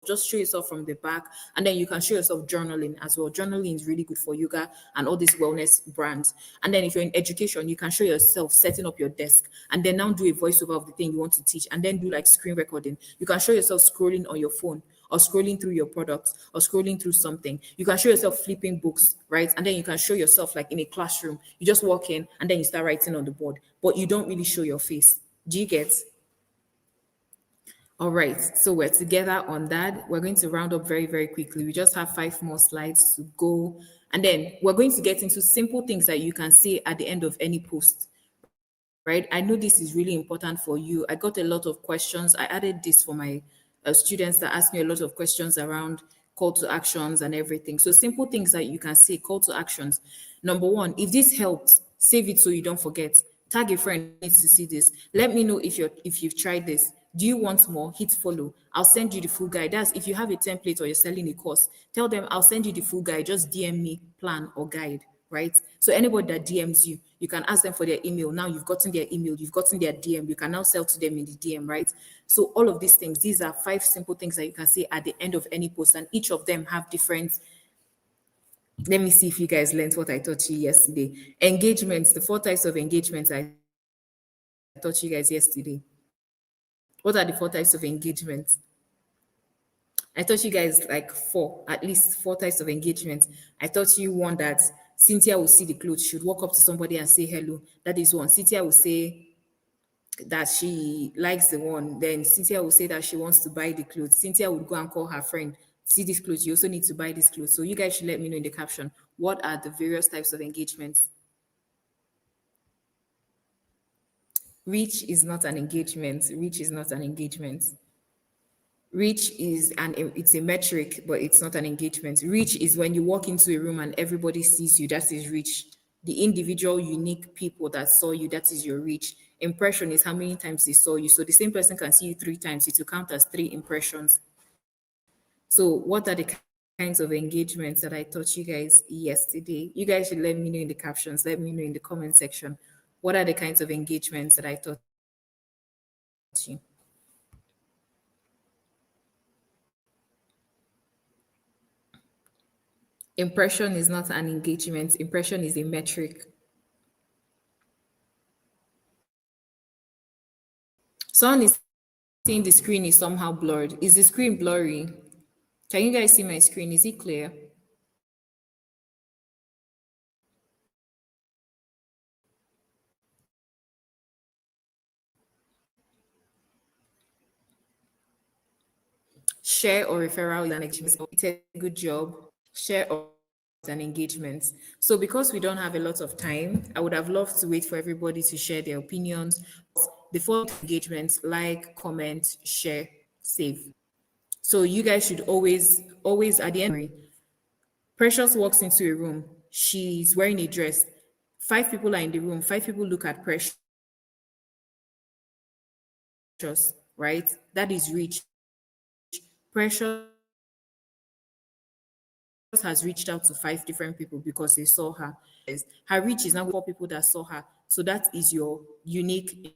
just show yourself from the back, and then you can show yourself journaling as well. Journaling is really good for yoga and all these wellness brands. And then if you're in education, you can show yourself setting up your desk and then now do a voiceover of the thing you want to teach and then do like screen recording. You can show yourself scrolling on your phone or scrolling through your products or scrolling through something. You can show yourself flipping books, right? And then you can show yourself like in a classroom. You just walk in and then you start writing on the board, but you don't really show your face. Do you get? All right, so we're together on that. We're going to round up very, very quickly. We just have 5 more slides to go. And then we're going to get into simple things that you can say at the end of any post, right? I know this is really important for you. I got a lot of questions. I added this for my students that asked me a lot of questions around call to actions and everything. So simple things that you can say, call to actions. Number 1, if this helps, save it so you don't forget. Tag a friend needs to see this. Let me know if you've tried this. Do you want more? Hit follow. I'll send you the full guide. That's if you have a template or you're selling a course, tell them I'll send you the full guide. Just DM me plan or guide, right? So anybody that DMs you, you can ask them for their email. Now you've gotten their email, you've gotten their DM. You can now sell to them in the DM, right? So all of these things, these are 5 simple things that you can say at the end of any post, and each of them have different. Let me see if you guys learned what I taught you yesterday. Engagements, the 4 types of engagements I taught you guys yesterday. What are the 4 types of engagement? I taught you guys like 4, at least 4 types of engagement. I taught you one that Cynthia will see the clothes, should walk up to somebody and say hello. That is one. Cynthia will say that she likes the one. Then Cynthia will say that she wants to buy the clothes. Cynthia would go and call her friend, see this clothes, you also need to buy this clothes. So you guys should let me know in the caption, what are the various types of engagements? Reach is not an engagement. Reach is not an engagement. Reach is it's a metric, but it's not an engagement. Reach is when you walk into a room and everybody sees you. That is reach. the individual unique people that saw you. That is your reach. Impression is how many times they saw you. So the same person can see you 3 times. It will count as 3 impressions. So what are the kinds of engagements that I taught you guys yesterday? You guys should let me know in the captions. Let me know in the comment section. What are the kinds of engagements that I taught you? Impression is not an engagement. Impression is a metric. Someone is saying the screen is somehow blurred. Is the screen blurry? Can you guys see my screen? Is it clear? Share or referral is an engagement. It's a good job. Share or an engagement. So because we don't have a lot of time, I would have loved to wait for everybody to share their opinions. The following engagements: like, comment, share, save. So you guys should always at the end. Precious walks into a room. She's wearing a dress. 5 people are in the room. 5 people look at Precious, right? That is reach. Precious has reached out to 5 different people because they saw her. Her reach is now 4 people that saw her. So that is your unique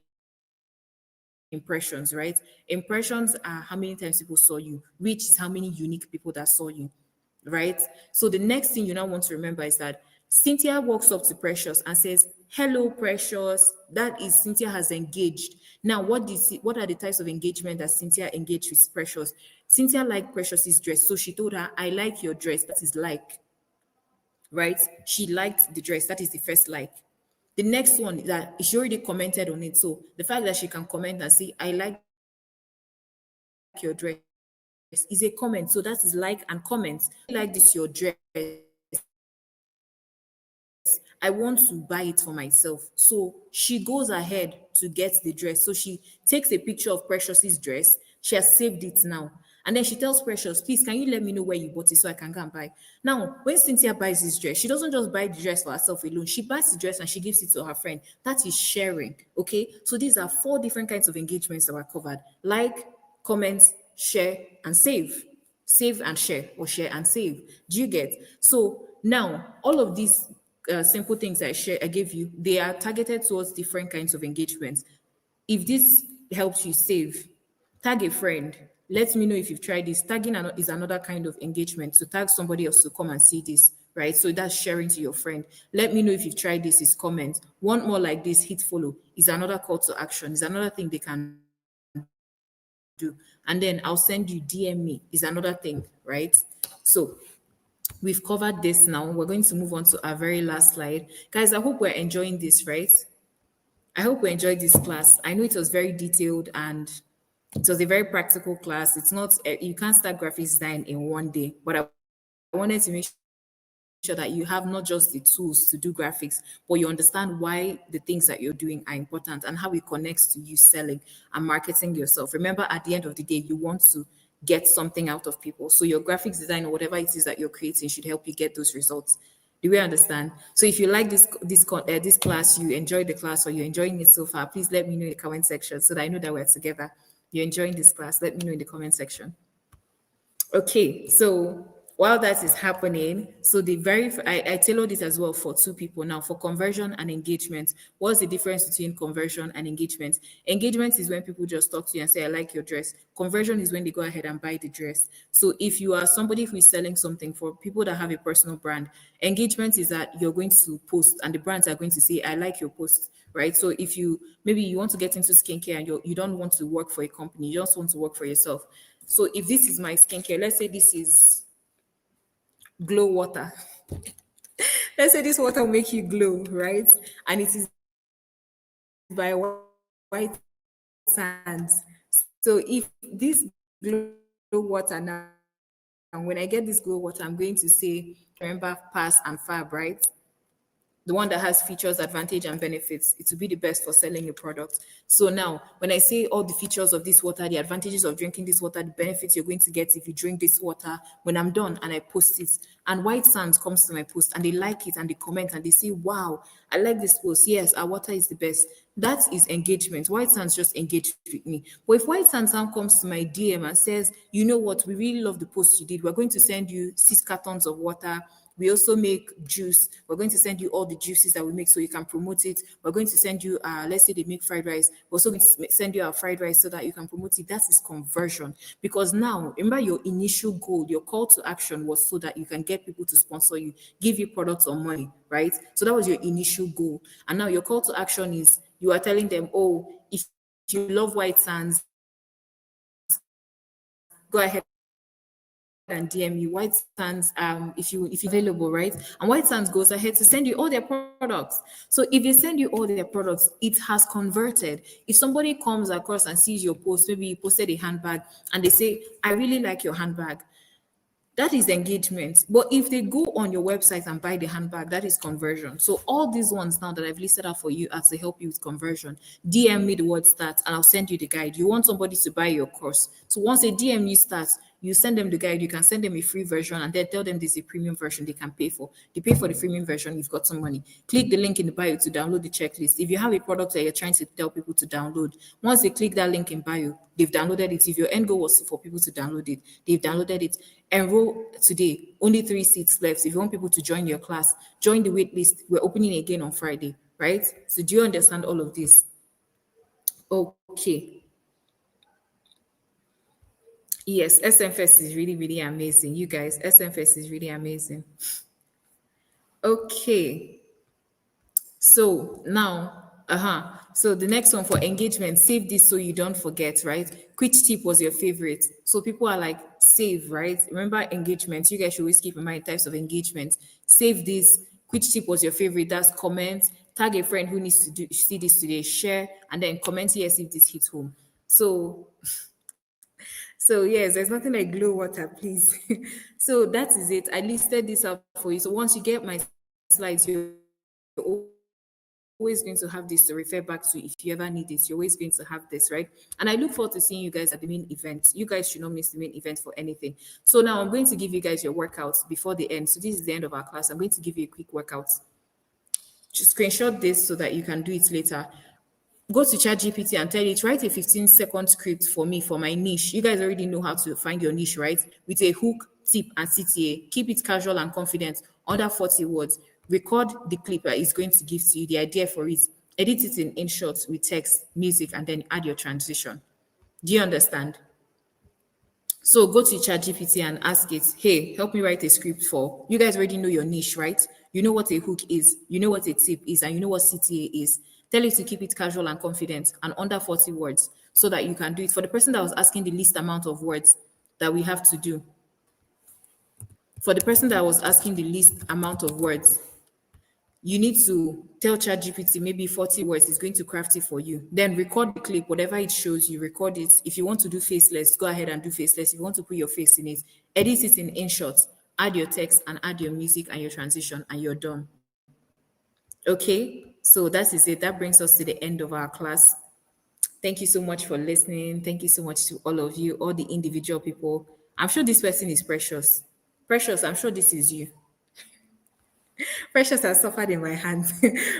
impressions, right? Impressions are how many times people saw you. Reach is how many unique people that saw you, right? So the next thing you now want to remember is that Cynthia walks up to Precious and says, "Hello, Precious." That is, Cynthia has engaged. Now, what are the types of engagement that Cynthia engaged with Precious? Cynthia liked Precious's dress. So she told her, "I like your dress." That is like, right? She liked the dress. That is the first like. The next one that she already commented on it. So the fact that she can comment and say, "I like your dress," is a comment. So that is like and comment. "I like this your dress. I want to buy it for myself." So she goes ahead to get the dress. So she takes a picture of Precious's dress. She has saved it now. And then she tells Precious, "Please, can you let me know where you bought it so I can go and buy?" Now, when Cynthia buys this dress, she doesn't just buy the dress for herself alone. She buys the dress and she gives it to her friend. That is sharing, okay? So these are 4 different kinds of engagements that were covered. Like, comment, share, and save. Save and share, or share and save. Do you get? So now, all of these simple things I gave you, they are targeted towards different kinds of engagements. If this helps you save, tag a friend. Let me know if you've tried this. Tagging is another kind of engagement. So tag somebody else to come and see this, right? So that's sharing to your friend. Let me know if you've tried this, is comment. Want more like this, hit follow is another call to action. Is another thing they can do. And then I'll send you DM me is another thing, right? So we've covered this now. We're going to move on to our very last slide. Guys, I hope we're enjoying this, right? I hope we enjoyed this class. I know it was very detailed and it was a very practical class. It's not, you can't start graphics design in one day, but I wanted to make sure that you have not just the tools to do graphics, but you understand why the things that you're doing are important and how it connects to you selling and marketing yourself. Remember, at the end of the day, you want to get something out of people. So your graphics design or whatever it is that you're creating should help you get those results. Do we understand? So if you like this class, you enjoyed the class or you're enjoying it so far, please let me know in the comment section so that I know that we're together. You're enjoying this class, let me know in the comment section. Okay, so while that is happening, so I tailored it as well for 2 people. Now for conversion and engagement, what's the difference between conversion and engagement? Engagement is when people just talk to you and say, "I like your dress." Conversion is when they go ahead and buy the dress. So if you are somebody who is selling something for people that have a personal brand, engagement is that you're going to post and the brands are going to say, "I like your post," right? So if maybe you want to get into skincare and you don't want to work for a company, you just want to work for yourself. So if this is my skincare, let's say this is glow water. Let's say this water will make you glow, right? And it is by white sands. So if this glow water now, and when I get this glow water, I'm going to say, remember, pass and fab, right? the one that has features, advantage, and benefits. It will be the best for selling your product. So now, when I say all the features of this water, the advantages of drinking this water, the benefits you're going to get if you drink this water, when I'm done and I post it, and White Sands comes to my post and they like it and they comment and they say, wow, I like this post. Yes, our water is the best. That is engagement. White Sands just engaged with me. But if White Sands now comes to my DM and says, you know what, we really love the post you did. We're going to send you 6 cartons of water. We also make juice. We're going to send you all the juices that we make so you can promote it. We're going to send you, let's say they make fried rice. We're also going to send you our fried rice so that you can promote it. That is conversion. Because now, remember your initial goal, your call to action was so that you can get people to sponsor you, give you products or money, right? So that was your initial goal. And now your call to action is you are telling them, oh, if you love White Sands, go ahead and DM you White Sands if you're available, right? And White Sands goes ahead to send you all their products. So if they send you all their products, it has converted. If somebody comes across and sees your post, maybe you posted a handbag and they say, I really like your handbag. That is engagement. But if they go on your website and buy the handbag, that is conversion. So all these ones now that I've listed out for you are to help you with conversion. DM me the word start and I'll send you the guide. You want somebody to buy your course. So once they DM you start, you send them the guide, you can send them a free version and then tell them there's a premium version they can pay for. They pay for the premium version, you've got some money. Click the link in the bio to download the checklist. If you have a product that you're trying to tell people to download, once they click that link in bio, they've downloaded it. If your end goal was for people to download it, they've downloaded it. Enroll today. Only 3 seats left. If you want people to join your class, join the wait list. We're opening again on Friday, right? So do you understand all of this? Okay. Yes, SMFest is really, really amazing. You guys, SMFest is really amazing. Okay. So now, so the next one for engagement, save this so you don't forget, right? Which tip was your favorite? So people are like, save, right? Remember engagement. You guys should always keep in mind types of engagement. Save this. Which tip was your favorite? That's comment. Tag a friend who needs to see this today. Share and then comment yes if this hits home. So yes, there's nothing like glow water, please. So that is it. I listed this out for you. So once you get my slides, you're always going to have this to refer back to if you ever need it. You're always going to have this, right? And I look forward to seeing you guys at the main event. You guys should not miss the main event for anything. So now I'm going to give you guys your workouts before the end. So this is the end of our class. I'm going to give you a quick workout. Just screenshot this so that you can do it later. Go to ChatGPT and tell it, write a 15-second script for me for my niche. You guys already know how to find your niche, right? With a hook, tip, and CTA. Keep it casual and confident, under 40 words. Record the clip that it's going to give to you, the idea for it. Edit it in InShot with text, music, and then add your transition. Do you understand? So go to ChatGPT and ask it, hey, help me write a script for, you guys already know your niche, right? You know what a hook is, you know what a tip is, and you know what CTA is. Tell it to keep it casual and confident and under 40 words so that you can do it. For the person that was asking the least amount of words that we have to do, for the person that was asking the least amount of words, you need to tell ChatGPT maybe 40 words, it's going to craft it for you. Then record the clip, whatever it shows you, record it. If you want to do faceless, go ahead and do faceless. If you want to put your face in it, edit it in InShot, add your text and add your music and your transition and you're done. Okay, so that is it. That brings us to the end of our class. Thank you so much for listening. Thank you so much to all of you, all the individual people. I'm sure this person is Precious. Precious, I'm sure this is you. Precious has suffered in my hand.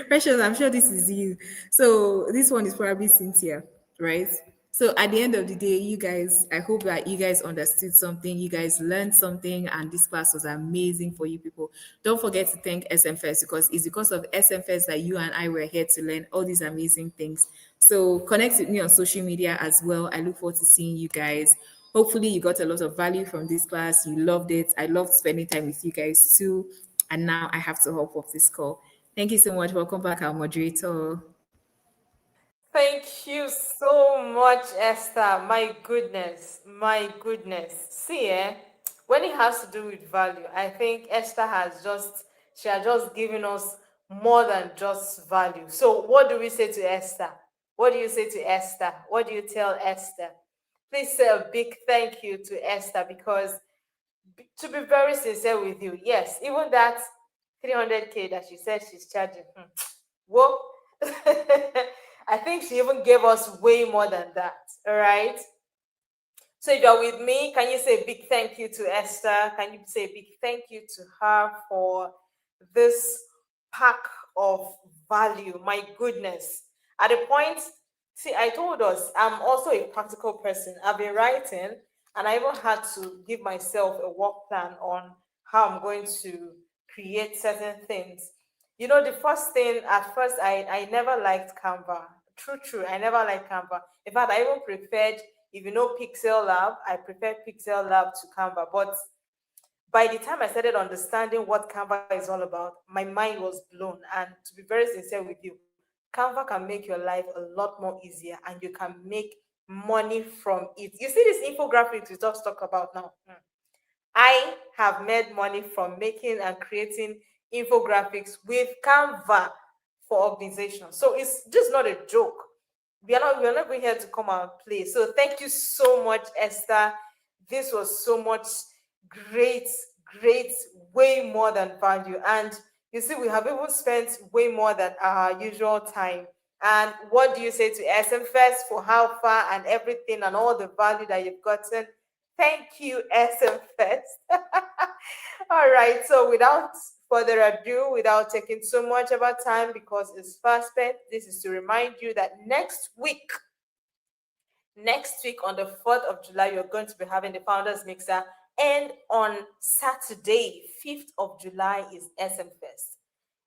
Precious, I'm sure this is you. So this one is probably Cynthia, right? So at the end of the day, you guys, I hope that you guys understood something, you guys learned something, and this class was amazing for you people. Don't forget to thank SMFest because it's because of SMFest that you and I were here to learn all these amazing things. So connect with me on social media as well. I look forward to seeing you guys. Hopefully you got a lot of value from this class. You loved it. I loved spending time with you guys too. And now I have to hop off this call. Thank you so much. Welcome back, our moderator. Thank you so much, Esther. My goodness, my goodness. See, when it has to do with value, I think Esther has just given us more than just value. So what do we say to Esther? What do you say to Esther? What do you tell Esther? Please say a big thank you to Esther because to be very sincere with you, yes, even that 300K that she said she's charging. Whoa. I think she even gave us way more than that. All right. So if you're with me, can you say a big thank you to Esther? Can you say a big thank you to her for this pack of value? My goodness. At a point, see, I told us I'm also a practical person. I've been writing, and I even had to give myself a work plan on how I'm going to create certain things. You know, the first thing, at first, I never liked Canva. True. I never liked Canva. In fact, I even preferred, if you know Pixel Lab, I prefer Pixel Lab to Canva. But by the time I started understanding what Canva is all about, my mind was blown. And to be very sincere with you, Canva can make your life a lot more easier, and you can make money from it. You see this infographics we just talk about now. I have made money from making and creating infographics with Canva for organizations. So it's just not a joke. We're not going here to come and play. So thank you so much, Esther. This was so much great, way more than value. And you see, we have even spent way more than our usual time. And what do you say to SMFest for how far and everything and all the value that you've gotten? Thank you, SMFest. All right, so without further ado, without taking so much of our time because it's fast spent, this is to remind you that next week on the 4th of July, you're going to be having the Founders Mixer, and on Saturday, 5th of July is SMFest.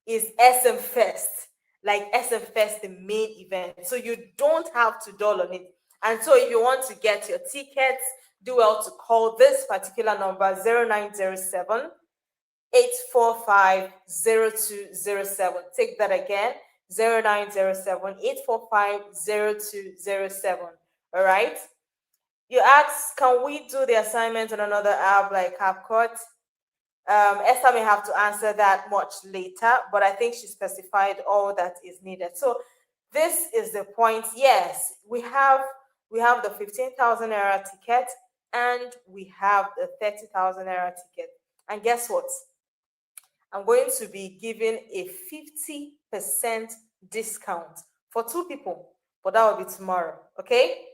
Is SMFest, like SMFest, the main event. So you don't have to dull on it. And so if you want to get your tickets, do well to call this particular number, 0907 845 0207. Take that again, 0907 845 0207. All right. You ask, can we do the assignment on another app like CapCut? Esther may have to answer that much later, but I think she specified all that is needed. So this is the point. Yes, we have the 15,000 naira ticket, and we have the 30,000 naira ticket. And guess what? I'm going to be giving a 50% discount for 2 people, but that will be tomorrow. Okay,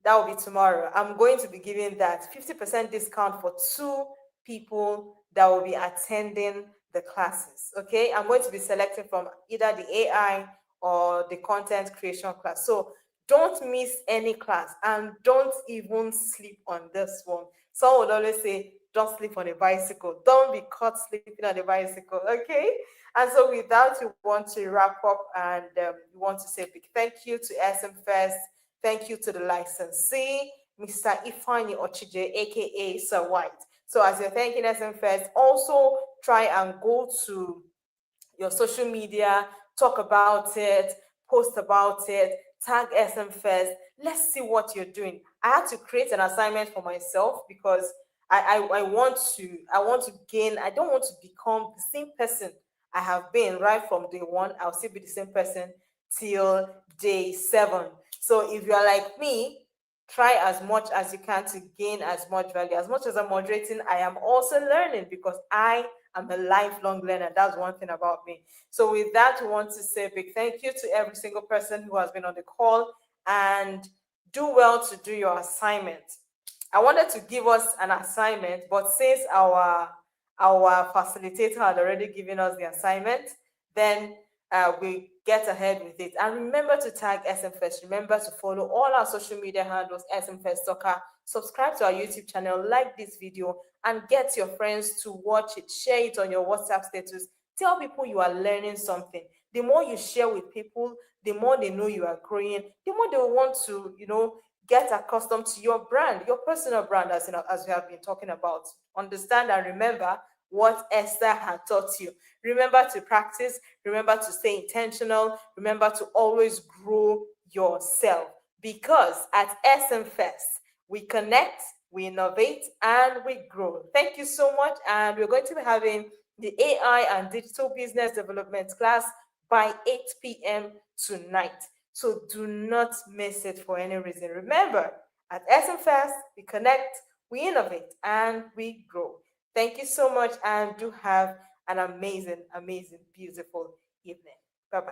that will be tomorrow. I'm going to be giving that 50% discount for 2 people that will be attending the classes. Okay, I'm going to be selecting from either the AI or the content creation class. So don't miss any class, and don't even sleep on this one. Someone would always say, don't sleep on a bicycle. Don't be caught sleeping on a bicycle. Okay, and so with that, we want to wrap up, and we want to say a big thank you to SMFest. Thank you to the licensee, Mr. Ifeanyi Ochije, aka Sir White. So as you're thanking SMFest, also try and go to your social media, talk about it, post about it, tag SMFest. Let's see what you're doing. I had to create an assignment for myself because I want to gain. I don't want to become the same person I have been right from day one. I'll still be the same person till day 7. So if you're like me, try as much as you can to gain as much value. As much as I'm moderating, I am also learning because I am a lifelong learner. That's one thing about me. So with that, we want to say a big thank you to every single person who has been on the call, and do well to do your assignment. I wanted to give us an assignment, but since our facilitator had already given us the assignment, then we get ahead with it. And remember to tag SMFest. Remember to follow all our social media handles, SMFest Soccer. Subscribe to our YouTube channel, like this video, and get your friends to watch it. Share it on your WhatsApp status. Tell people you are learning something. The more you share with people, the more they know you are growing, the more they will want to, get accustomed to your brand, your personal brand, as we have been talking about. Understand and remember what Esther had taught you. Remember to practice, remember to stay intentional, remember to always grow yourself, because at SMFest, we connect, we innovate, and we grow. Thank you so much, and we're going to be having the AI and digital business development class by 8 p.m. tonight. So do not miss it for any reason. Remember, at SMFest, we connect, we innovate, and we grow. Thank you so much, and do have an amazing, amazing, beautiful evening. Bye-bye.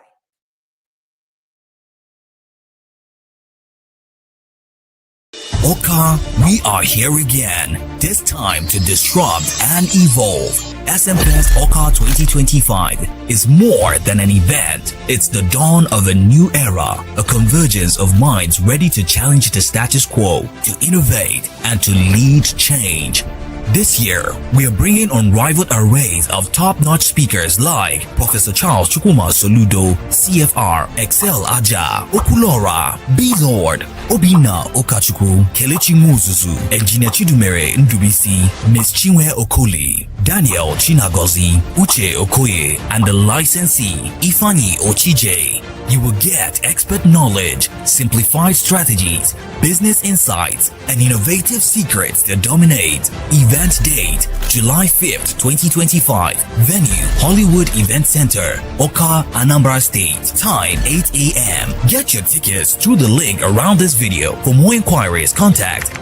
Oka, we are here again. This time to disrupt and evolve. SMFest Oka 2025 is more than an event. It's the dawn of a new era, a convergence of minds ready to challenge the status quo, to innovate, and to lead change. This year, we are bringing unrivaled arrays of top-notch speakers like Professor Charles Chukwuma Soludo, CFR, Excel Aja, Okulora, B-Lord, Obina Okachukwu, Kelechi Muzuzu, Engineer Chidumere Ndubisi, Ms. Chinwe Okoli, Daniel Chinagozi, Uche Okoye, and the licensee, Ifani Ochije. You will get expert knowledge, simplified strategies, business insights, and innovative secrets that dominate. Event date, July 5th, 2025. Venue, Hollywood Event Center, Oka, Anambra State. Time, 8 a.m. Get your tickets through the link around this video. For more inquiries, contact